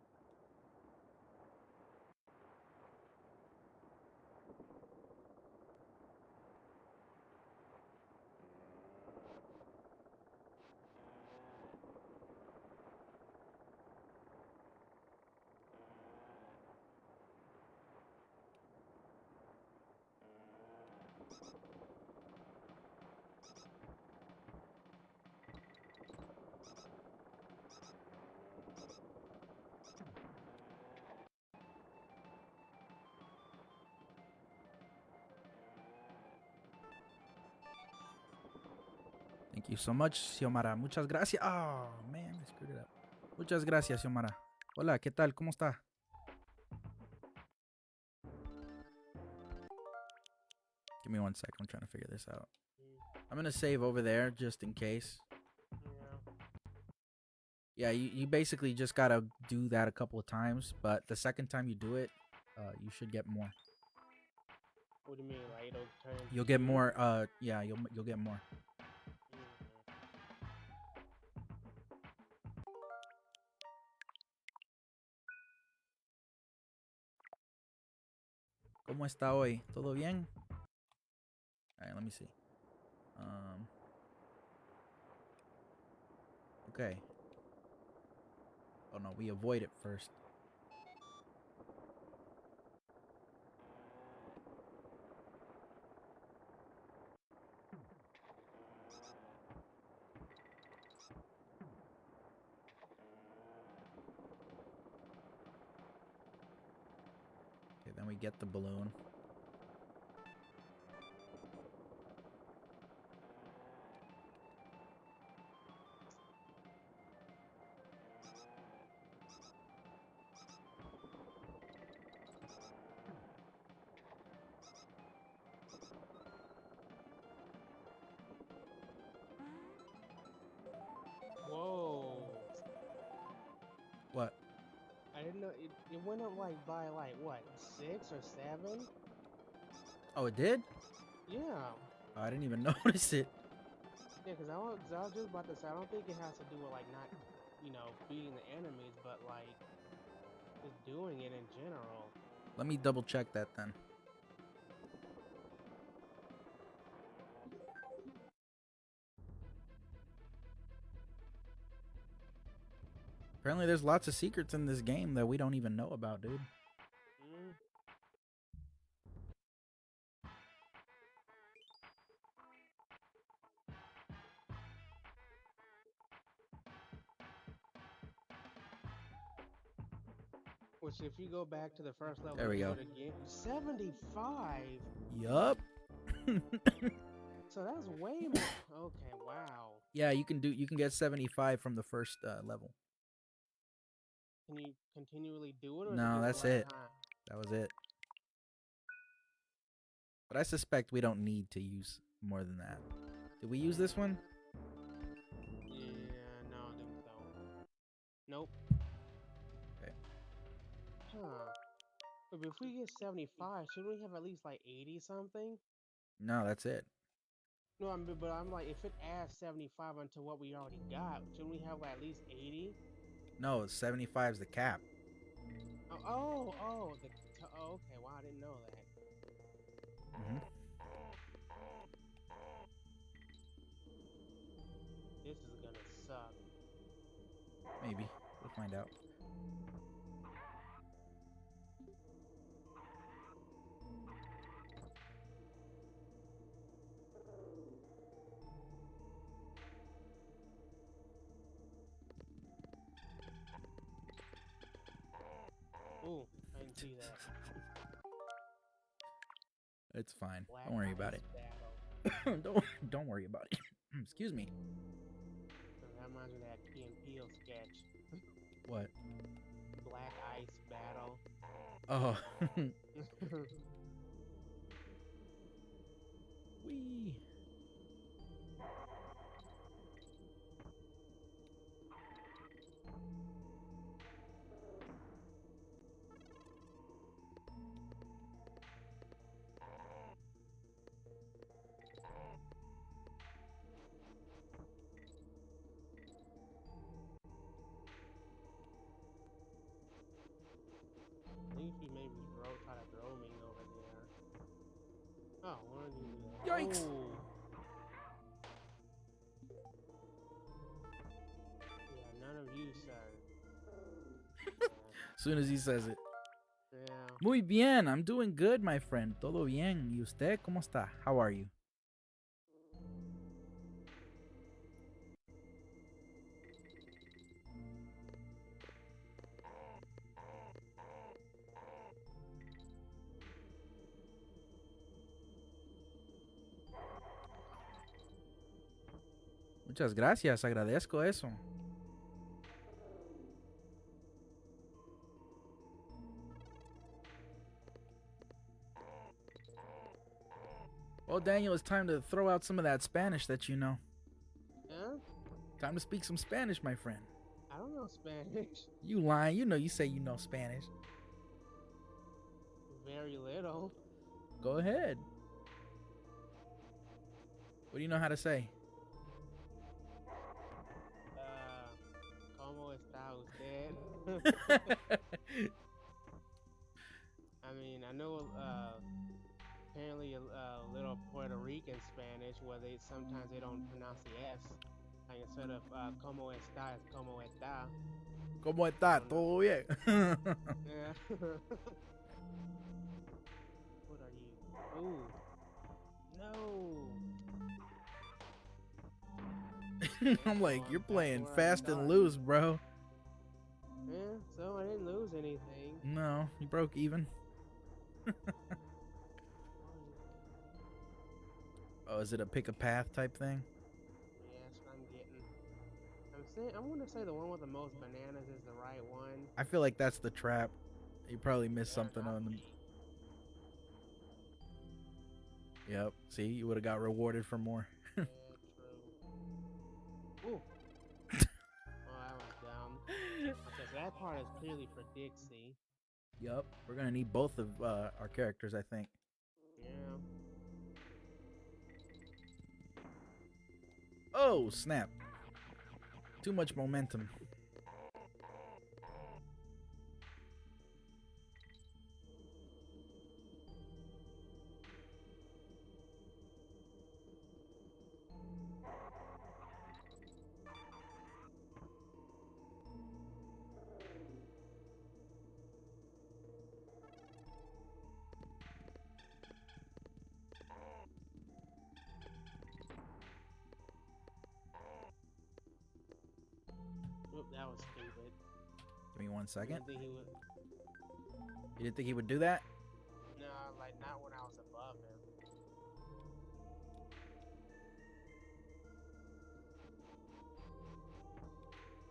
Thank you so much, Xiomara. Muchas gracias. Oh, man, I screwed it up. Muchas gracias, Xiomara. Hola, ¿qué tal? ¿Cómo está? Give me 1 sec. I'm trying to figure this out. I'm going to save over there just in case. Yeah. Yeah, you basically just got to do that a couple of times. But the second time you do it, you should get more. What do you mean? Like it'll turn into You'll get you? more. Yeah, you'll get more. ¿Cómo está hoy? ¿Todo bien? All right, let me see. Okay. Oh no, we avoid it first. Okay, then we get the balloon. it went up like by like what 6 or 7? Oh, it did? Yeah, Oh, I didn't even notice it. yeah. Cause I was just about to say I don't think it has to do with like not, beating the enemies, but like just doing it in general. Let me double check that then. Apparently, there's lots of secrets in this game that we don't even know about, dude. Mm. Which, if you go back to the first level There and we do go. it again, 75. Yup. So that's way more. Okay, wow. Yeah, you can get 75 from the first level. Can you continually do it, or is it No, just that's one it. time? That was it. But I suspect we don't need to use more than that. Did we use this one? Yeah, no, I think so. Nope. Okay. Huh. But if we get 75, shouldn't we have at least like 80 something? No, that's it. No, but I'm like, if it adds 75 onto what we already got, shouldn't we have like at least 80? No, 75 is the cap. Oh, okay. Wow, I didn't know that. Hmm. This is gonna suck. Maybe. We'll find out. Ooh, I didn't see that. It's fine. Black Don't worry about ice it. battle. don't worry about it. Excuse me. That reminds me of that Key and Peele sketch. What? Black ice battle. Oh. Wee. I think if you maybe try to throw me over there. Oh, why did you do that? Yikes. Oh. Yeah, none of you, sir. As soon as he says it. Yeah. Muy bien. I'm doing good, my friend. Todo bien. ¿Y usted cómo está? How are you? Muchas gracias. Agradezco eso. Well, Daniel, it's time to throw out some of that Spanish that you know. Huh? Time to speak some Spanish, my friend. I don't know Spanish. You lying. You say you know Spanish. Very little. Go ahead. What do you know how to say? ¿Cómo está usted? I mean, I know apparently a little Puerto Rican Spanish where sometimes they don't pronounce the S. Like instead of como está, it's como está. ¿Cómo está? ¿Todo bien? Yeah. What are you? Ooh. No. I'm like, Going you're back playing where I fast and started. loose, bro. Yeah, so I didn't lose anything. No, you broke even. Oh, is it a pick a path type thing? Yeah, that's what I'm getting. I'm gonna say the one with the most bananas is the right one. I feel like that's the trap. You probably missed Better something not on them. be. Yep. See, you would have got rewarded for more. Yeah, true. Ooh. Oh, that was dumb. Okay, so that part is clearly for Dixie. Yup. We're gonna need both of our characters, I think. Yeah. Oh snap! Too much momentum. Oop, that was stupid. Give me 1 I second. didn't think he would. You didn't think he would do that? No, like not when I was above him.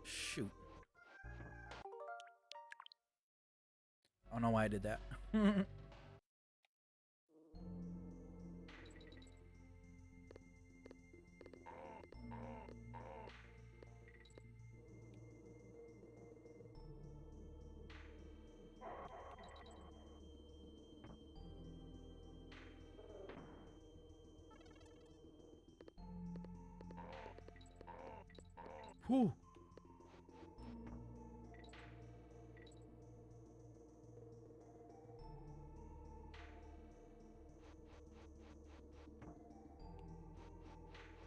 Shoot. I don't know why I did that. Whew.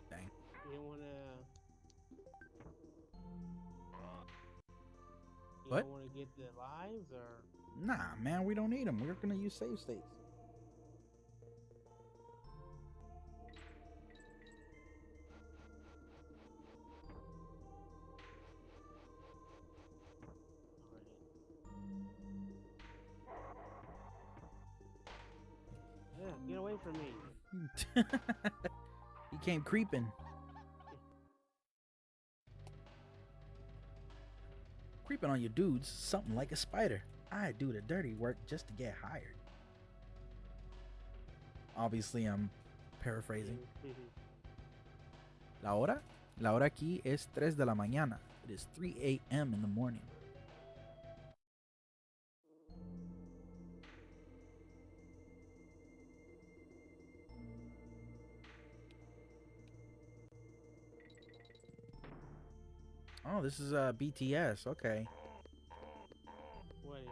Dang. You don't wanna. You What? don't want to get the lives, or Nah, man, we don't need them. We're gonna use save states. yeah, get away from me. He came creeping. Creeping on your dudes, something like a spider. I do the dirty work just to get hired. Obviously, I'm paraphrasing. La hora? La hora aquí es 3 de la mañana. It is 3 a.m. in the morning. Oh, this is BTS. Okay. What is?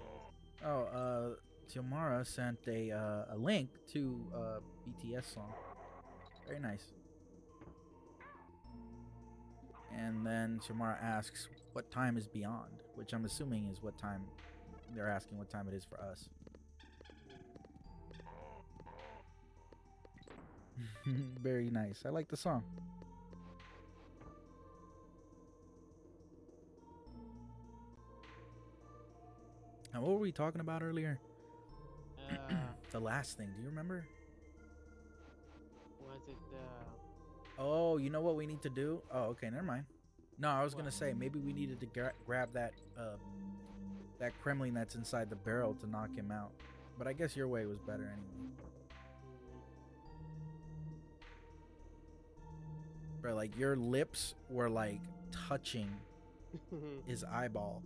Oh, Xiomara sent a link to BTS song. Very nice. And then Xiomara asks, "What time is beyond?" Which I'm assuming is what time they're asking. What time it is for us. Very nice. I like the song. And what were we talking about earlier? The last thing. Do you remember? Was it Oh, you know what we need to do? Oh, okay, never mind. No, I was gonna What? say maybe we needed to grab that that Kremlin that's inside the barrel to knock him out. But I guess your way was better anyway. Bro, like your lips were like touching his eyeball.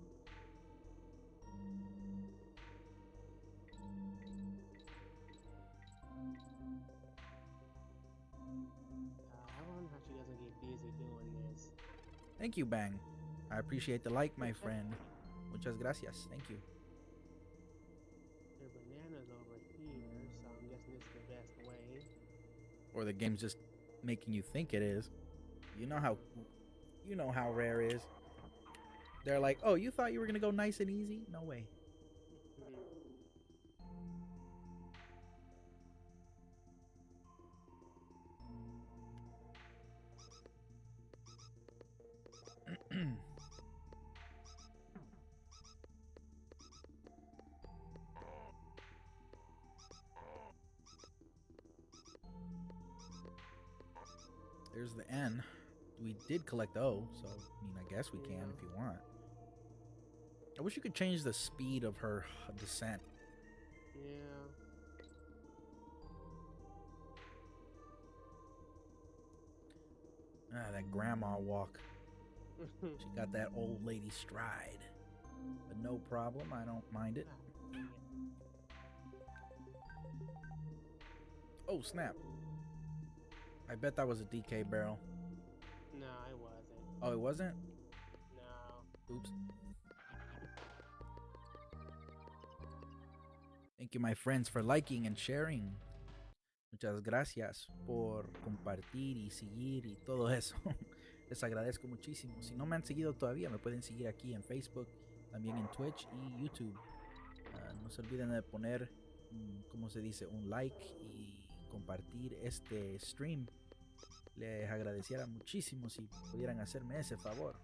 I wonder how she doesn't get dizzy doing this. Thank you, Bang. I appreciate the like, my friend. Muchas gracias. Thank you. There are bananas over here, so I'm guessing this is the best way. Or the game's just making you think it is. You know how rare is. They're like, "Oh, you thought you were going to go nice and easy? No way." There's the N. We did collect O, so I mean, I guess we can if you want. I wish you could change the speed of her descent. Yeah. Ah, that grandma walk. She got that old lady stride. But no problem. I don't mind it. Ah, dang it. Oh, snap. I bet that was a DK barrel. No, it wasn't. Oh, it wasn't? No. Oops. Thank you, my friends, for liking and sharing. Muchas gracias por compartir y seguir y todo eso. Les agradezco muchísimo. Si no me han seguido todavía, me pueden seguir aquí en Facebook, también en Twitch y YouTube. No se olviden de poner, ¿cómo se dice? Un like y compartir este stream. Les agradeciera muchísimo si pudieran hacerme ese favor.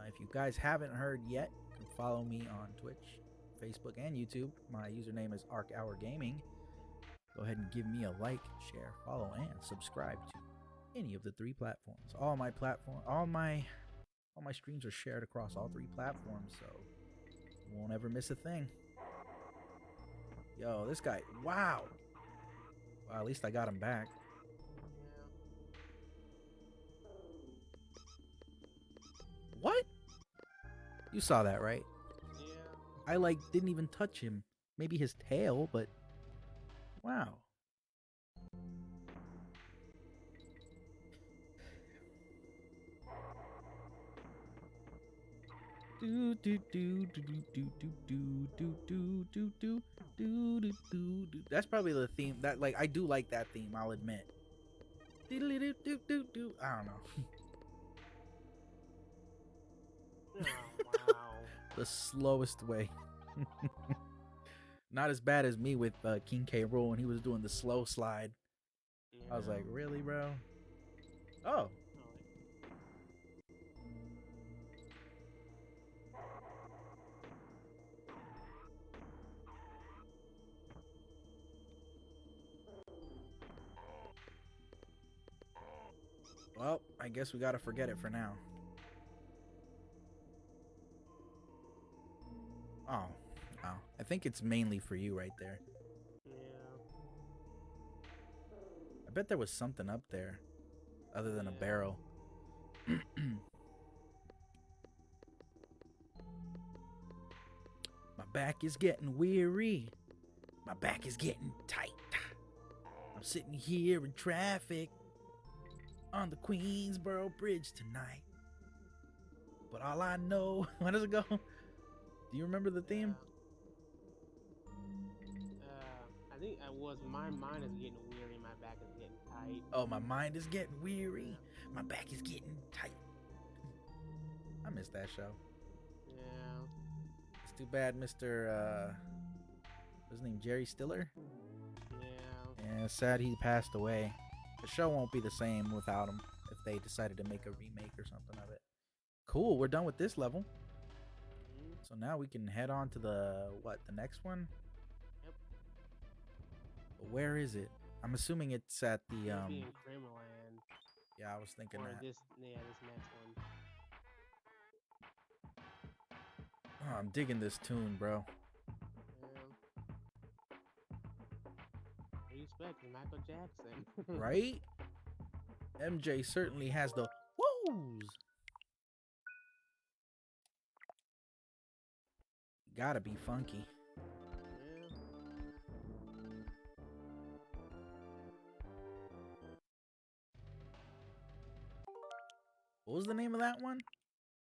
If you guys haven't heard yet, you can follow me on Twitch, Facebook, and YouTube. My username is ArcHourGaming. Go ahead and give me a like, share, follow, and subscribe to any of the 3 platforms. All my streams are shared across all 3 platforms, so you won't ever miss a thing. Yo, this guy, wow. Well, at least I got him back. What? You saw that, right? Yeah. I didn't even touch him. Maybe his tail, but wow. Do do do do do do do do do do do do do do do. That's probably the theme. That I do like that theme. I'll admit. Do do do do do do. I don't know. Oh, wow. The slowest way. Not as bad as me with King K. Rool when he was doing the slow slide. I was like, really, bro? Oh. Well, I guess we gotta forget it for now. Oh. Oh. I think it's mainly for you right there. Yeah. I bet there was something up there other than a barrel. My back is getting weary. My back is getting tight. I'm sitting here in traffic on the Queensboro Bridge tonight. But all I know, how does it go? Do you remember the theme? I think I was. My mind is getting weary. My back is getting tight. Oh, my mind is getting weary. My back is getting tight. I missed that show. Yeah. It's too bad, Mr. What's his name? Jerry Stiller? Yeah. Yeah, sad he passed away. The show won't be the same without him if they decided to make a remake or something of it. Cool, we're done with this level. Mm-hmm. So now we can head on to the next one? Yep. But where is it? I'm assuming it's at the It'll be in Criminland. Yeah, I was thinking or that. this next one. Oh, I'm digging this tune, bro. Yeah. What do you expect? Michael Jackson. Right? MJ certainly has the woos. Gotta be funky. Yeah. What was the name of that one?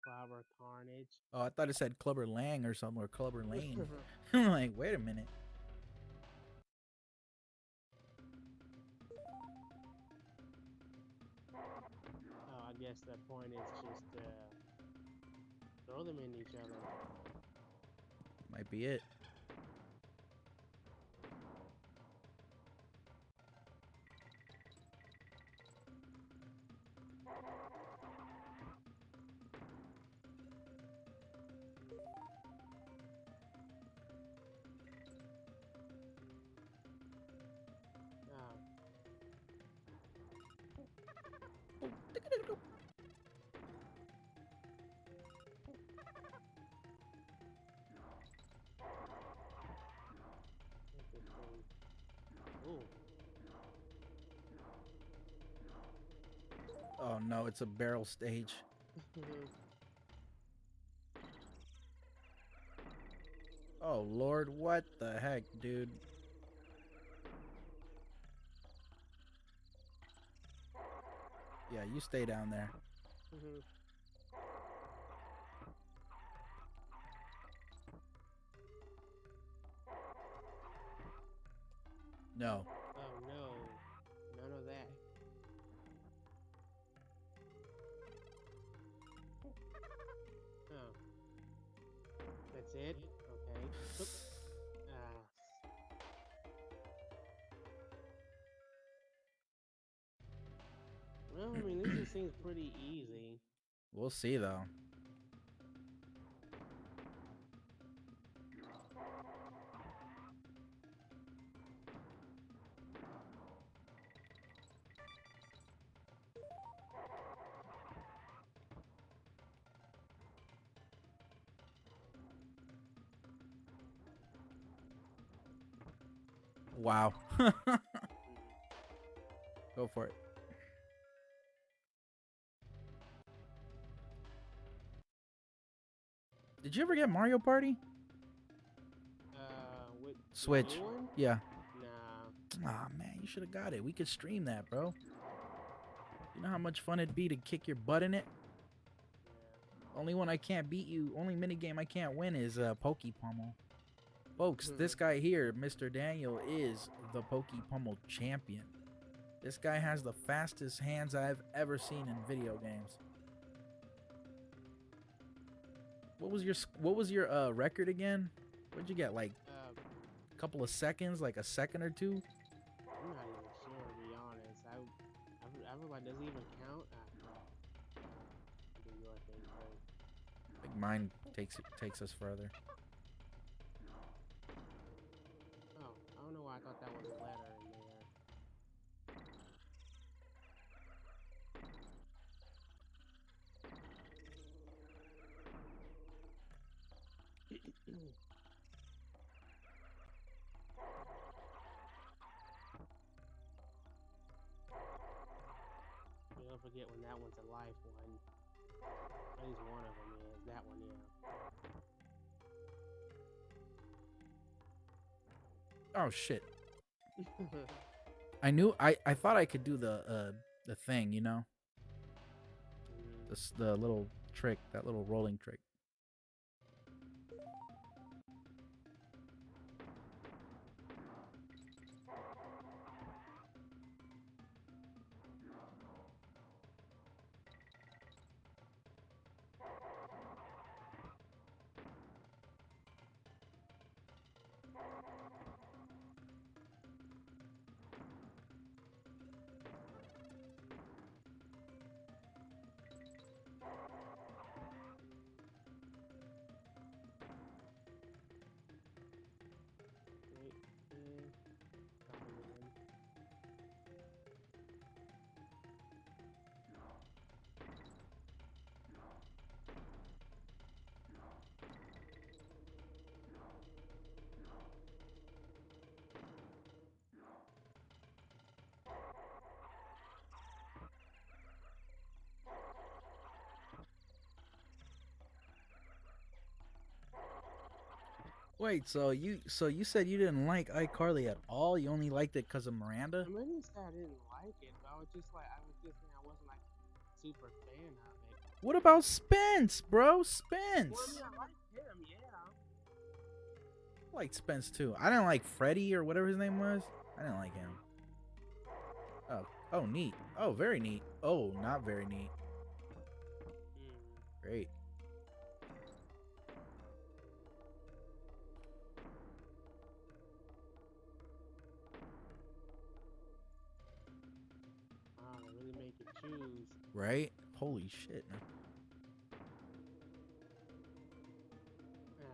Flower Carnage. Oh, I thought it said Clubber Lang or something, or Clubber Lane. I'm like, wait a minute. Oh, I guess the point is just throw them in each other. Might be it. Ooh. Oh no, it's a barrel stage. Oh Lord, what the heck, dude? Yeah, you stay down there. Mhm. No. Oh no, none of that. Oh, that's it. Okay. Oop. Ah. Well, I mean, this just seems pretty easy. We'll see though. Wow. Mhm. Go for it. Did you ever get Mario Party? With the new Switch. one? Yeah. Nah. Aw, man, you should have got it. We could stream that, bro. You know how much fun it'd be to kick your butt in it? Only one I can't beat you, only minigame I can't win is Poke Pummel. Folks, Yeah. this guy here, Mr. Daniel, is the Poke Pummel champion. This guy has the fastest hands I've ever seen in video games. What was your record again? What'd you get? Like a couple of seconds, like a second or two? I'm not even sure to be honest. I feel like does it even count? Do your thing first. Like mine takes us further. Oh, I don't know why I thought that was a letter in there. You don't forget when that one's a life one. At least one of them is. That one, yeah. Oh shit. I thought I could do the thing, you know? Mm. The little trick, that little rolling trick. Wait, try again. Wait, so you said you didn't like iCarly at all? You only liked it because of Miranda? I mean, it's not I didn't like it, but I was just saying I wasn't like super fan of it. What about Spence, bro? Well, I mean, Spence. I like him, yeah. I liked Spence too. I didn't like Freddy or whatever his name was. I didn't like him. Oh, neat. Oh, very neat. Oh, not very neat. Mm. Great. Wow, they really make you choose. Right? Holy shit, man. Yeah.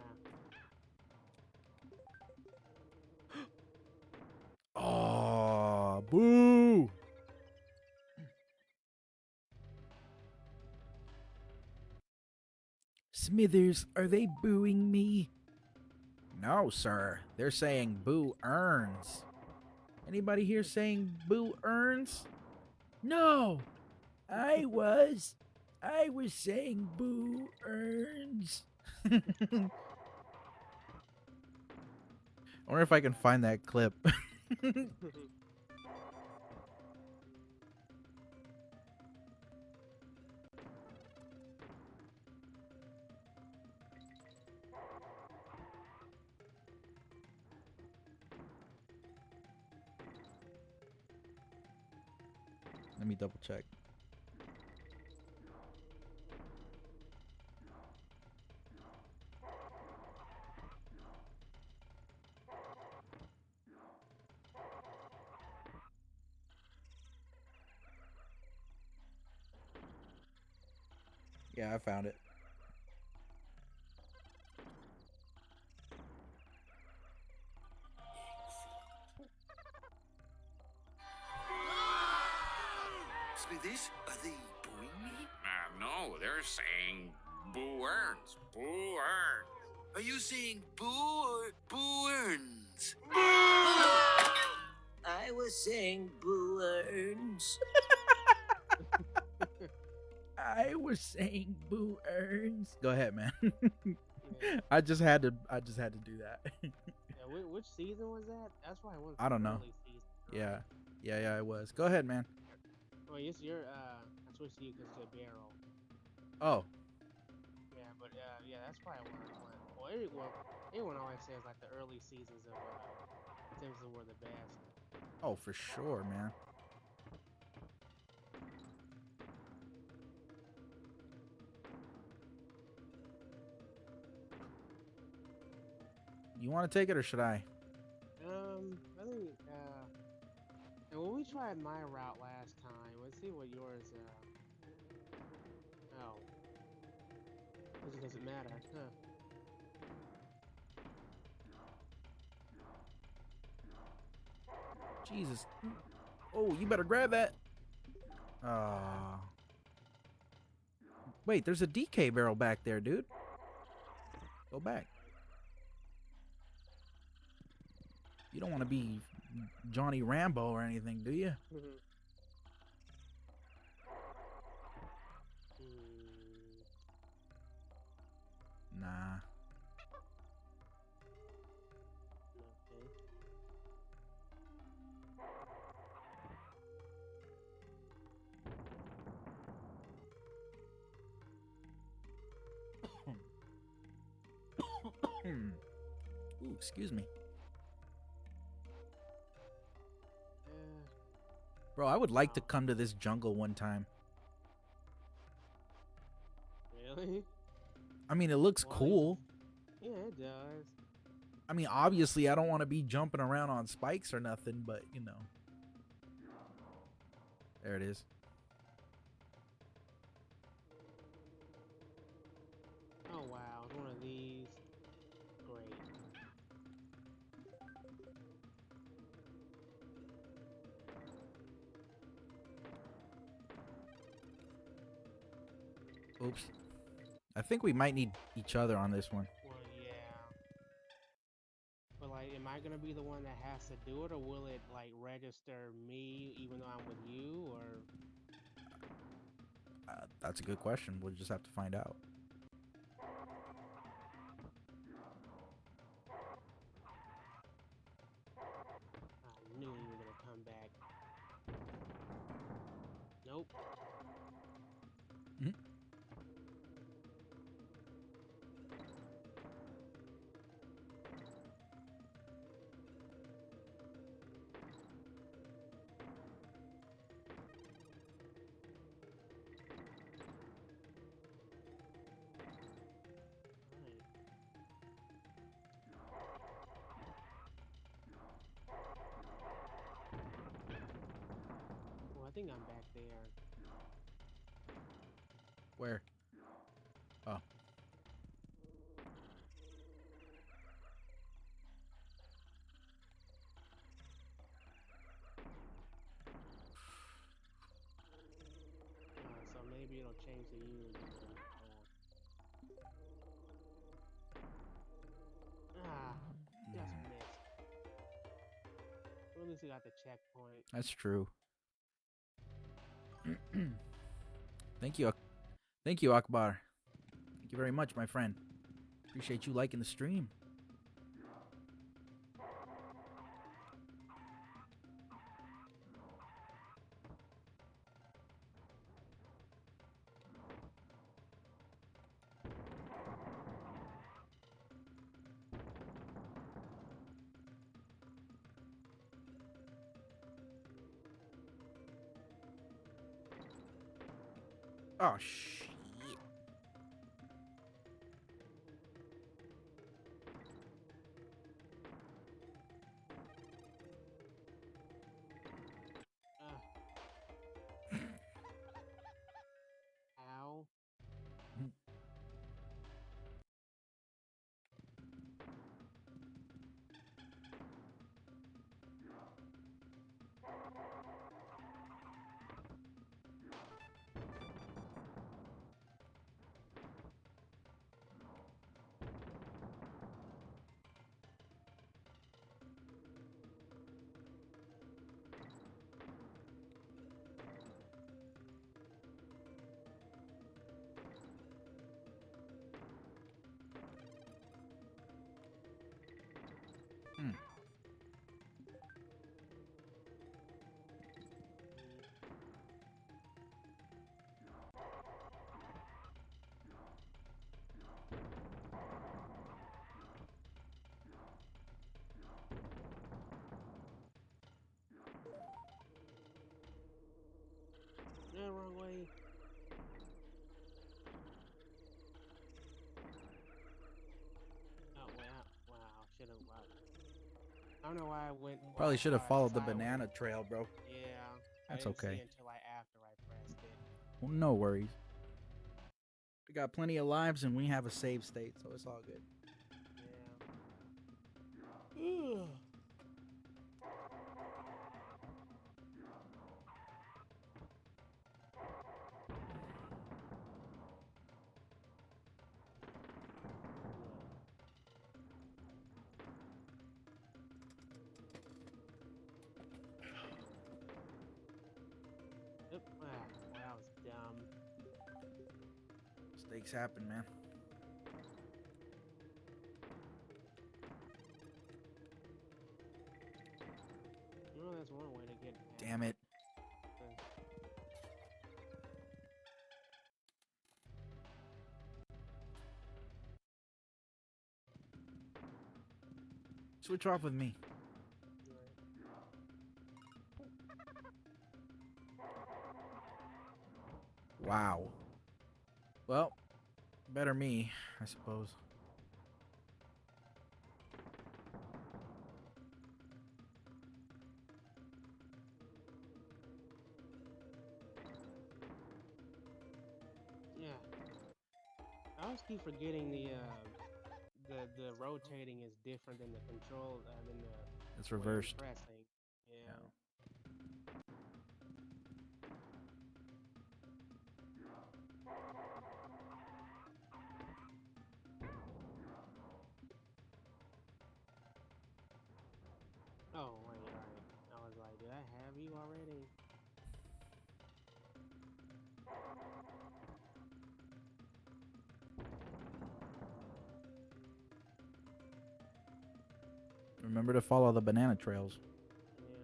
Oh, boo! Smithers, are they booing me? No, sir. They're saying boo earns. Anybody here saying boo earns? No, I was. I was saying boo earns. wonder if I can find that clip. Let me double check. Yeah, I found it. Smithies, are they booing me? No, they're saying Boo Earns. Boo Earns. Are you saying boo or boo earns? I was saying Boo Earns. I was saying Boo Earns. Go ahead, man. Yeah. I just had to do that. Yeah, which season was that? That's why it was. I don't know. Early season, right? Yeah, it was. Go ahead, man. Oh, yes, you're. I switched to you because it's a barrel. Oh, Yeah, but yeah, that's probably where I went. Well, everyone always says like the early seasons of Simpsons were the best. oh, for sure, man. You want to take it or should I? I think and when we tried my route last time, let's see what yours. Oh, it doesn't matter, huh? Jesus. Oh, you better grab that. Ah. Wait, there's a DK barrel back there, dude. Go back. You don't want to be Johnny Rambo or anything, do you? Nah. Okay. Ooh, excuse me. Bro, I would like to Wow. come to this jungle one time. Really? I mean, it looks Well, cool. Yeah, it does. I mean, obviously, I don't want to be jumping around on spikes or nothing, but, you know. There it is. Oh wow, it's one of these. Great. Oops. I think we might need each other on this one. Well, yeah. But like, am I gonna be the one that has to do it, or will it like register me even though I'm with you, or? That's a good question. We'll just have to find out. I knew you were gonna come back. Nope. Mhm. Alright. Well, I think I'm back there. Where? Oh. So maybe it'll change to you again. Just missed. Well, at least we got the checkpoint. That's true. Thank you. Thank you, Akbar. Thank you very much, my friend. Appreciate you liking the stream. Oh shit. Ow. Hmm. No, wrong way. Oh, wow. Should have. Wow. I don't know why I went. Why Probably I should have thought I followed the sideways. banana trail, bro. Yeah. I That's didn't see okay. it until after I pressed it. Well, no worries. We got plenty of lives and we have a save state, so it's all good. Yeah. Oop, well, that was dumb. Mistakes happen, man. You know, that's one way to get. Damn it. Switch off with me. Wow. Well, better me, I suppose. Yeah. I always keep forgetting the rotating is different than the control than the It's when you're reversed. pressing. Yeah. Yeah. Oh, wait, right. I was like, did I have you already? Remember to follow the banana trails. Yeah.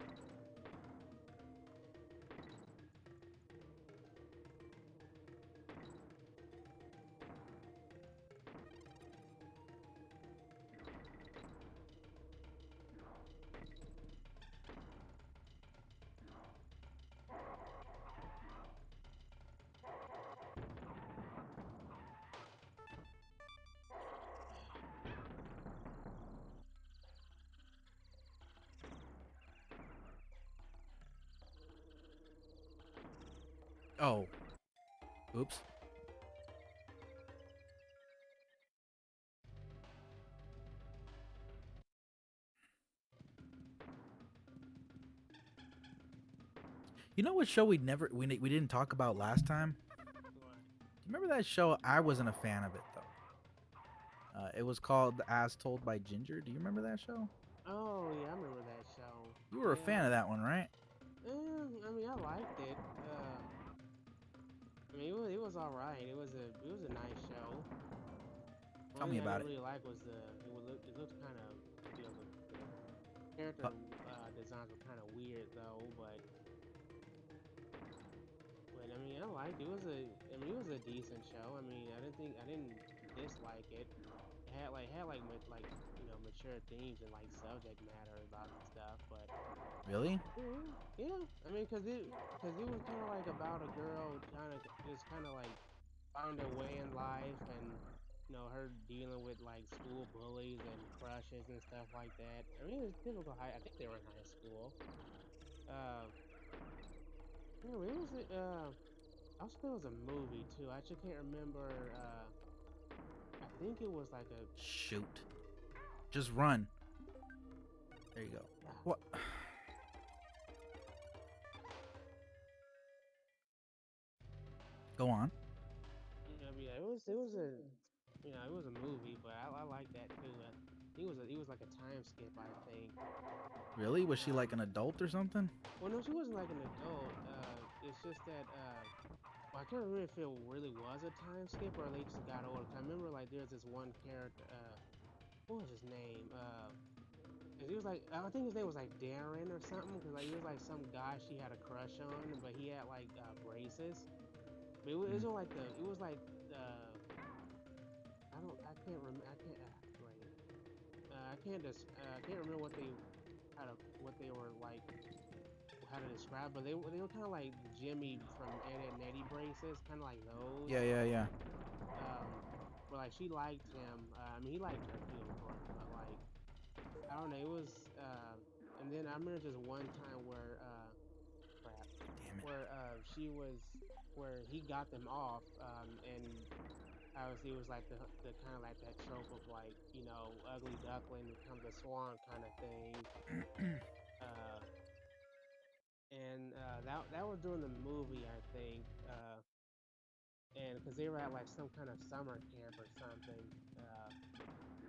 Oh. Oops. You know what show we didn't talk about last time? Do you remember that show? I wasn't a fan of it though. It was called As Told by Ginger. Do you remember that show? Oh, yeah, I remember that show. You were a fan of that one, right? I mean, I liked it. I mean, it was all right. It was a nice show. Tell One me thing I about didn't it. really like was it looked kind of the character Uh, designs were kind of weird though, but I mean, I liked it. It was a decent show. I mean, I didn't dislike it. It like mature themes and like subject matter about the stuff, but Really? yeah, I mean, cause it was kind of like about a girl trying to just kind of like find her way in life, and her dealing with like school bullies and crushes and stuff like that. I mean, it's typical high. I think they were in high school. Uh, yeah, it was. Also, there was a movie too. I just can't remember. I think it was like a. Shoot. Just run. There you go. What? Go on. Yeah, it was a movie, but I like that too. It was like a time skip, I think. Really? Was she like Um, an adult or something? well, no, she wasn't like an adult. It's just that well, I can't remember if it really was a time skip or they just got older. 'Cause I remember like there's this one character. What was his name? 'Cause he was like I think his name was like Darren or something. Cause like he was like some guy she had a crush on, but he had like braces. But it was Mm. on like it was like uh I can't remember I can't wait I can't remember what they were like how to describe, but they were kind of like Jimmy from Ed and Eddie braces, kind of like those. Yeah, yeah, yeah. But like she liked him. I mean, he liked her too, of course. But like I don't know, it was. And then I remember just one time where crap, Damn it. where she was where he got them off, and obviously it was like the kind of like that trope of like ugly duckling becomes a swan kind of thing. Uh, and that was during the movie, I think. And because they were at like some kind of summer camp or something.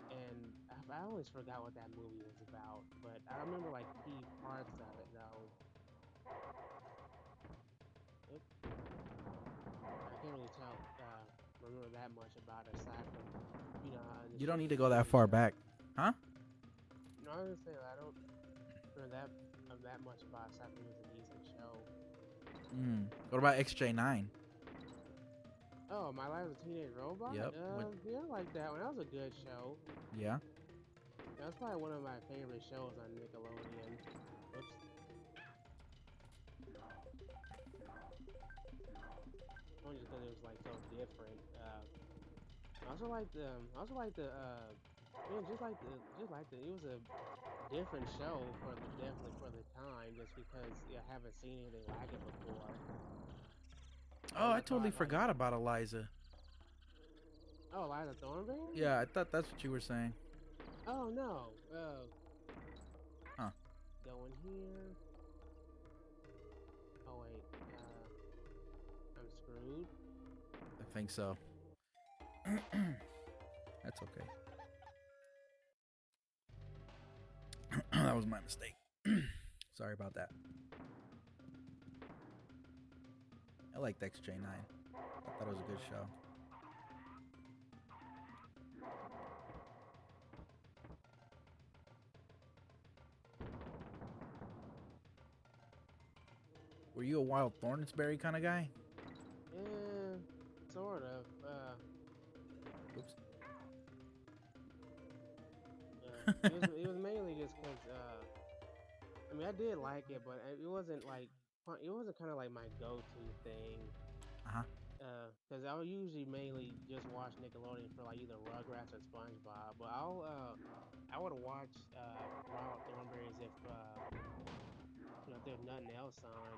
And I always forgot what that movie was about, but I remember like key parts of it though. Oop, I can't really remember that much about it aside from You she don't was need to a go that decent far show. back. Huh? No, I was gonna say I don't remember that much about it aside from it was a decent show. What about XJ9? Oh, My Life as a Teenage Robot? Yep. What? Yeah, I like that one. That was a good show. Yeah. That's probably one of my favorite shows on Nickelodeon. Oops. Only just because it was like so different. It was a different show definitely for the time, just because I haven't seen anything like it before. I Oh, I always totally thought like, forgot about Eliza. oh, Liza Thornberry? Yeah, I thought that's what you were saying. Oh no. Huh. Go in here. Oh wait. I'm screwed. I think so. That's okay. That was my mistake. Sorry about that. I liked XJ9. I thought it was a good show. Were you a Wild Thornsberry kind of guy? Yeah, sort of. Oops. It was mainly just because I mean I did like it, but it wasn't kind of like my go-to thing. Uh-huh. Because I would usually mainly just watch Nickelodeon for like either Rugrats or SpongeBob. But I would watch Wild Thornberries if there's nothing else on.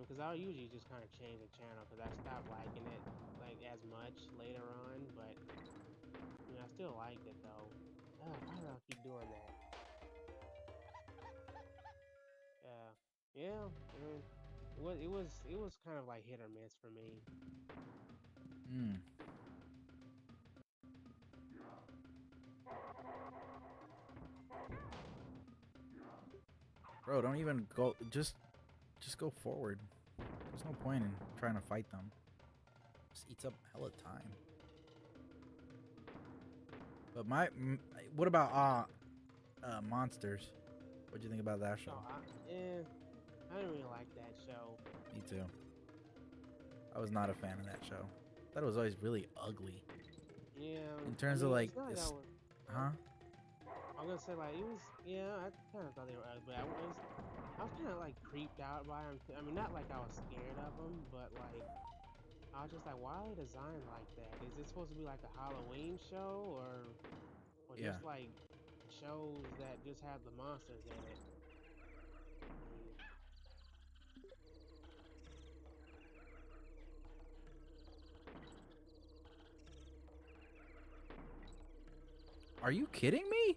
Because I usually just kind of change the channel because I stopped liking it like as much later on. But I still liked it though. Why do I keep doing that? Yeah. I mean, it was kind of like hit or miss for me. Hmm. Bro, don't even go. Just go forward. There's no point in trying to fight them. This eats up hella time. But what about monsters? What'd you think about that show? Oh, I didn't really like that show. Me too. I was not a fan of that show. thought it was always really ugly. Yeah, In I terms of mean, like it's not like I this, was. huh? I'm gonna say like it was. Yeah, I kind of thought they were ugly, but I was kind of like creeped out by them. I mean, not like I was scared of them, but like I was just like, why are they designed like that? Is it supposed to be like a Halloween show or Yeah. just like shows that just have the monsters in it? Mm, Are you kidding me?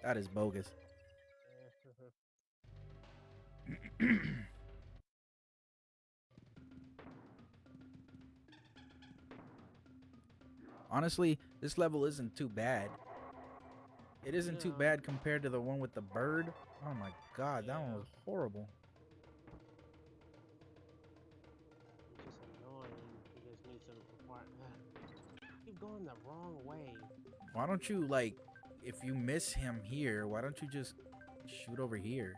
That is bogus. yeah. Honestly, this level isn't too bad. It isn't too No, bad compared to the one with the bird. Oh my god, that one yeah, was horrible. it's just annoying. You just need some part. Keep going the wrong way. Why don't you like, if you miss him here, why don't you just shoot over here?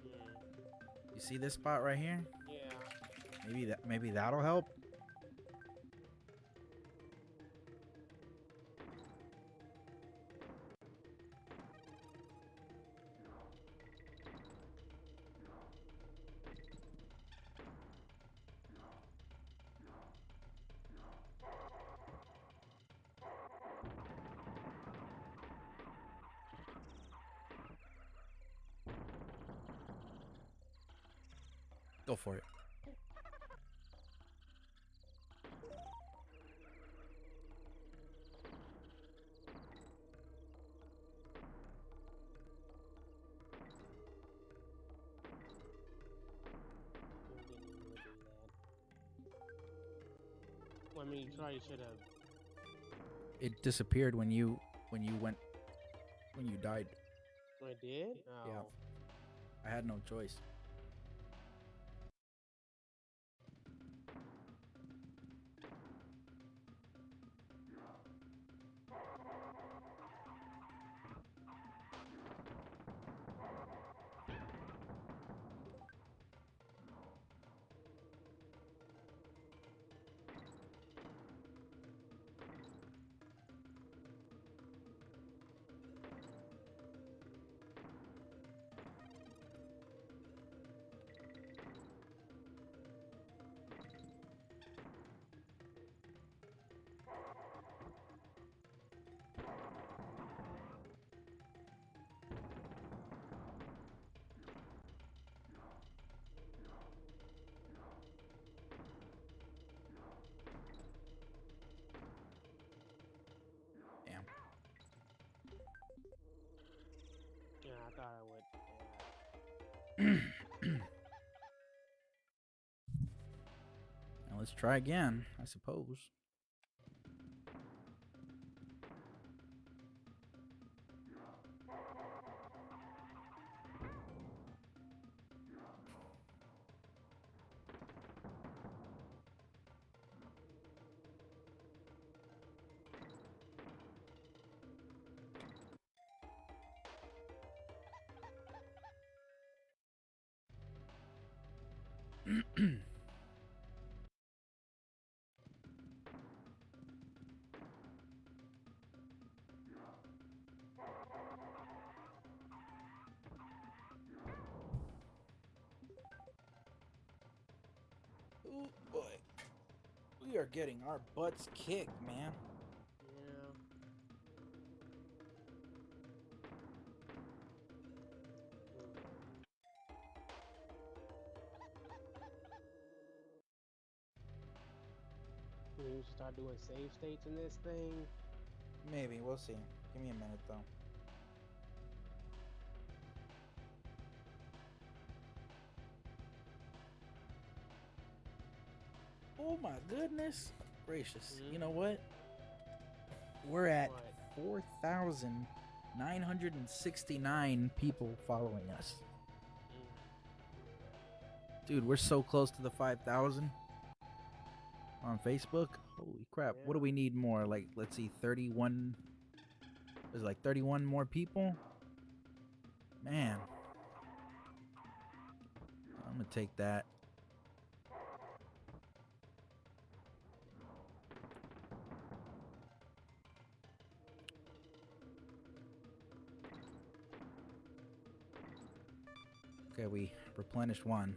Mm, You see this spot right here? yeah. Maybe that'll help. Go for it. You didn't even do that. Well, I mean, you probably should have. It disappeared when you died. Oh, it did? Yeah, Oh. I had no choice. Damn. Yeah, I thought I would. Now let's try again, I suppose. Oh boy. We are getting our butts kicked, man. Yeah. Mm. Maybe we should start doing save states in this thing. Maybe, we'll see. Give me a minute though. Oh my goodness gracious. Hmm? You know what? We're at What? 4,969 people following us. Mm. Dude, we're so close to the 5,000 on Facebook. Holy crap. What do Yeah. we need more? Like, let's see, 31. There's like 31 more people. Man. I'm going to take that. Okay, we replenished one.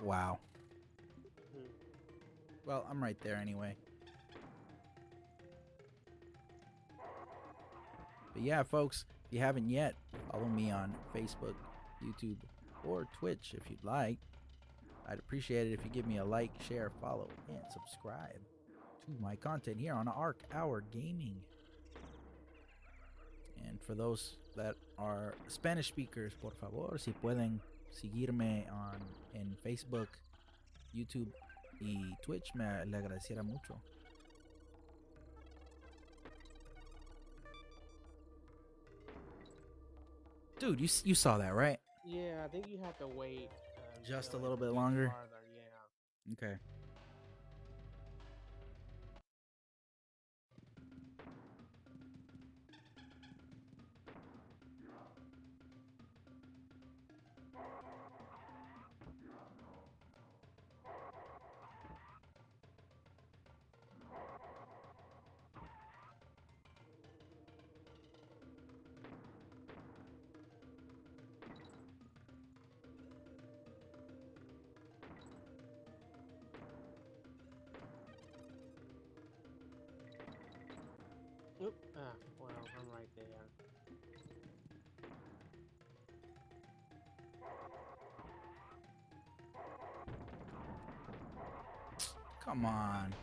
Wow. Hmm. Well, I'm right there anyway. But yeah, folks, if you haven't yet, follow me on Facebook, YouTube, or Twitch if you'd like. I'd appreciate it if you give me a like, share, follow, and subscribe to my content here on Arc Hour Gaming. And for those that are Spanish speakers, por favor, si pueden seguirme en Facebook, YouTube y Twitch, le agradeciera mucho. Dude, you saw that, right? Yeah, I think you have to wait Just a until little it bit gets longer? farther. Yeah. Okay. Oop. Well, I'm right there. Come on.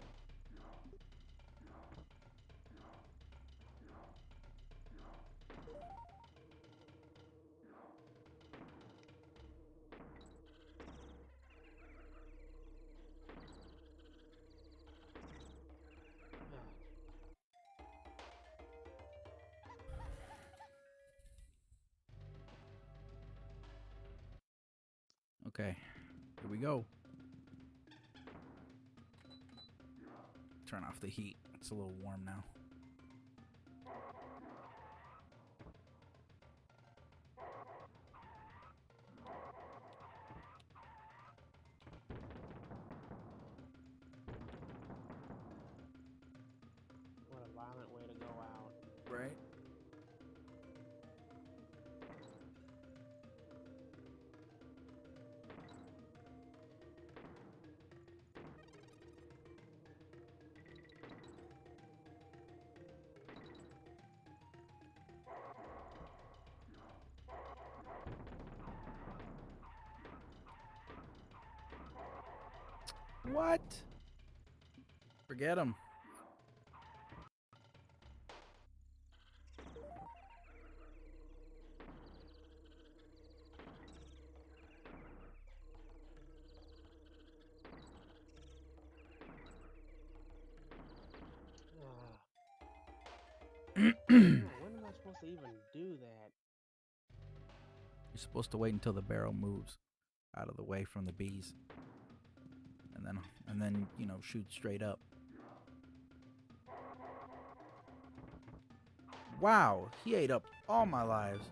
Okay, here we go. Turn off the heat. It's a little warm now. What a violent way to go out. Right? What? Forget him. When am I supposed to even do that? You're supposed to wait until the barrel moves out of the way from the bees. And then, you know, shoot straight up. Wow, he ate up all my lives.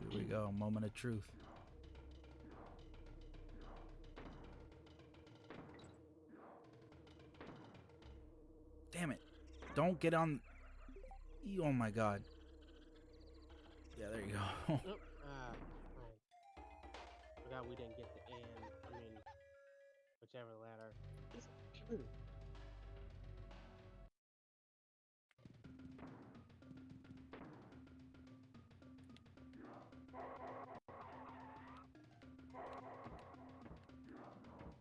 Here we go, moment of truth. Damn it. Don't get on. Oh my god. Yeah, there you go. Nope. I forgot we didn't get the end. I mean, whichever letter.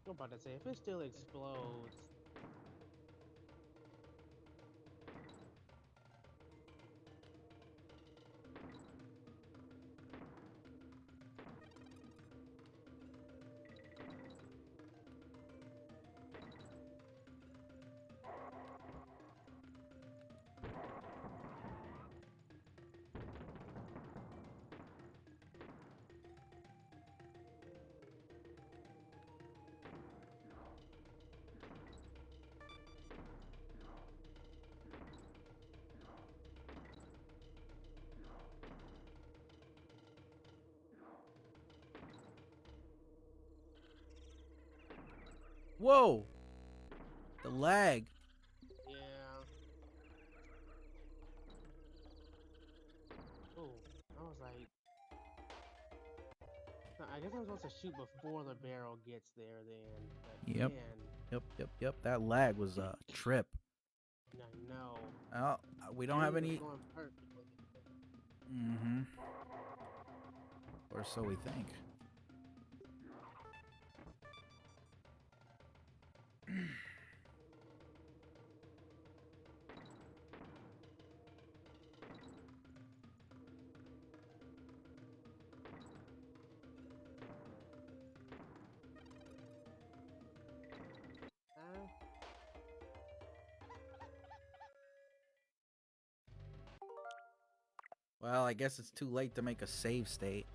I'm about to say, if it still explodes. Whoa! The lag. Yeah. Oh, I was like, I guess I'm supposed to shoot before the barrel gets there then. But Yep. man, Yep. That lag was a trip. I know. Oh, we don't have Everything was any. going perfectly. Mm-hmm. Or so we think. Huh? Well, I guess it's too late to make a save state.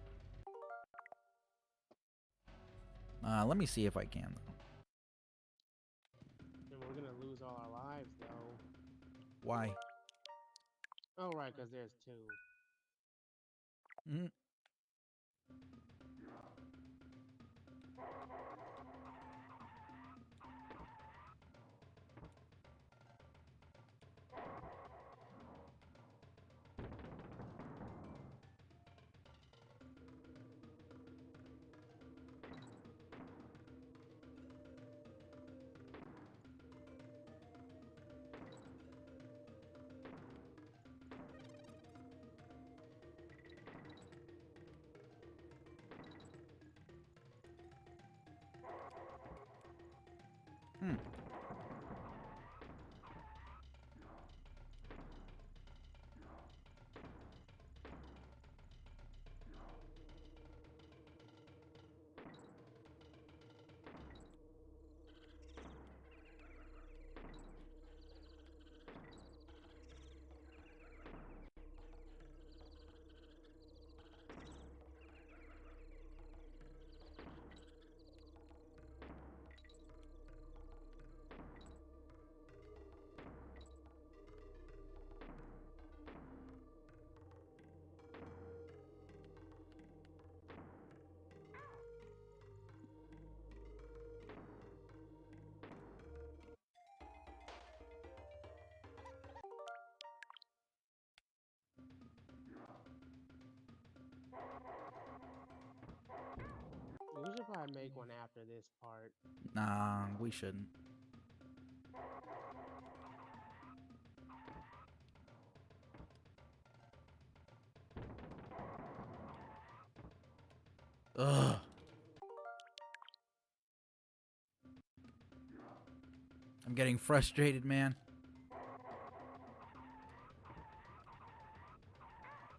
Let me see if I can, though. And we're gonna lose all our lives though. Why? Oh right, because there's two. Mm. Hmm. We should probably make one after this part. Nah, we shouldn't. Ugh. I'm getting frustrated, man.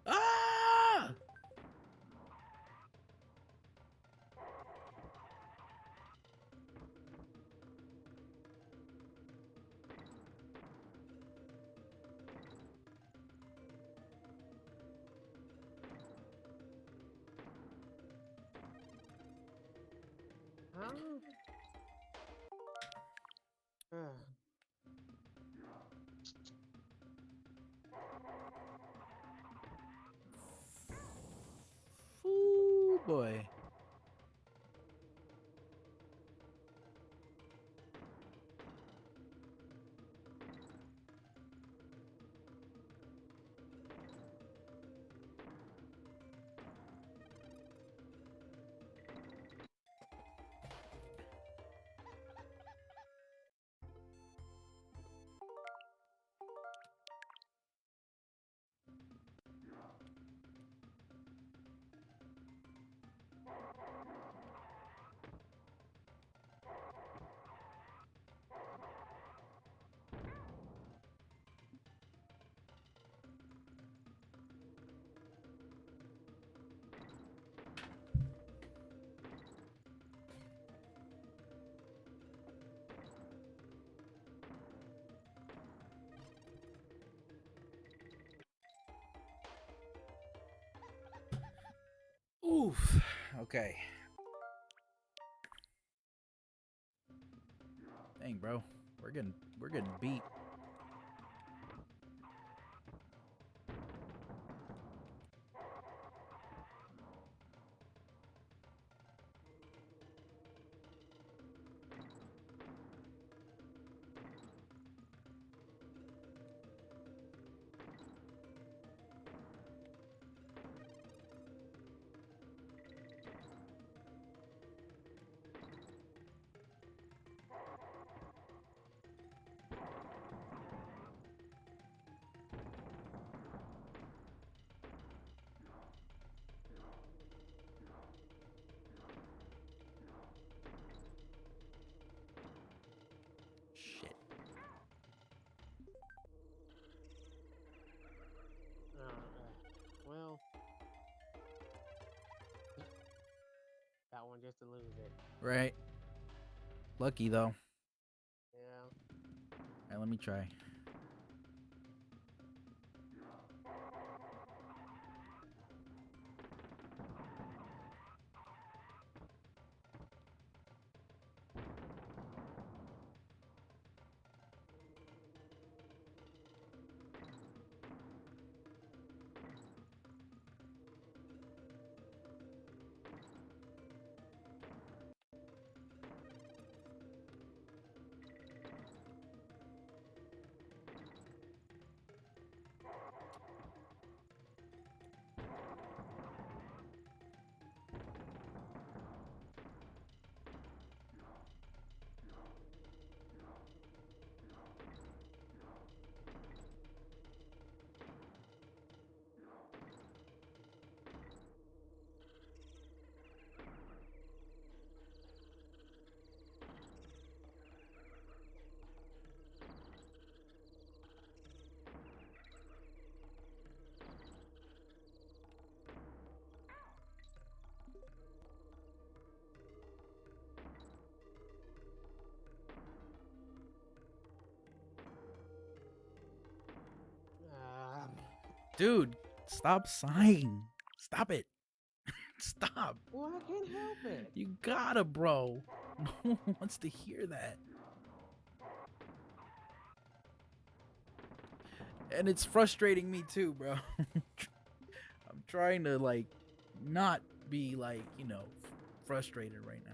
Ah! Huh? Ugh. Ooh, boy. Oof. Okay. Dang, bro. We're getting beat. to lose it. Right. Lucky though. Yeah. Alright, let me try. Dude, stop sighing. Stop it. Stop. Well, I can't help it. You gotta, bro. No one wants to hear that. And it's frustrating me too, bro. I'm trying to, like, not be, like, you know, frustrated right now.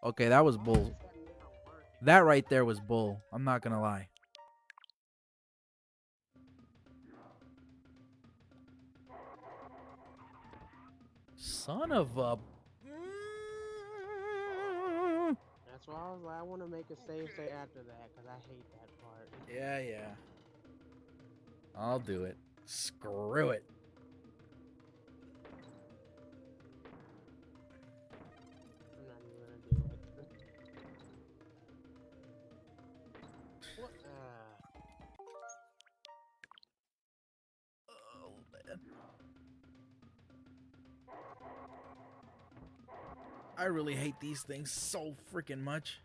Okay, that was bull. That right there was bull. I'm not gonna lie. Son of a... That's why I was like, I want to make a save state after that because I hate that part. Yeah, yeah. I'll do it. Screw it. I'm not even gonna do it. What? Oh, man. I really hate these things so freaking much.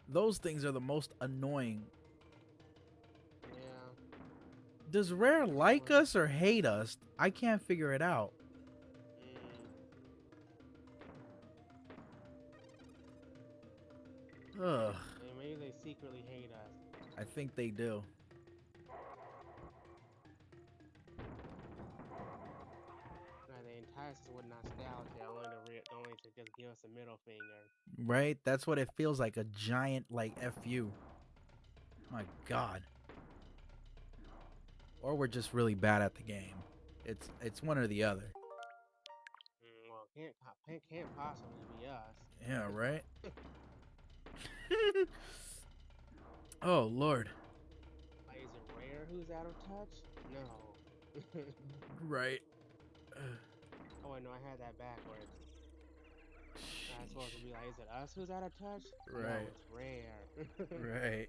Those things are the most annoying. Yeah. Does Rare like us or hate us? I can't figure it out. Ugh. And maybe they secretly hate us. I think they do. Like they entice us with nostalgia, only to just give us a middle finger. Right? That's what it feels like, a giant, like, FU. My God. Or we're just really bad at the game. It's one or the other. Well, can't possibly be us. Yeah, right? Oh, Lord. Like, is it Rare who's out of touch? No. Right. Oh wait, no, I had that backwards. That's supposed to be like, is it us who's out of touch? No, Right. it's Rare. Right.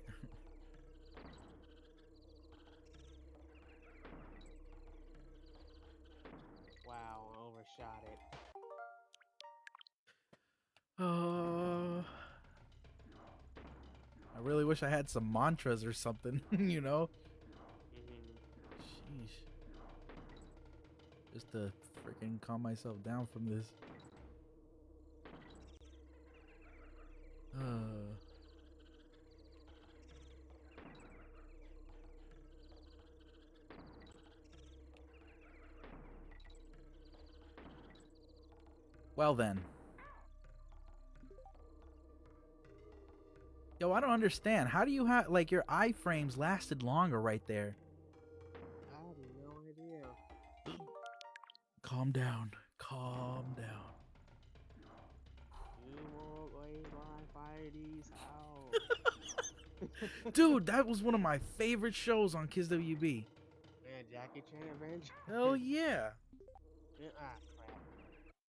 Wow, I overshot it. I really wish I had some mantras or something, you know? Mm-hmm. Sheesh. Just to freaking calm myself down from this. Well then. Yo, I don't understand. How do you have, like, your iframes lasted longer right there? I have no idea. Calm down. Calm down. You won't wait while I fire these out. Dude, that was one of my favorite shows on Kids WB. Man, Jackie Chan Adventure. Hell yeah. Crap.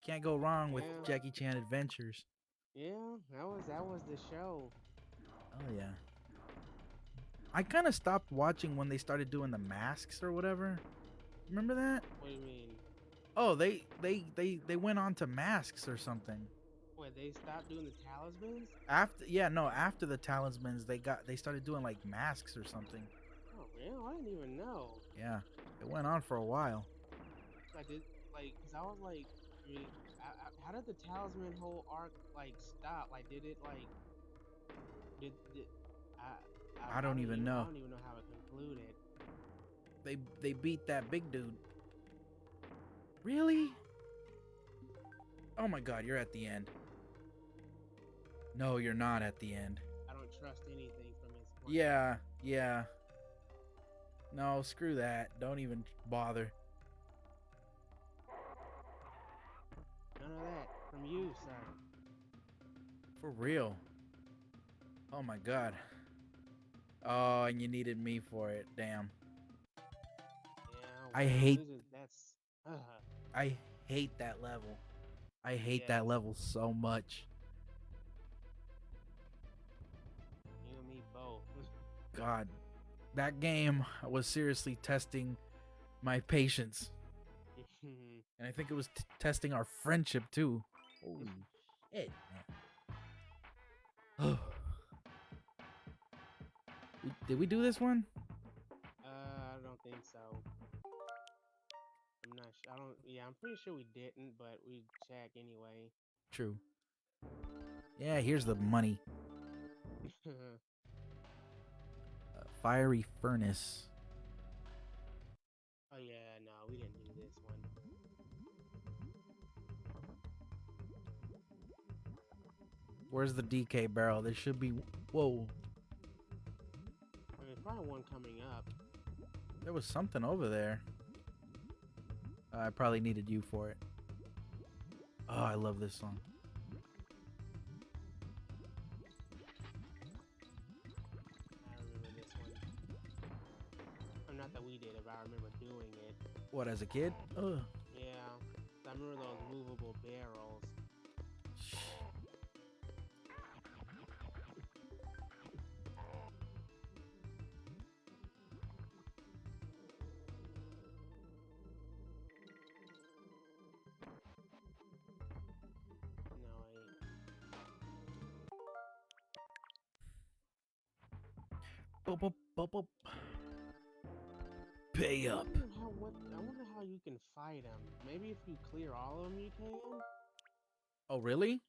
Can't go wrong with Yeah. Jackie Chan Adventures. Yeah, that was the show. Oh yeah. I kind of stopped watching when they started doing the masks or whatever. Remember that? What do you mean? Oh, they went on to masks or something. Wait, they stopped doing the talismans? After the talismans, they started doing like masks or something. Oh, really? I didn't even know. Yeah, it went on for a while. I did, like, cause I was like, I mean, how did the talisman whole arc like stop? Like, did it like, did I don't even I know. don't even know how it concluded. They beat that big dude. Really? Oh my god, you're at the end. No, you're not at the end. I don't trust anything from his point. Yeah. No, screw that. Don't even bother. None of that from you, sir. For real. Oh my god. Oh, and you needed me for it. Damn. Yeah, I well, hate that's. I hate that level. I hate Yeah. that level so much. You and me both. God. That game was seriously testing my patience. And I think it was testing our friendship too. Holy shit, man. Did we do this one? I don't think so. I'm not sure. I don't. Yeah, I'm pretty sure we didn't, but we check anyway. True. Yeah, here's the money. Fiery furnace. Oh yeah, no, we didn't do this one. Where's the DK barrel? There should be. Whoa. I mean, probably one coming up. There was something over there. I probably needed you for it. Oh, I love this song. I remember this one. Or not that we did it, but I remember doing it. What, as a kid? Ugh. Yeah, I remember those movable barrels. No, Boop, boop, boop, boop. Pay up. I wonder how you can fight them. Maybe if you clear all of them, you can. Oh, really?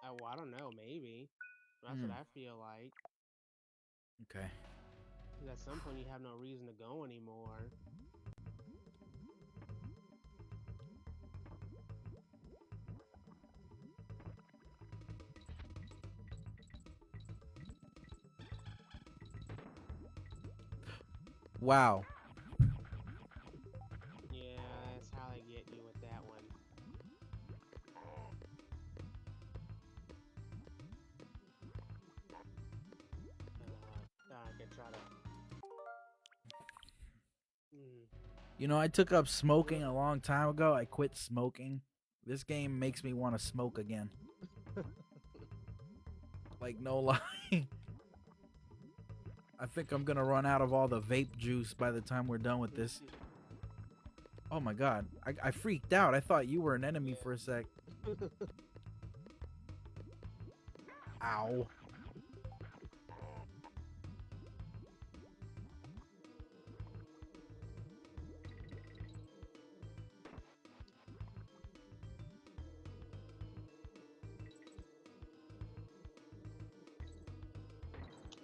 Well, I don't know. Maybe that's what I feel like. Okay. 'Cause at some point, you have no reason to go anymore. Wow. Yeah, that's how they get you with that one. I could try to. You know, I took up smoking a long time ago. I quit smoking. This game makes me want to smoke again. Like, no lie. I think I'm gonna run out of all the vape juice by the time we're done with this. Oh my god. I freaked out. I thought you were an enemy for a sec. Ow.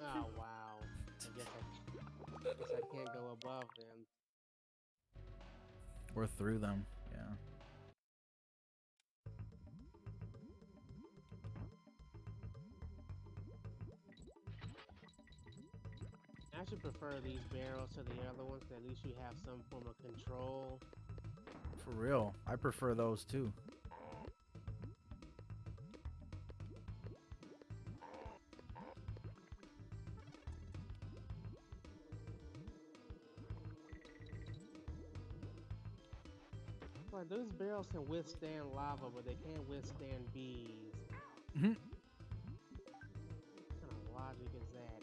Oh wow. I guess I can't go above them. We're through them. Yeah. I should prefer these barrels to the other ones, 'cause at least you have some form of control. For real. I prefer those too. Like, those barrels can withstand lava, but they can't withstand bees. Mhm. What kind of logic is that?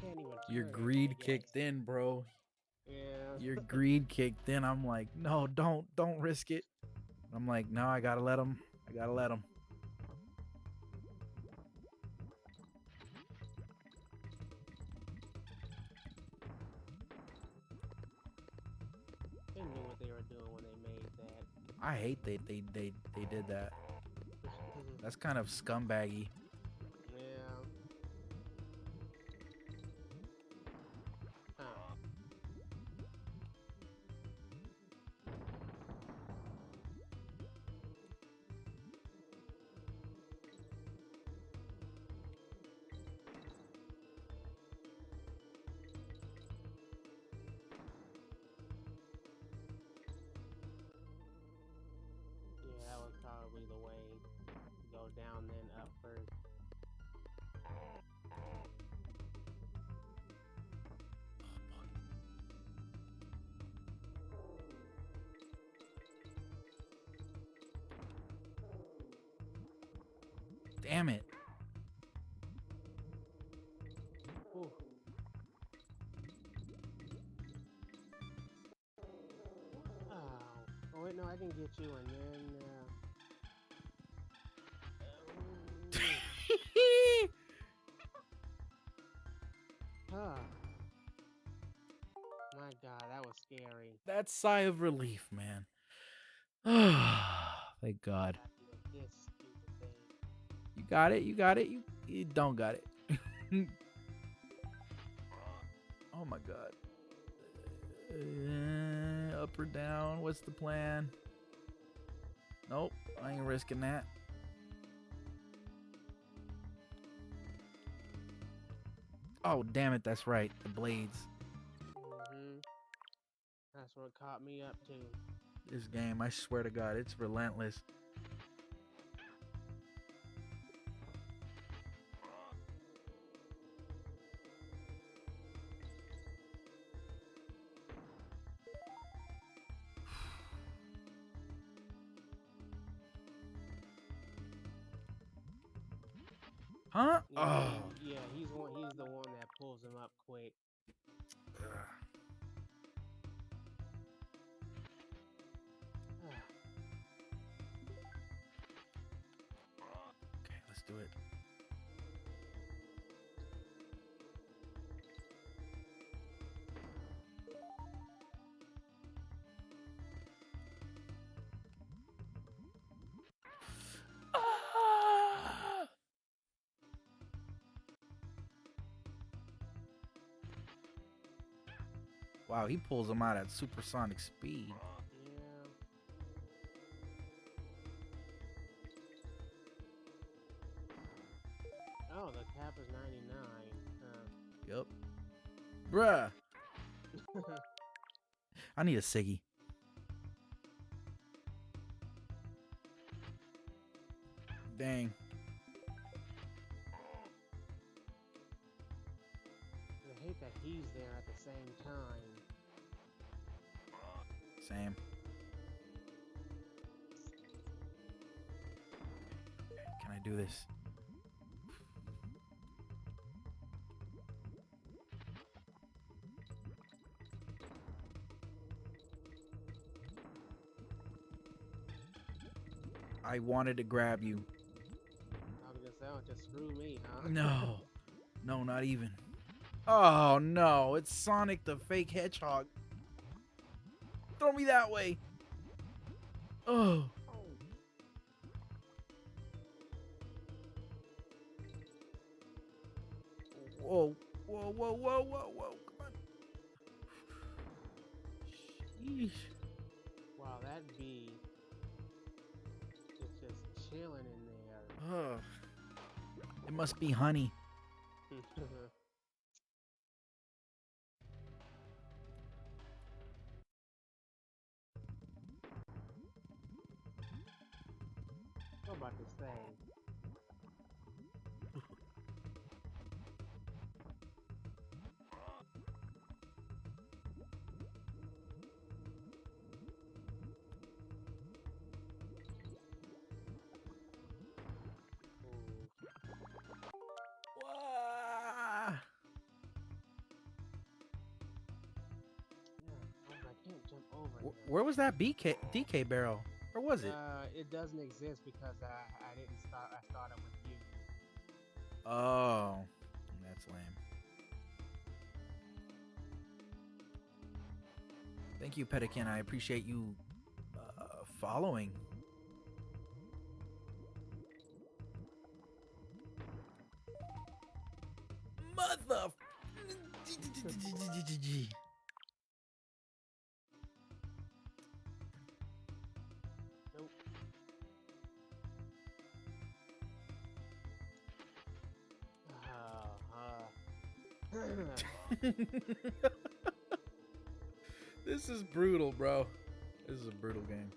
can't even. Your turn greed anything, I kicked guess. in, bro. Yeah. Your greed kicked in. I'm like, no, don't risk it. I'm like, no, I gotta let him. I gotta let him. They knew what they were doing when they made that. I hate they did that. That's kind of scumbaggy. Yeah. Huh. Yeah, that was probably the way to go down then up first. Damn it. Ooh. Oh wait, no, I didn't get you, and then. Huh. My God, that was scary. That sigh of relief, man. Thank God. Gotta do this stupid thing. You got it. You got it. You don't got it. Oh my God. Up or down? What's the plan? Nope. I ain't risking that. Oh, damn it. That's right. The blades. That's what caught me up too. This game, I swear to God, it's relentless. Huh? Yeah, Oh. yeah, he's the one that pulls him up quick. Okay, let's do it. Ah! Wow, he pulls him out at supersonic speed. Yeah. Oh, the cap is 99. Yep. Bruh. I need a Siggy. Dang. I hate that he's there at the same time. Same. Can I do this? I wanted to grab you. I was gonna say, oh, just screw me, huh? No. No, not even. Oh, no. It's Sonic the fake hedgehog. Throw me that way. Oh. Whoa. Whoa, whoa, whoa, whoa, whoa. Come on. Sheesh. Wow, that bee is just chilling in there. Ugh. It must be honey. I'm about to say. Ooh. Wah. Where was that DK barrel? Where was it? It doesn't exist because I didn't start. I started with you. Oh, that's lame. Thank you, Pelican. I appreciate you following. Mother. Nope. This is brutal, bro. This is a brutal game.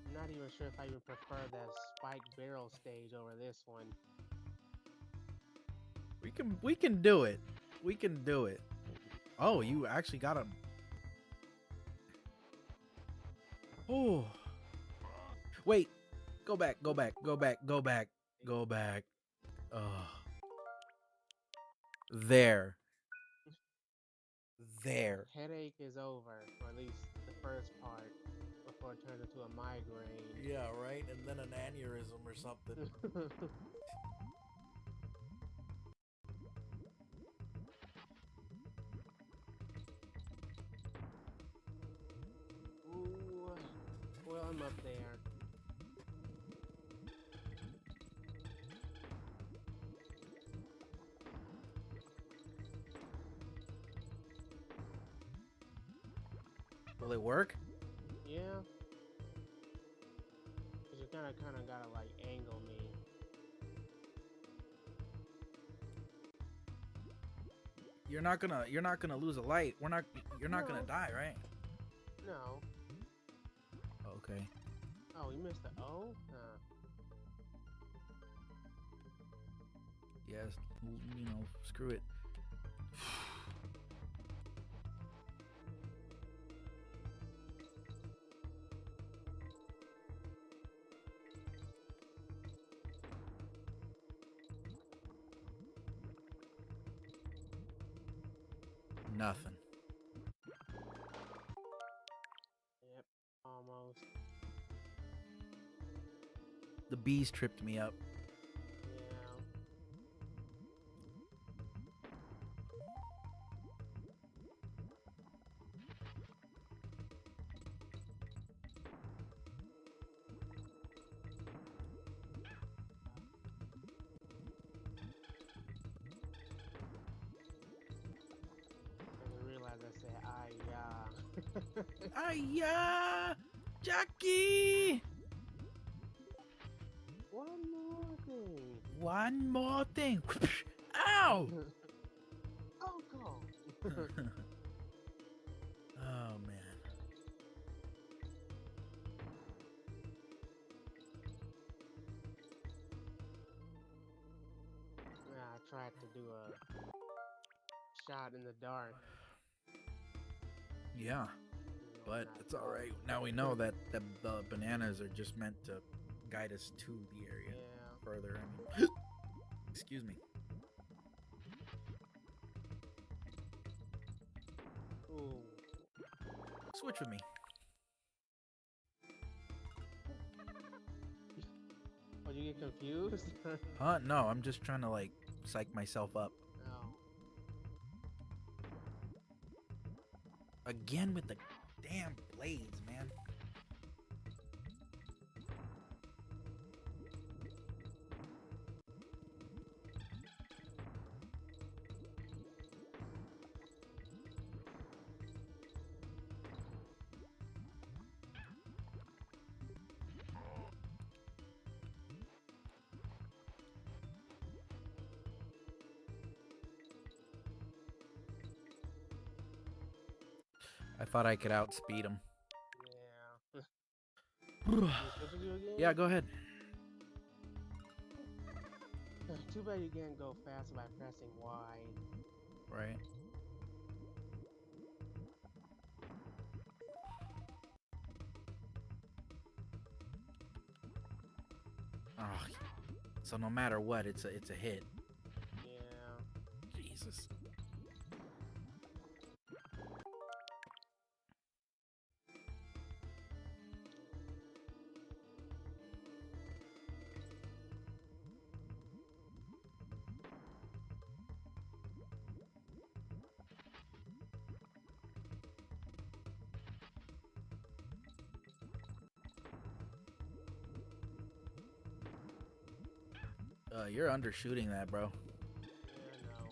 I'm not even sure if I even prefer that spike barrel stage over this one. We can do it. We can do it. Oh, you actually got him. Oh. Wait. Go back. Go back. Go back. Go back. Go back. Oh. There. There. Headache is over, or at least the first part, before it turns into a migraine. Yeah, right? And then an aneurysm or something. Ooh. Well, I'm up there. Will it work? Yeah. Cause you kind of gotta like angle me. You're not gonna lose a light. You're not gonna No. die, right? No. Okay. Oh, you missed the O? Yes, you know, screw it. Nothing. Yep. Almost. The bees tripped me up. Yeah. I realized I said Aya, Jackie. One more thing. One more thing. Ow! Uncle. Oh man. Yeah, I tried to do a shot in the dark. Yeah, You know, but not it's all dark. right. Now we know that the bananas are just meant to guide us to the area Yeah. further. I mean, excuse me. Ooh. Switch with me. Oh, you get confused? Huh? No, I'm just trying to like psych myself up. Oh. Again with the damn blades, man. I thought I could outspeed him. Yeah. You switch with you again? Yeah, go ahead. Too bad you can't go faster by pressing Y. Right. Oh, so no matter what, it's a hit. Yeah. Jesus. You're undershooting that, bro. Yeah, I know.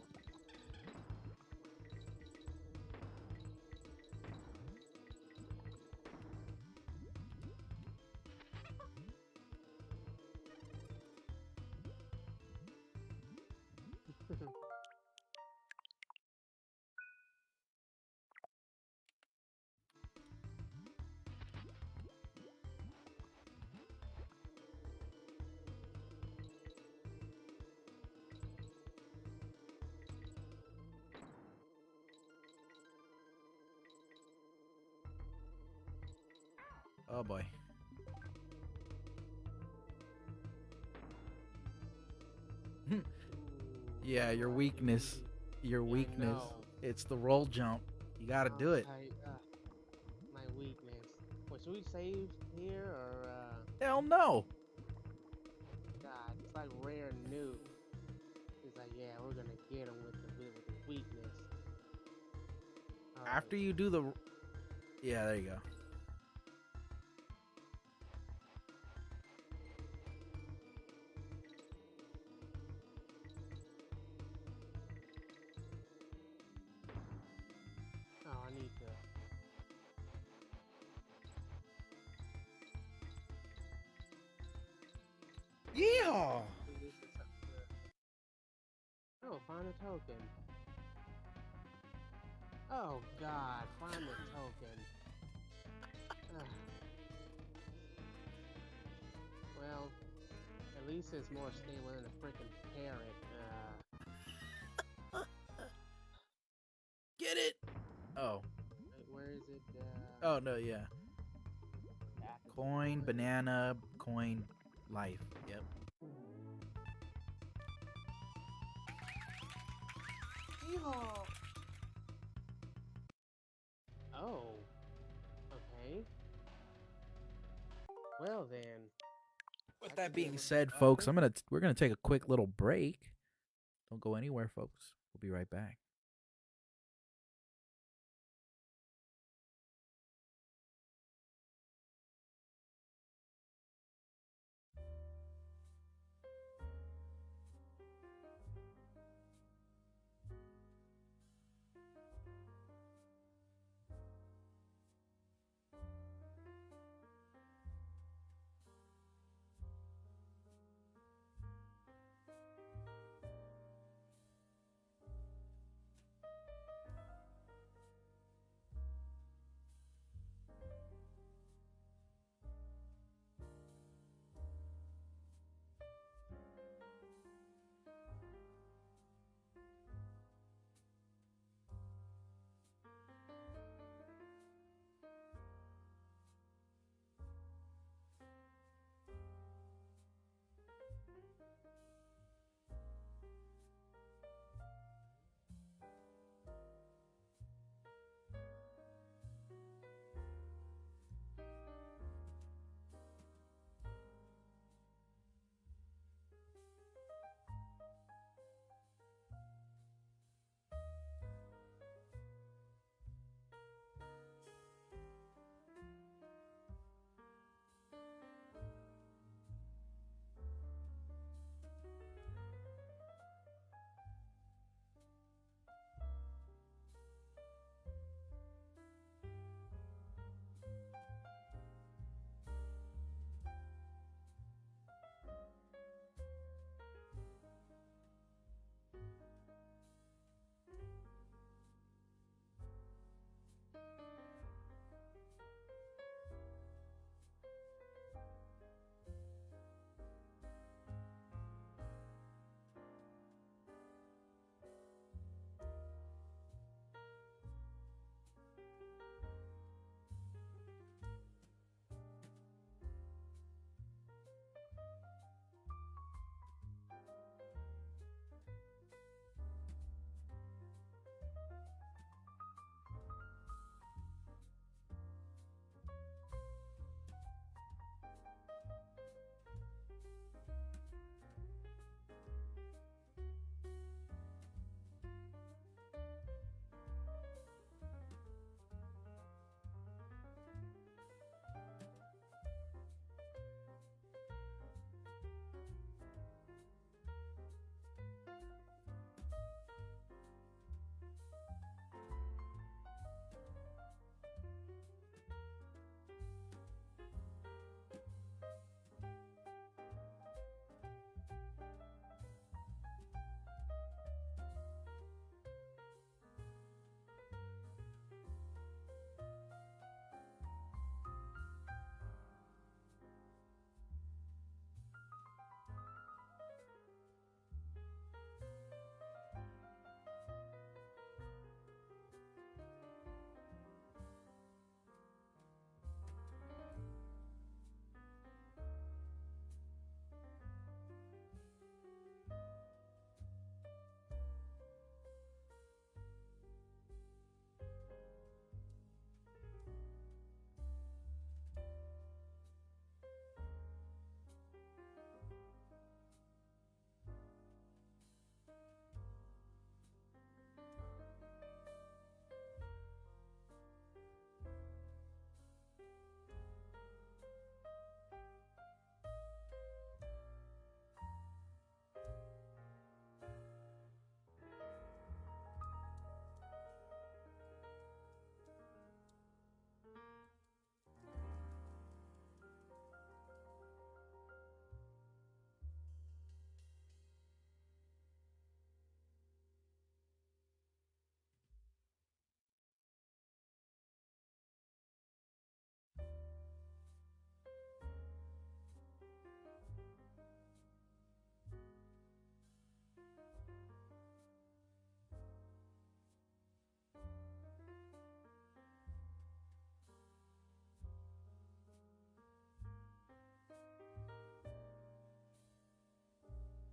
Oh boy. Yeah, your Right. weakness. Your Yeah, I weakness. know. It's the roll jump. You gotta do it. Okay, my weakness. Well, should we save here or Hell no. God? It's like rare new. It's like yeah, we're gonna get him with the weakness. All right. After you do the. Yeah, there you go. Oh, I need to. Yeah. This is something oh, find a token. Oh God, find the token. Ugh. Well, at least it's more stable than a freaking parrot. Get it. Oh. Wait, where is it? Oh no. Yeah. Back of the Coin, banana, coin, life. Yep. Oh, okay. Well then. With I that should be being able to said, up folks, it. we're gonna take a quick little break. Don't go anywhere, folks. We'll be right back.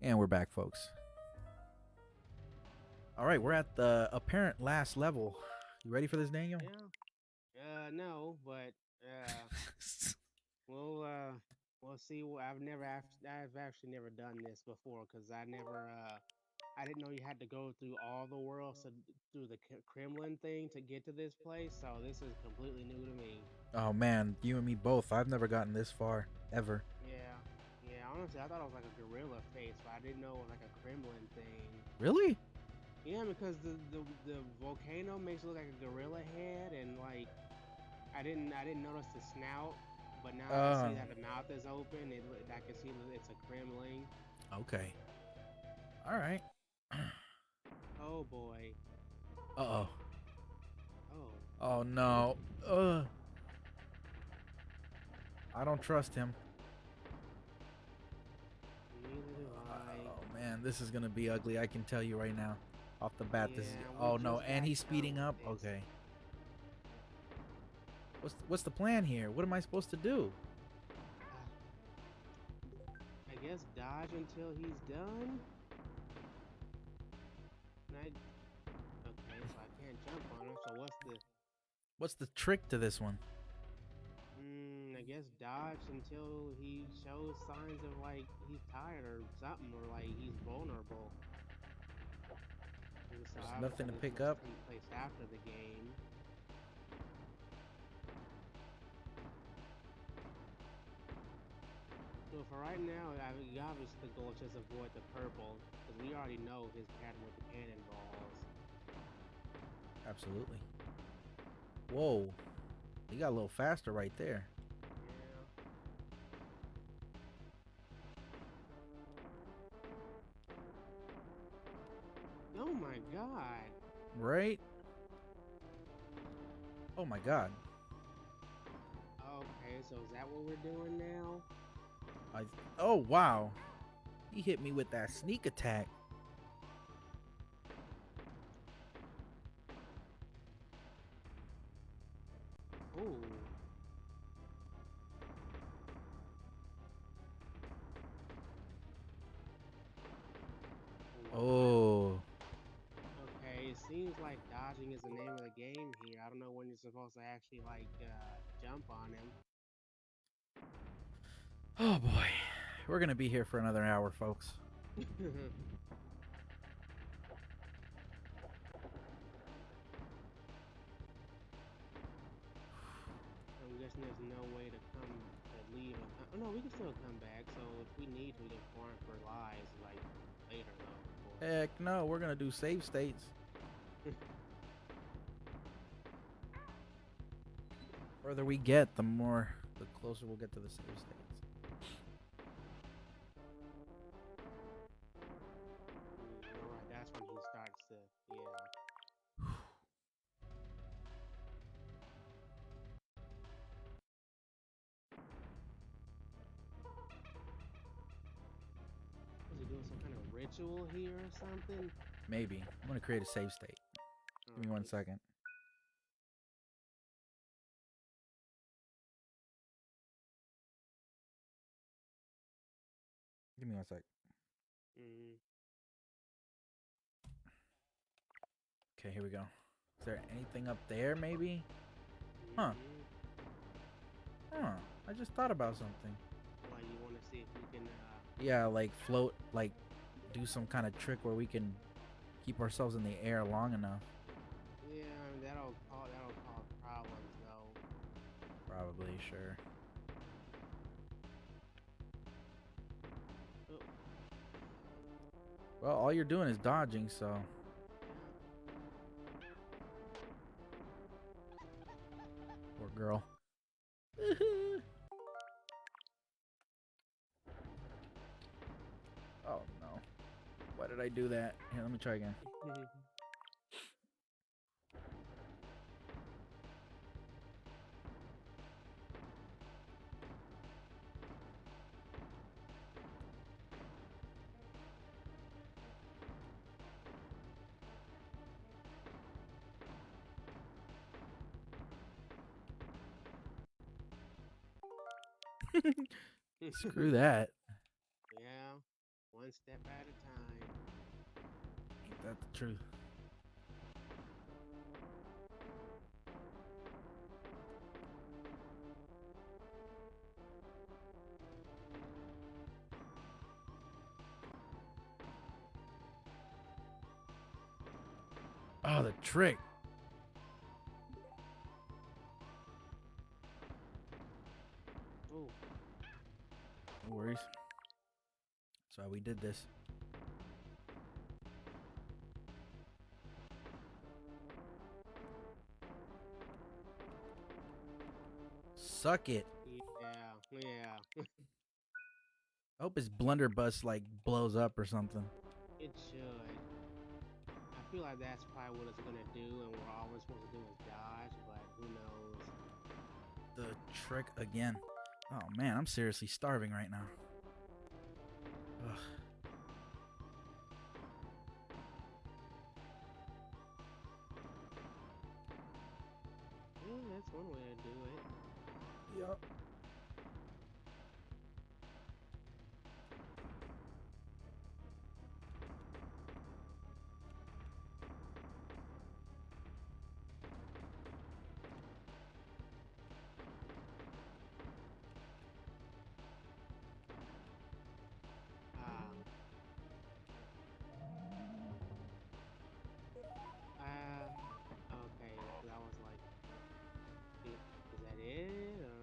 And we're back, folks. All right, we're at the apparent last level. You ready for this, Daniel? Yeah. No, but we'll we'll see. I've actually never done this before because I didn't know you had to go through all the worlds through the Kremlin thing to get to this place. So this is completely new to me. Oh man, you and me both. I've never gotten this far ever. Yeah. Yeah, honestly, I thought it was like a gorilla face, but I didn't know it was like a Kremlin thing. Really? Yeah, because the volcano makes it look like a gorilla head, and like I didn't notice the snout, but now I can see that the mouth is open. I can see that it's a Kremlin. Okay. All right. Oh boy. Uh-oh. Oh. Oh no. Ugh. I don't trust him. Neither do I. Oh man, this is gonna be ugly. I can tell you right now, off the bat. This is. We Oh no, just and got he's speeding done up. with this. Okay. What's the plan here? What am I supposed to do? I guess dodge until he's done. Okay, so I can't jump on him. So What's the trick to this one? I guess dodge until he shows signs of like he's tired or something, or like he's vulnerable. So There's obviously nothing to this pick must up. take place after the game. So for right now, obviously the goal is just avoid the purple, because we already know his pattern with the cannonballs. Absolutely. Whoa. He got a little faster right there. Yeah. Oh my god. Right? Oh my god. Okay, so is that what we're doing now? Oh wow. He hit me with that sneak attack. Ooh. Oh. Okay, it seems like dodging is the name of the game here. I don't know when you're supposed to actually like jump on him. Oh boy. We're gonna be here for another hour, folks. I'm guessing there's no way to leave and come. Oh no, we can still come back. So if we need to, we can farm for lives like later though. Of course. Heck no, we're gonna do save states. The further we get, the closer we'll get to the save states. Alright, that's when he starts to, yeah. Is he doing some kind of ritual here or something? Maybe. I'm gonna create a save state. Give me 1 second. Give me 1 sec. Okay, here we go. Is there anything up there, maybe? Huh. I just thought about something. Like you want to see if you can. Yeah, like float, like do some kind of trick where we can keep ourselves in the air long enough. Yeah, I mean, that'll cause problems though. Probably, sure. Oh. Well, all you're doing is dodging, so. Poor girl. Oh no. Why did I do that? Here, let me try again. Screw that. Yeah. 1 step at a time. Ain't that the truth? Oh, the trick. Ooh. No worries. That's why we did this. Suck it. Yeah, yeah. I hope his blunderbuss like blows up or something. It should. I feel like that's probably what it's gonna do, and what all we're supposed to do is dodge, but who knows? The trick again. Oh man, I'm seriously starving right now. Ugh. Yeah, that's one way to do it. Yup. Ah. Okay. Because I was like, is that it, or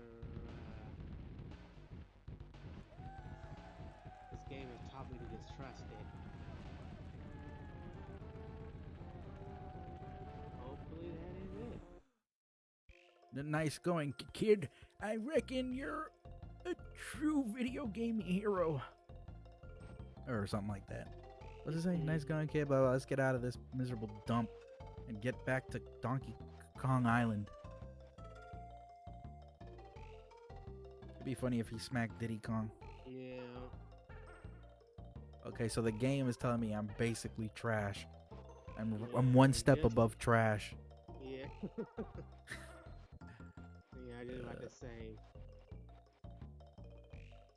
this game has taught me to distrust it. Hopefully that is it. Nice going, kid. I reckon you're a true video game hero. Or something like that. What's it say? Nice going, kid. Blah, blah. Let's get out of this miserable dump and get back to Donkey Kong Island. It'd be funny if he smacked Diddy Kong. Yeah. Okay, so the game is telling me I'm basically trash. I'm one step above trash. Yeah. Yeah, I just about to say.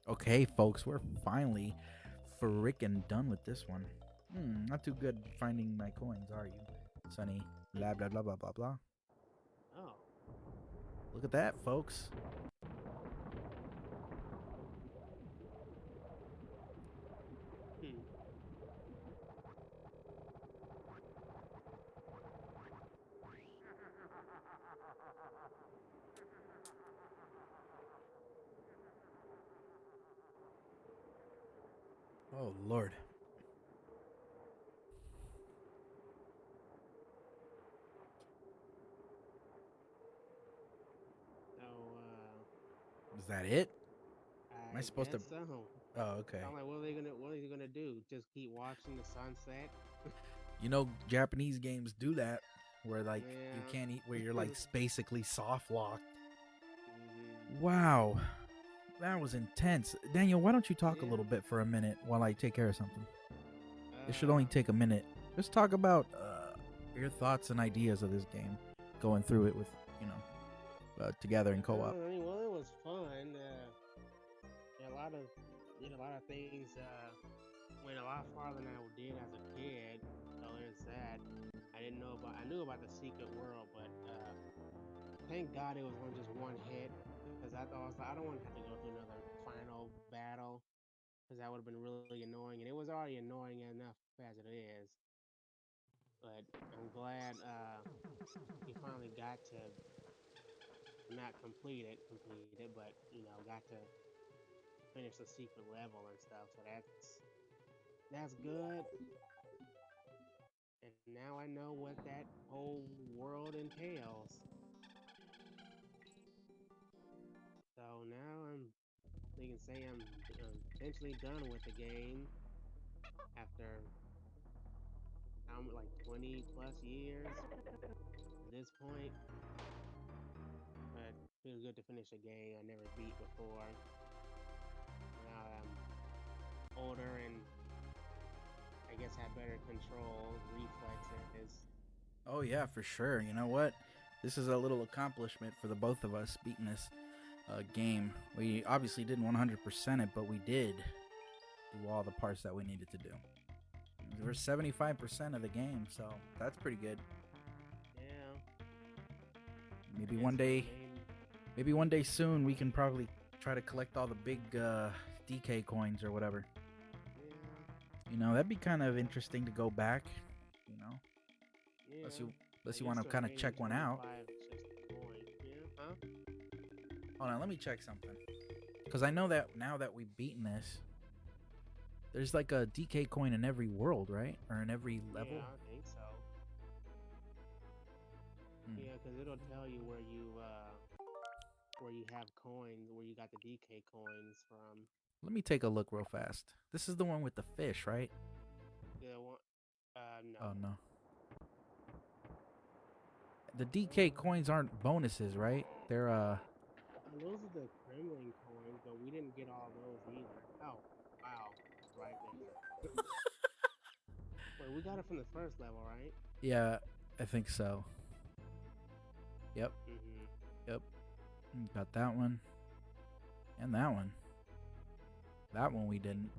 Okay, folks, we're finally frickin' done with this one. Not too good finding my coins, are you, Sonny? Blah, blah, blah, blah, blah, blah. Oh. Look at that, folks. Hmm. Oh, Lord. So, Is that it? Am I I supposed to... guess so. Oh, okay. I'm like, what are they gonna do? Just keep watching the sunset? You know, Japanese games do that, where, like, you Yeah. can't eat, where you're, like, basically soft locked. Mhm. Wow. That was intense. Daniel, why don't you talk a Yeah. little bit for a minute while I take care of something? It should only take a minute. Just talk about your thoughts and ideas of this game, going through it with, together in co-op. I mean, well, it was fun. Did a lot of things. Went a lot farther than I did as a kid. So there's that. I knew about the secret world, but thank God it was on just one hit. Because I thought I don't want to have to go through another final battle. Because that would have been really annoying, and it was already annoying enough as it is. But I'm glad he finally got to not complete it, but got to finish the secret level and stuff. So that's good. And now I know what that whole world entails. So now we can say I'm essentially done with the game after like 20 plus years at this point. But it feels good to finish a game I never beat before. Now I'm older and I guess have better control, reflexes. Oh yeah, for sure. You know what? This is a little accomplishment for the both of us beating this game. We obviously didn't 100% it, but we did. do all the parts that we needed to do. We're 75% of the game, so that's pretty good. Yeah. Maybe I one guess day, the main- maybe one day soon, we can probably try to collect all the big DK coins or whatever. Yeah. You know, that'd be kind of interesting to go back. You know, Yeah. unless you I guess want to the kind of remaining check one out. 25 is just a coin. Yeah. Huh? Hold on, let me check something. Because I know that now that we've beaten this, there's like a DK coin in every world, right? Or in every level. Yeah, I think so. Hmm. Yeah, because it'll tell you where you have coins, where you got the DK coins from. Let me take a look real fast. This is the one with the fish, right? The one, no. Oh no. The DK coins aren't bonuses, right? They're Those are the Kremlin coins, but we didn't get all those either. Oh, wow, right there. Wait, we got it from the first level, right? yeah, I think so. Yep, Mm-hmm. yep. Got that one. And that one. That one we didn't.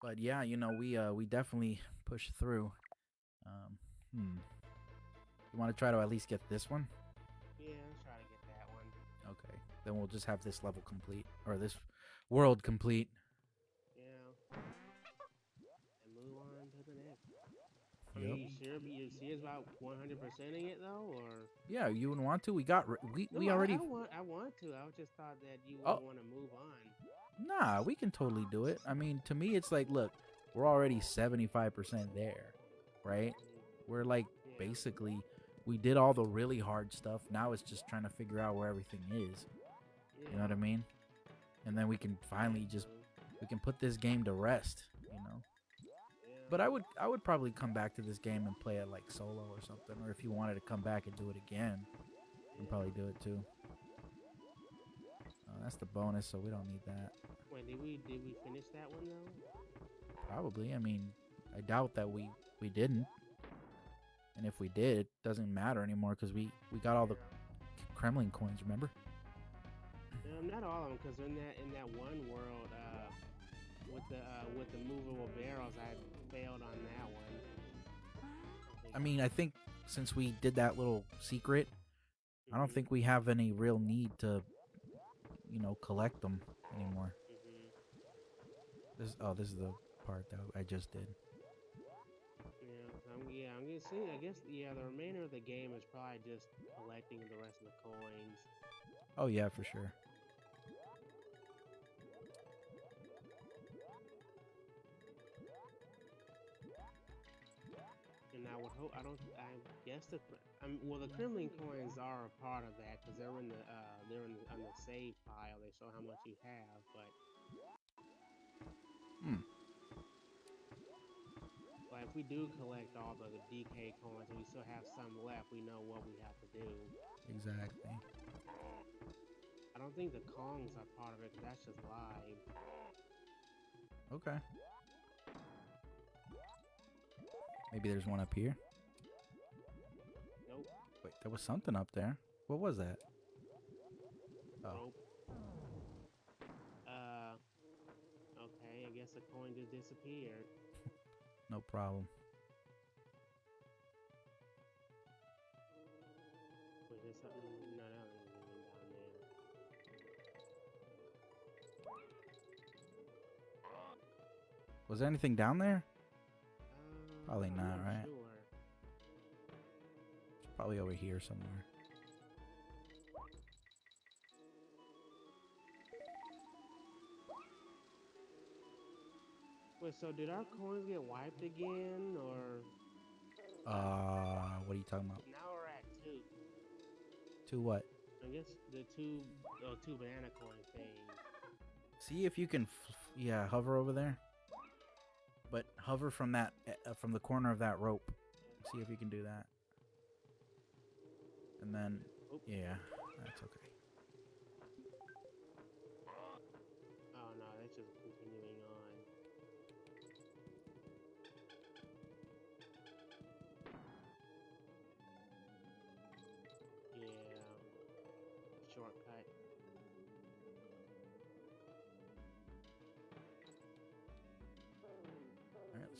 But yeah, you know, we definitely pushed through. You want to try to at least get this one? Yeah, let's try to get that one. Okay. Then we'll just have this level complete, or this world complete. Yeah. And move on to the next. I Yep. mean, you sure? You serious about 100%ing it though, or? Yeah, you wouldn't want to? We got we No, already. I want to. I just thought that you Oh. would want to move on. Nah, we can totally do it. I mean, to me, it's like, look, we're already 75% there, right? We're like, Yeah. basically, we did all the really hard stuff. Now it's just trying to figure out where everything is. You know what I mean? And then we can finally just, we can put this game to rest, you know? Yeah. But I would probably come back to this game and play it like solo or something. Or if you wanted to come back and do it again, you can probably do it too. That's the bonus, so we don't need that. Wait, did we finish that one though? Probably. I mean, I doubt that we didn't. And if we did, it doesn't matter anymore because we got all the Kremlin coins. Remember? Not all of them, because in that one world, with the movable barrels, I failed on that one. I mean, I think since we did that little secret, I don't think we have any real need to, you know, collect them anymore. This is the part that I just did. I'm gonna see. I guess the remainder of the game is probably just collecting the rest of the coins. Oh yeah, for sure. And I would hope. I guess the Kremlin coins are a part of that because they're on the save file. They show how much you have, but. But if we do collect all the DK coins and we still have some left, we know what we have to do. Exactly. I don't think the Kongs are part of it because that's just live. Okay. Maybe there's one up here. Nope. Wait, there was something up there. What was that? Oh. Nope. Okay, I guess the coin just disappeared. No problem. Wait, there's something? No, there's anything down there. Was there anything down there? Probably I'm not, right? Sure. It's probably over here somewhere. Wait, so did our coins get wiped again, or? What are you talking about? Now we're at 2. 2 what? I guess the two banana coin things. See if you can, hover over there. But hover from that, from the corner of that rope. See if you can do that. And then, yeah, that's okay. Oh no, that's just continuing on. Yeah. Shortcut.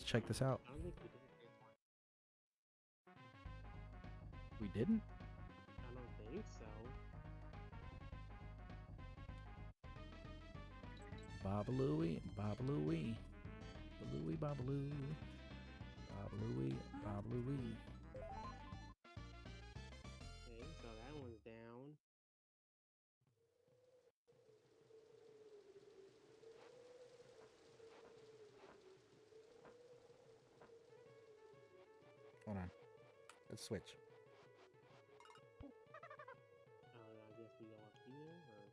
Let's check this out. I don't think we did this one. We didn't? I don't think so. Babalooey, Babalooey. Babalooey, Babaloo. Babalooey, Babalooey. Okay, so that one's down. Hold on. Let's switch. I guess we go up here, or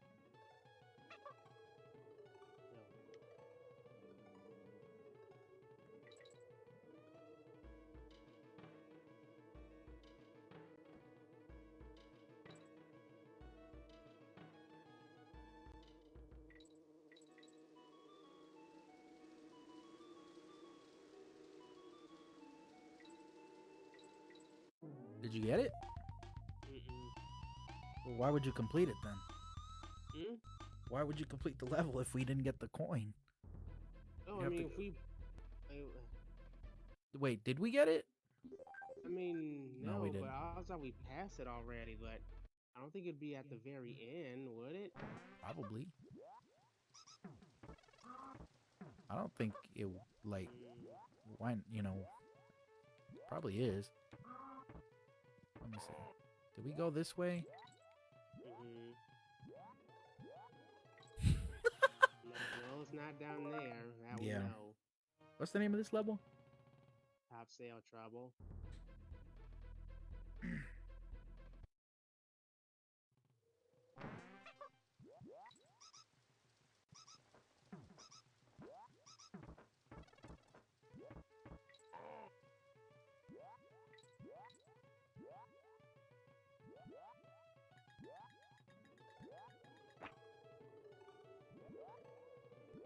no? Did you get it? Mm-mm. Well, why would you complete it then? Hmm? Why would you complete the level if we didn't get the coin? Oh, You I have mean, to- if we, Wait, did we get it? I mean, No, no, we but didn't. I thought we passed it already. But I don't think it'd be at the very end, would it? Probably. I don't think it, like, why, probably is. Let me see. Did we go this way? Mm-hmm. No, it's not down there. That Yeah. we know. What's the name of this level? Top sale trouble.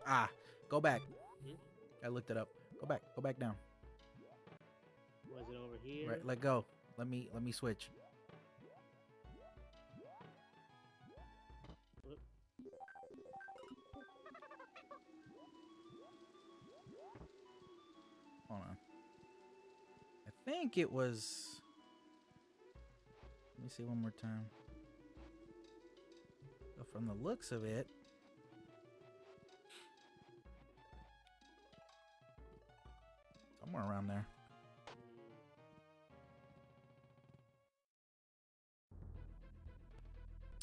Ah, go back. Hmm? I looked it up. Go back. Go back down. Was it over here? Right, let go. Let me switch. Hold on. I think it was. Let me see one more time. So from the looks of it, somewhere around there.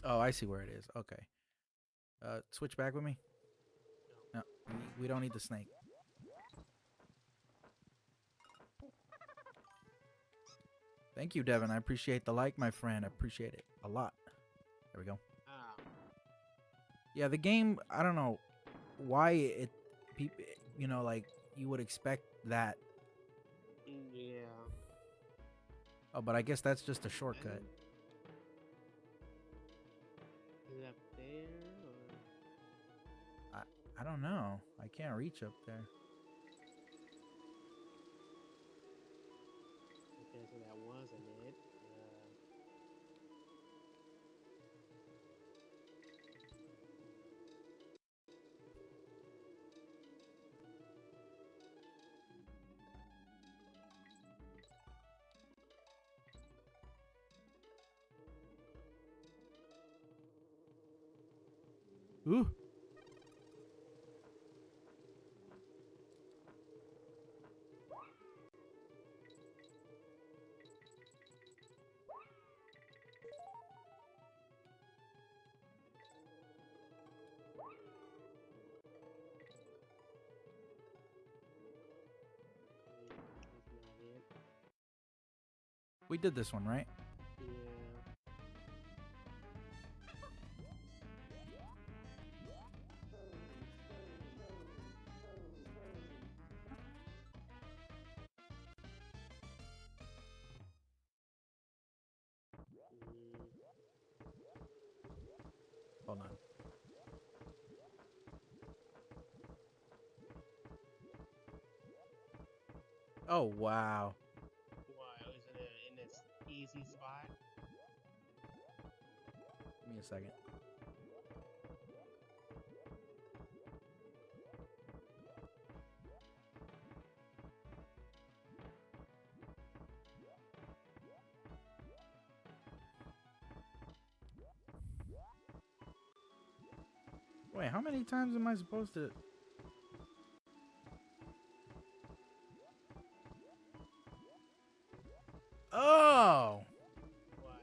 Oh, I see where it is. Okay. Switch back with me. No, we don't need the snake. Thank you, Devin. I appreciate the like, my friend. I appreciate it a lot. There we go. Ah, Yeah, the game, I don't know why it, people, like you would expect that. yeah. Oh, but I guess that's just a shortcut. Is it up there, or I don't know. I can't reach up there. okay, so that wasn't it. Ooh. That's not it. We did this one, right? Yeah. Hold on. Oh, wow. Why is it in this easy spot? Give me a second. Wait, how many times am I supposed to? Oh, What?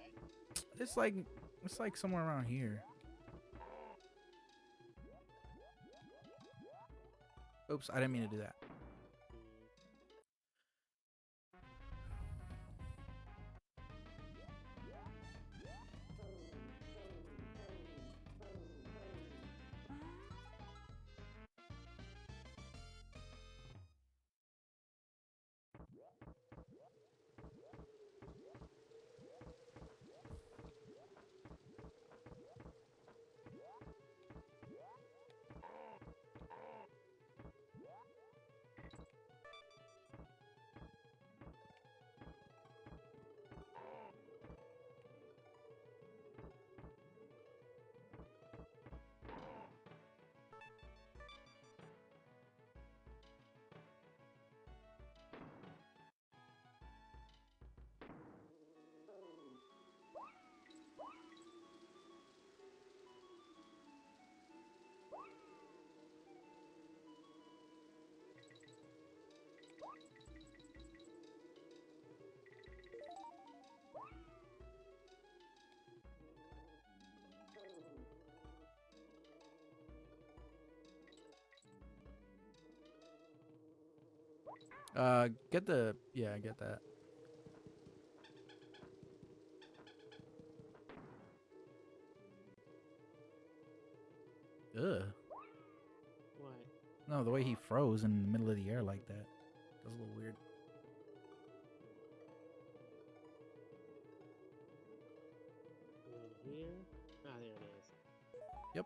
it's like somewhere around here. Oops, I didn't mean to do that. Get the I get that. Ugh. What? No, the way he froze in the middle of the air like that. That was a little weird. Here? Ah, there it is. Yep.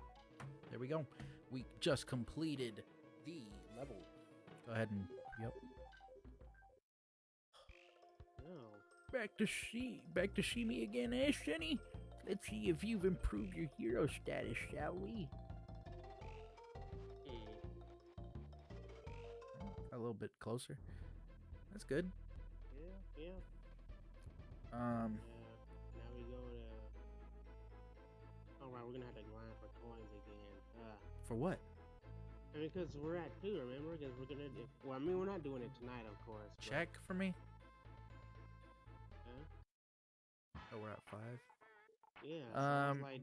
There we go. We just completed the level. Go ahead and yep. No. Back to see me again, eh, Shenny? Let's see if you've improved your hero status, shall we? A little bit closer. That's good. Yeah, yeah. Now we go to. All right, we're gonna have to grind for coins again. For what? I mean, because we're at 2, remember? Because we're gonna. Well, I mean, we're not doing it tonight, of course. But, Check for me. huh? Oh, we're at 5. Yeah. So I was like,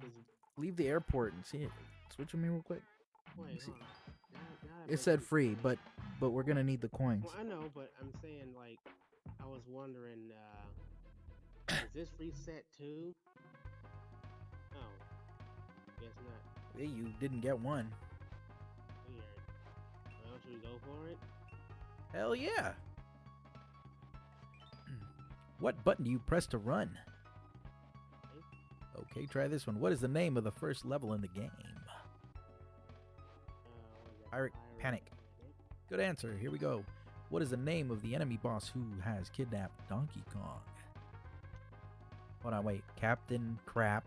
Leave the airport and see it. Switch with me real quick. wait, See. hold on. Now It said free, but we're gonna need the coins. Well, I know, but I'm saying like, I was wondering, is this reset too? Oh, guess not. Hey, you didn't get one. Weird. Well, should we go for it? Hell yeah. What button do you press to run? Okay, try this one. What is the name of the first level in the game? Pirate Panic. Good answer. Here we go. What is the name of the enemy boss who has kidnapped Donkey Kong? Hold on, wait. Captain Crap,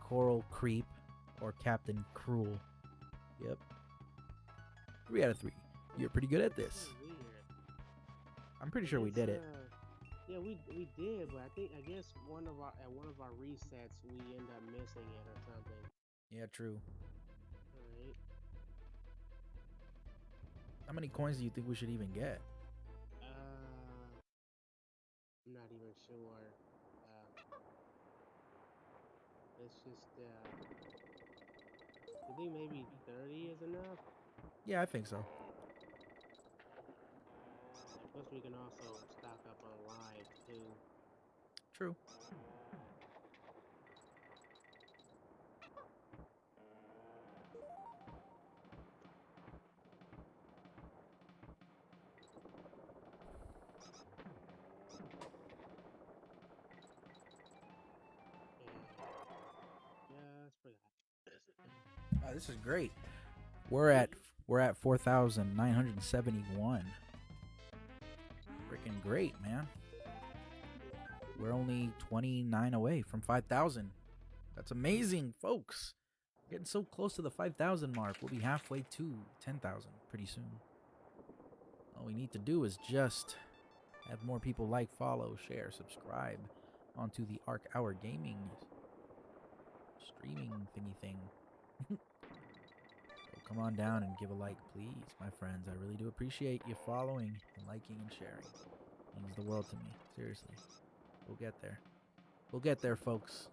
Coral Creep, or Captain Cruel? Yep. 3 out of 3. You're pretty good at this. Weird. I'm pretty sure we did it. Yeah, we did, but I guess one of our resets we end up missing it or something. Yeah, true. Alright. How many coins do you think we should even get? I'm not even sure. Let's just I think maybe 30 is enough. Yeah, I think so. Plus we can also stock up on lives too. True. This is great. We're at 4,971. Freaking great, man. We're only 29 away from 5,000. That's amazing, folks. Getting so close to the 5,000 mark. We'll be halfway to 10,000 pretty soon. All we need to do is just have more people like, follow, share, subscribe onto the Arc Hour Gaming streaming thingy thing. come on down and give a like, please, my friends. I really do appreciate you following and liking and sharing. It means the world to me. Seriously. We'll get there. We'll get there, folks.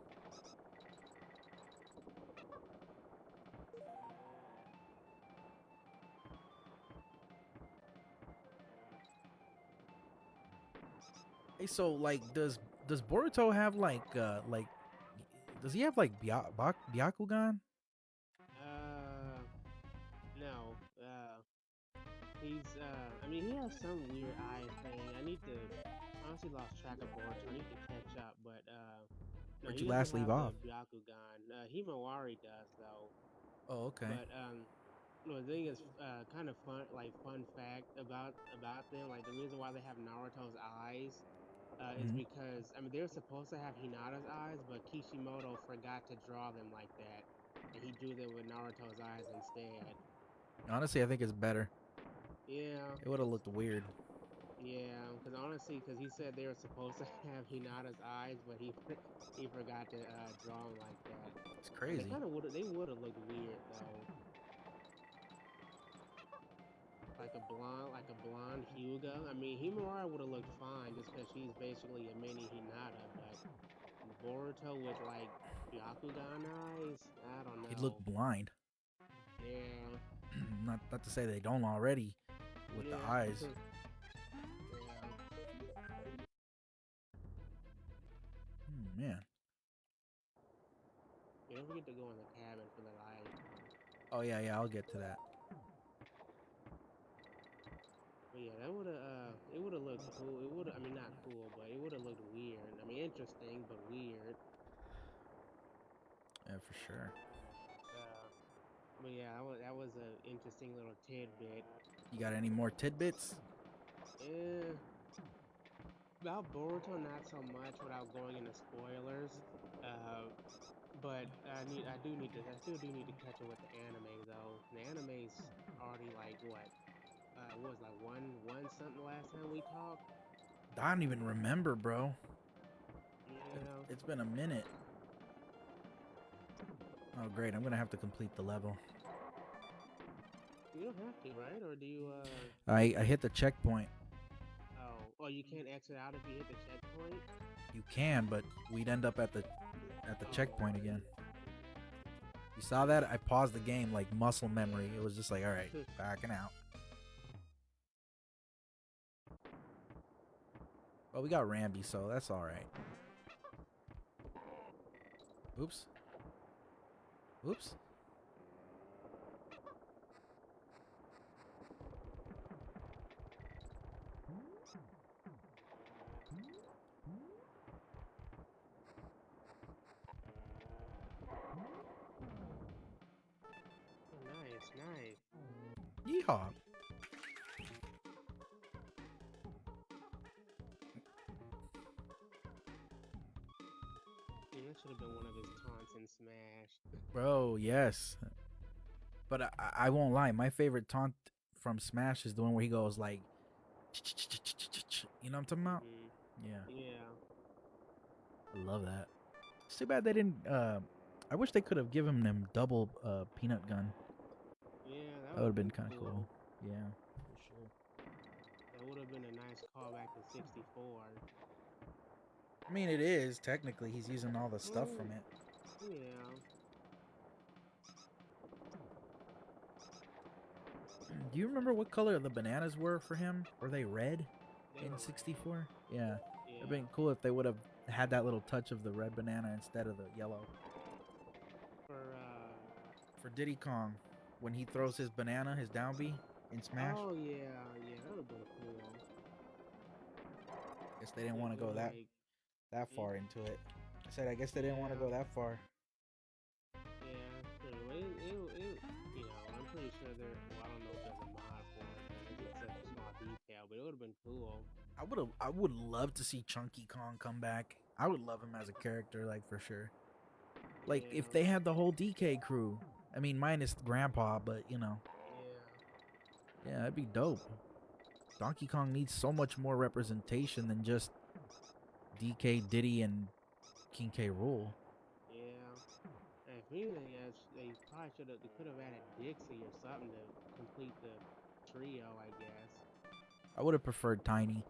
Hey, so like, does Boruto have like does he have like Byakugan? No. He's I mean, he has some weird eye thing. I need to honestly lost track of Boruto. I need to catch up, but no, Where'd he you doesn't last leave have the off? Byakugan. Himawari does though. Oh, okay. But no, the thing is, kind of fun, like fun fact about them. Like the reason why they have Naruto's eyes, is Mhm. because I mean they were supposed to have Hinata's eyes, but Kishimoto forgot to draw them like that, and he drew them with Naruto's eyes instead. Honestly, I think it's better. Yeah, It would have looked weird. yeah. Because honestly, because he said they were supposed to have Hinata's eyes, but he forgot to draw them like that, It's and they crazy. kind of would have looked weird though. Like a blonde Hyuga. I mean, Himawari would have looked fine just because she's basically a mini Hinata, but Boruto with like Byakugan eyes, I don't He'd look know. blind. Yeah, Not to say they don't already with the yeah, eyes. yeah. Man. You don't forget to go in the cabin for the light. Oh yeah, I'll get to that. But yeah, that would have it would have looked cool. It would I mean not cool, but it would have looked weird. I mean interesting, but weird. Yeah, for sure. Uh, but yeah, that was a interesting little tidbit. You got any more tidbits? Eh, about Boruto, not so much without going into spoilers. Uh, but I still do need to catch up with the anime though. The anime's already like what was like one something last time we talked. I don't even remember, bro. Yeah, It's been a minute. Oh great, I'm gonna have to complete the level. you don't have to, right? Or do you? I hit the checkpoint. Oh, you can't exit out if you hit the checkpoint. You can, but we'd end up at the checkpoint again. You saw that? I paused the game like muscle memory. It was just like, all right, backing out. Well, we got Ramby, so that's all right. Oops. Oops. Oh, nice, nice. Yeehaw. Yeah, that should have been one of his taunts in Smash. Bro, yes. But I won't lie. My favorite taunt from Smash is the one where he goes like, you know what I'm talking about? Hmm. Yeah, Yeah. I love that. It's too bad they didn't. I wish they could have given him double peanut gun. Yeah, that That would would have have been been kind of cool. cool. Yeah, for sure. That would have been a nice callback to 64. I mean, it is technically he's using all the stuff Well, from it. yeah. Do you remember what color the bananas were for him? Were they red They in were red. 64? Yeah. It'd Yeah. been cool if they would have had that little touch of the red banana instead of the yellow. For For Diddy Kong, when he throws his banana, his down B in Smash. oh yeah, yeah, that would have been cool. Guess they didn't Yeah, want to for go like, hmm? that far into it. I said I guess they didn't want to Yeah, go that far. yeah. True. You know, I'm pretty sure there. Well, I don't know if there's a mod for it because it's just such a small detail, but it would have been cool. I would love to see Chunky Kong come back. I would love him as a character, like for sure. Like if Yeah, they had the whole DK crew. I mean, minus Grandpa, but you know, yeah, yeah, that'd be dope. Donkey Kong needs so much more representation than just DK, Diddy, and King K. Rool. yeah. And Me, they probably should have. They could have added Dixie or something to complete the trio, I guess. I would have preferred Tiny,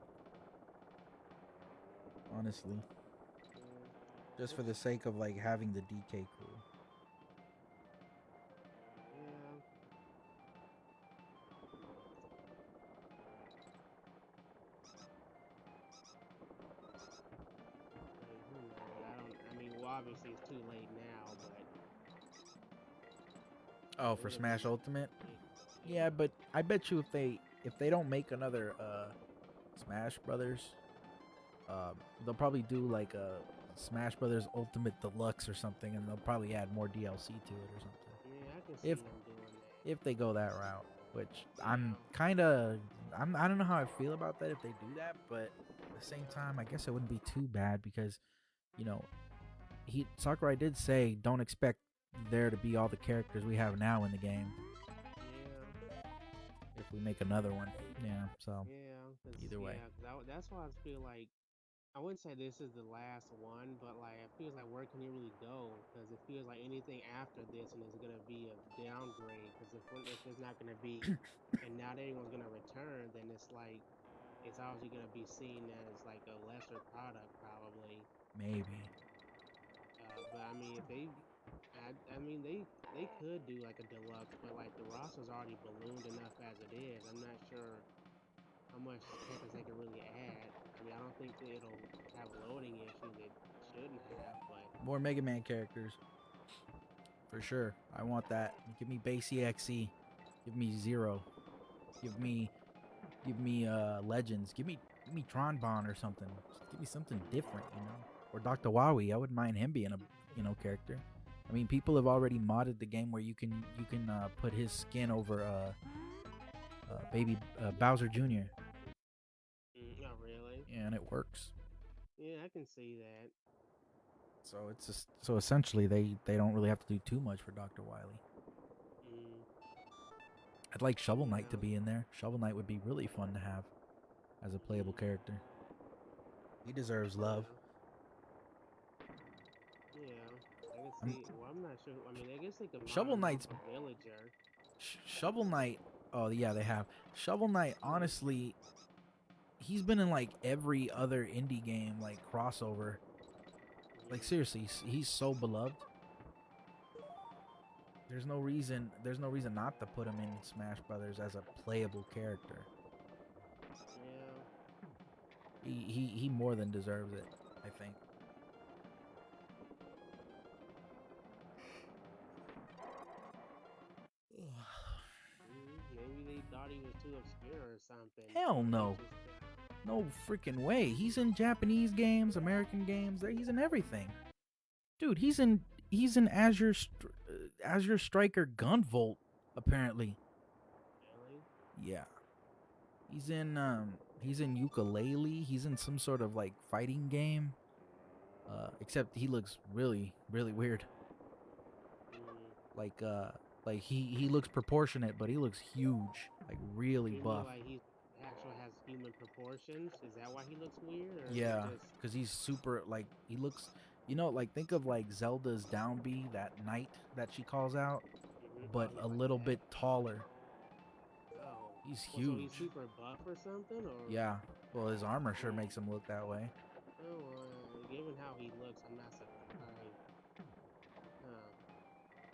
honestly, just for the Which, sake of like having the DK crew. yeah. Who knows? I don't. I mean, well, obviously it's too late now, but Oh, it for would have been Smash like, Ultimate? Yeah, yeah. but I bet you if they don't make another Smash Brothers, they'll probably do like a Smash Brothers Ultimate Deluxe or something, and they'll probably add more DLC to it or something. Yeah, I can If see them doing that. if they go that route, which Yeah. I don't know how I feel about that if they do that, but at the same time, I guess it wouldn't be too bad because, you know, Sakurai did say don't expect there to be all the characters we have now in the game Yeah. if we make another one. Yeah, so Yeah. either way. That's why I feel like I wouldn't say this is the last one, but like it feels like where can you really go? Because it feels like anything after this and is gonna be a downgrade. Because if it's not gonna be, and not anyone's gonna return, then it's like it's obviously gonna be seen as like a lesser product probably. Maybe. But I mean, if they, I mean they could do like a deluxe, but like the roster's already ballooned enough as it is. I'm not sure how much characters they can really add. I mean, I don't think that it'll have loading issues. It shouldn't have, but More Mega Man characters. For sure. I want that. Give me base EXE. Give me Zero. Give me Legends. Give me Tron Bond or something. Just give me something different, you know. Or Dr. Wowie. I wouldn't mind him being a character. I mean, people have already modded the game where you can put his skin over baby Bowser Jr. not really. Yeah, and it works. Yeah, I can see that. So it's just so essentially they don't really have to do too much for Dr. Wily. Mm, I'd like Shovel Knight to yeah, be in there. Shovel Knight would be really fun to have as a playable character. He deserves love. yeah, yeah. I can I'm, see. Well, I'm not sure. I mean, I guess they could mod Shovel him off Knight's a villager. Shovel Knight. Oh yeah, they have Shovel Knight. Honestly, he's been in like every other indie game like crossover. Like Mm, seriously, he's so beloved. There's no reason. There's no reason not to put him in Smash Brothers as a playable character. yeah. He more than deserves it. I think. Maybe they thought he was too obscure or something, Hell or they no. just. No freaking way. He's in Japanese games, American games. He's in everything. Dude, he's in Azure Striker Gunvolt apparently. Really? Yeah. He's in Ukulele. He's in some sort of like fighting game. Except he looks really really weird. Mm. Like he looks proportionate, but he looks huge. Like really You mean buff. like he actually has human proportions? Is that why he looks weird, or is it Yeah, just? because he's super like he looks. Like think of like Zelda's Downby, that knight that she calls out, Oh but yeah, a like little that. bit taller. Oh, He's well, so he's huge. super buff or something, or? Yeah. Well, his armor sure Mm. makes him look that way. Oh, given how he looks, I'm not surprised.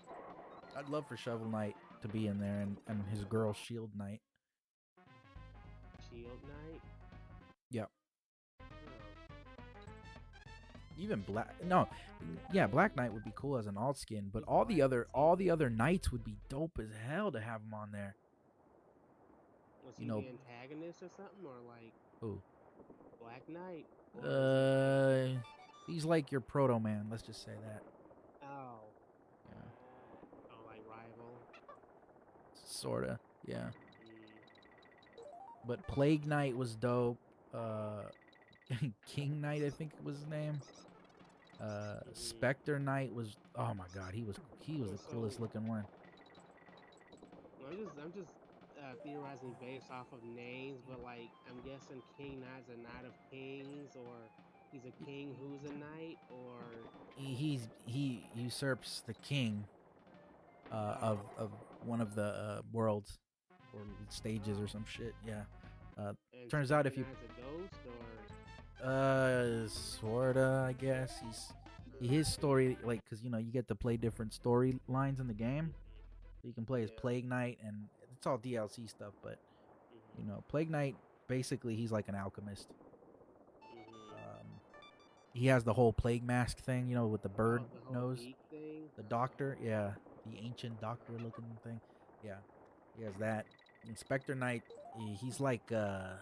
Huh. I'd love for Shovel Knight to be in there and his girl Shield Knight. Shield Knight. Yep. Oh. Even Black No, yeah, Black Knight would be cool as an alt skin, but He's black. all the other knights would be dope as hell to have him on there. Was You he know, the antagonist or something, or like who? Black Knight, or is he like? He's like your Proto Man, let's just say that. Oh, Yeah. oh, like rival. Sorta. Yeah. Mm. But Plague Knight was dope. Uh King Knight, I think was his name. Spectre Knight was, oh my god, he was the So coolest looking one. I'm just theorizing based off of names, but like I'm guessing King Knight's a Knight of Kings, or He's a king who's a knight, or He usurps the king of one of the worlds or stages or some shit. Yeah. and Turns out Spectre if you Knight's a ghost, sorta, I guess his story, like, because you get to play different storylines in the game. So you can play as yeah. Plague Knight, and it's all DLC stuff. But Mhm. Plague Knight, basically he's like an alchemist. Mhm. He has the whole plague mask thing, with the bird Oh, the whole nose. beak thing. The doctor, yeah, the ancient doctor looking thing, yeah, he has that. Inspector Knight, he's like, yeah,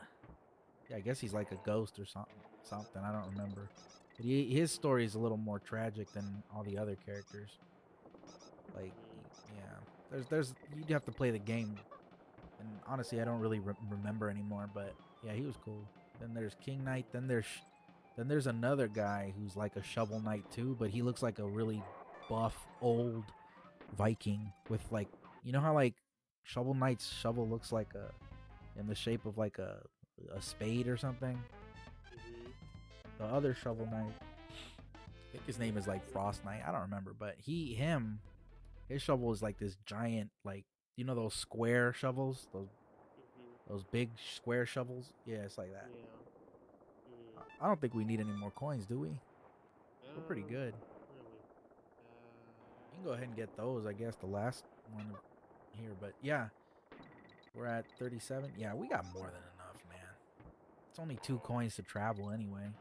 I guess he's like a ghost or something. I don't remember. But his story is a little more tragic than all the other characters. Like, yeah, there's you'd have to play the game, and honestly, I don't really remember anymore. But yeah, he was cool. Then there's King Knight. Then there's another guy who's like a Shovel Knight too, but he looks like a really buff old Viking with, like, how like Shovel Knight's shovel looks like in the shape of like a spade or something. Mhm. The other Shovel Knight, I think his name is like Frost Knight. I don't remember, but his shovel is like this giant, like, those square shovels, Mhm. those big square shovels. Yeah, it's like that. Yeah. Mhm. I don't think we need any more coins, do we? We're pretty good. Where are we? You can go ahead and get those, I guess, the last one here. But yeah, we're at 37. Yeah, we got more than enough, man. It's only 2 coins to travel anyway.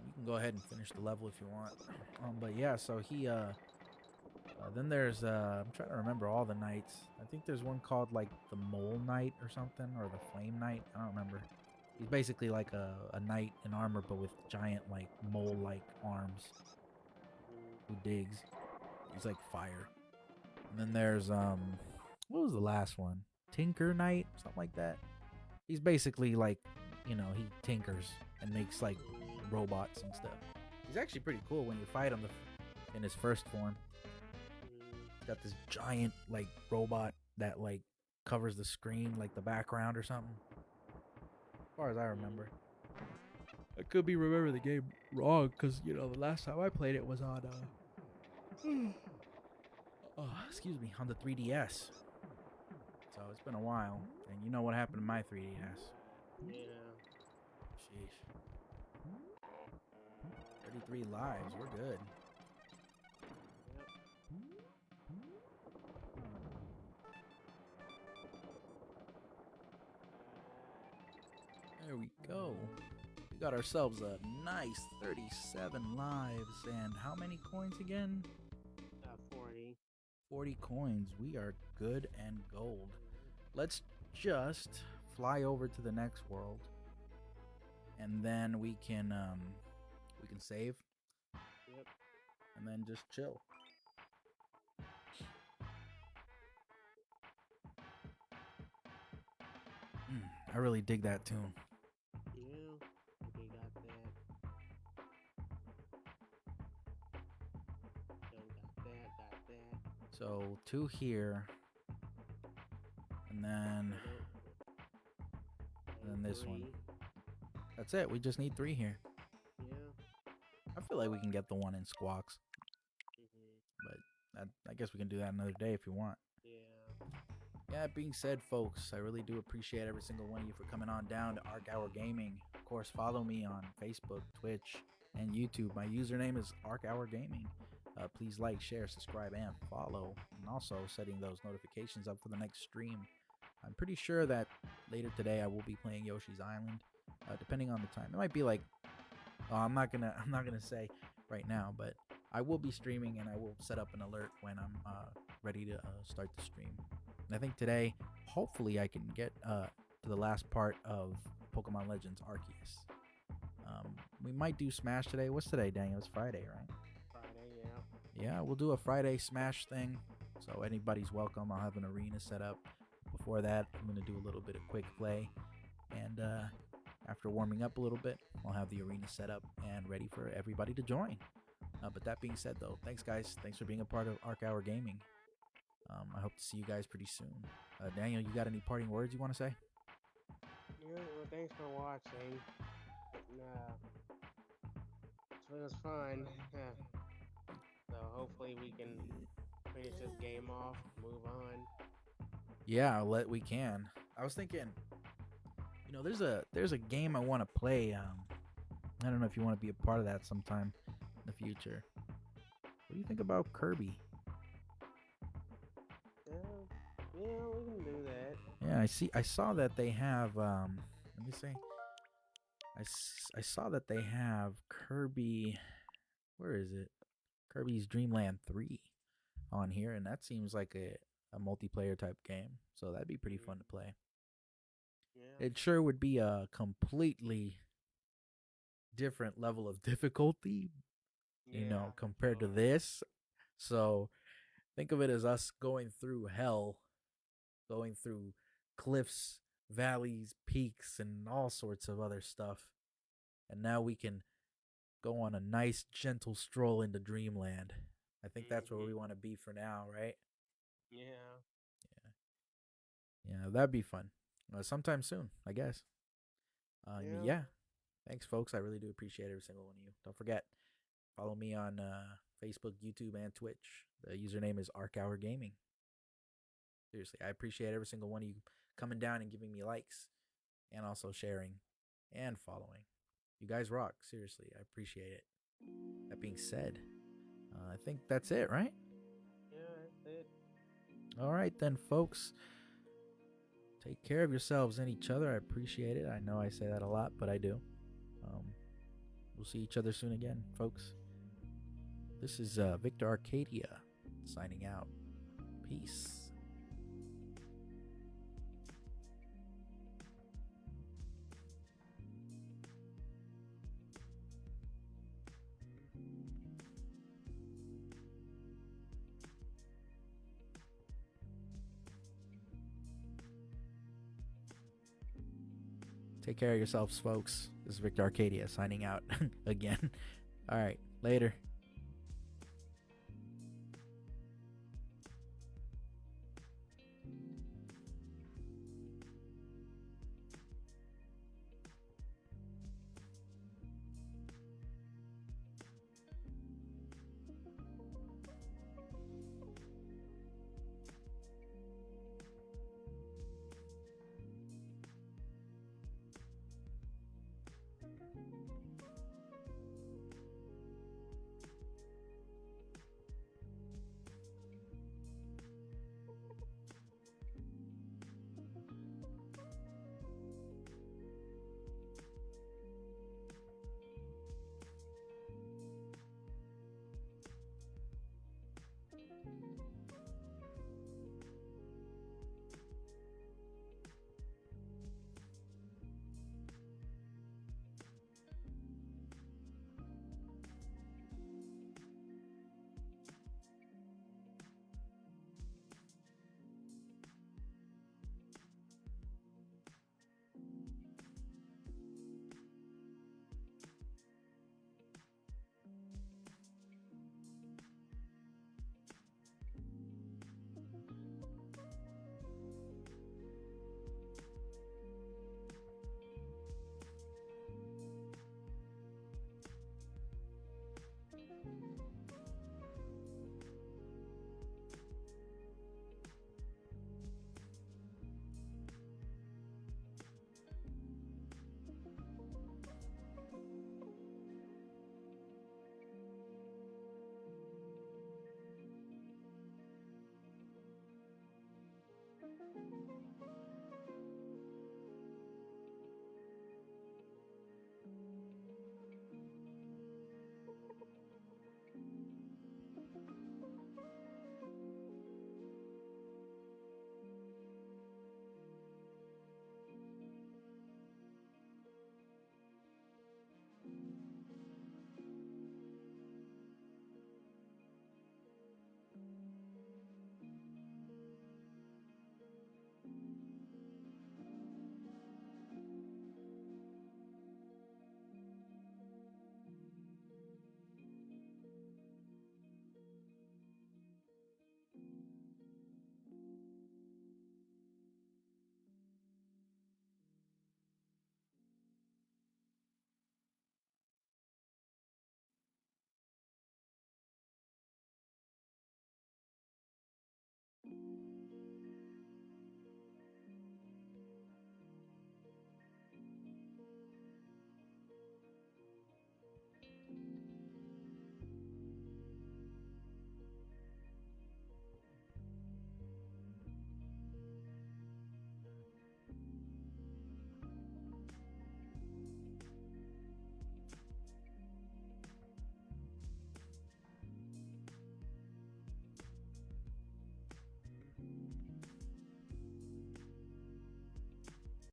You can go ahead and finish the level if you want. But yeah, so then there's I'm trying to remember all the knights. I think there's one called like the Mole Knight or something, or the Flame Knight. I don't remember. He's basically like a knight in armor, but with giant, like, mole-like arms, who digs. He's like fire. And then there's what was the last one? Tinker Knight, something like that. He's basically like, he tinkers and makes like robots and stuff. He's actually pretty cool when you fight him in his first form. He's got this giant, like, robot that, like, covers the screen, like the background or something. As far as I remember. I could be remembering the game wrong, because, the last time I played it was on, excuse me, on the 3DS. So it's been a while, and you know what happened to my 3DS. Yeah. Sheesh. 33 lives, we're good. There we go. We got ourselves a nice 37 lives, and how many coins again? 40. 40 coins. We are good and gold. Let's just fly over to the next world, and then we can save. Yep. And then just chill. I really dig that tune. Yeah. Okay, got that. Got that. So 2 here, and then this one. That's it. We just need 3 here. Yeah. I feel like we can get the one in Squawks, but I guess we can do that another day if you want. Yeah. Yeah, that being said, folks, I really do appreciate every single one of you for coming on down to Arc Hour Gaming. Of course, follow me on Facebook, Twitch, and YouTube. My username is Arc Hour Gaming. Please like, share, subscribe, and follow. And also setting those notifications up for the next stream. I'm pretty sure that later today I will be playing Yoshi's Island, depending on the time. It might be like, I'm not gonna say right now, but I will be streaming, and I will set up an alert when I'm ready to start the stream. And I think today, hopefully, I can get to the last part of Pokemon Legends Arceus. We might do Smash today. What's today, Daniel? It's Friday, right? Friday, yeah. Yeah, we'll do a Friday Smash thing. So anybody's welcome. I'll have an arena set up. Before that, I'm going to do a little bit of quick play. And after warming up a little bit, I'll have the arena set up and ready for everybody to join. But that being said, though, thanks, guys. Thanks for being a part of Arc Hour Gaming. I hope to see you guys pretty soon. Daniel, you got any parting words you want to say? Well, thanks for watching. Uh, so it was fun. So hopefully we can finish this game off, move on. Yeah, we can. I was thinking, there's a game I want to play. I don't know if you want to be a part of that sometime in the future. What do you think about Kirby? Yeah, we can do that. Yeah, I saw that they have. Let me see. I saw that they have Kirby. Where is it? Kirby's Dream Land 3 on here, and that seems like a multiplayer type game. So that'd be pretty fun to play. Yeah. It sure would be a completely different level of difficulty, Yeah, for compared to sure. this. So think of it as us going through hell, going through cliffs, valleys, peaks, and all sorts of other stuff. And now we can go on a nice, gentle stroll into Dreamland. I think that's where we want to be for now, right? Yeah. Yeah, that'd be fun. Sometime soon, I guess. Yeah. Yeah. Thanks, folks. I really do appreciate every single one of you. Don't forget, follow me on Facebook, YouTube, and Twitch. The username is Arc Hour Gaming. Seriously, I appreciate every single one of you coming down and giving me likes, and also sharing and following. You guys rock. Seriously, I appreciate it. That being said, I think that's it, right? Yeah, that's it. All right, then, folks. Take care of yourselves and each other. I appreciate it. I know I say that a lot, but I do. We'll see each other soon again, folks. This is Victor Arcadia signing out. Peace. Take care of yourselves, folks. This is Victor Arcadia signing out again. All right, later.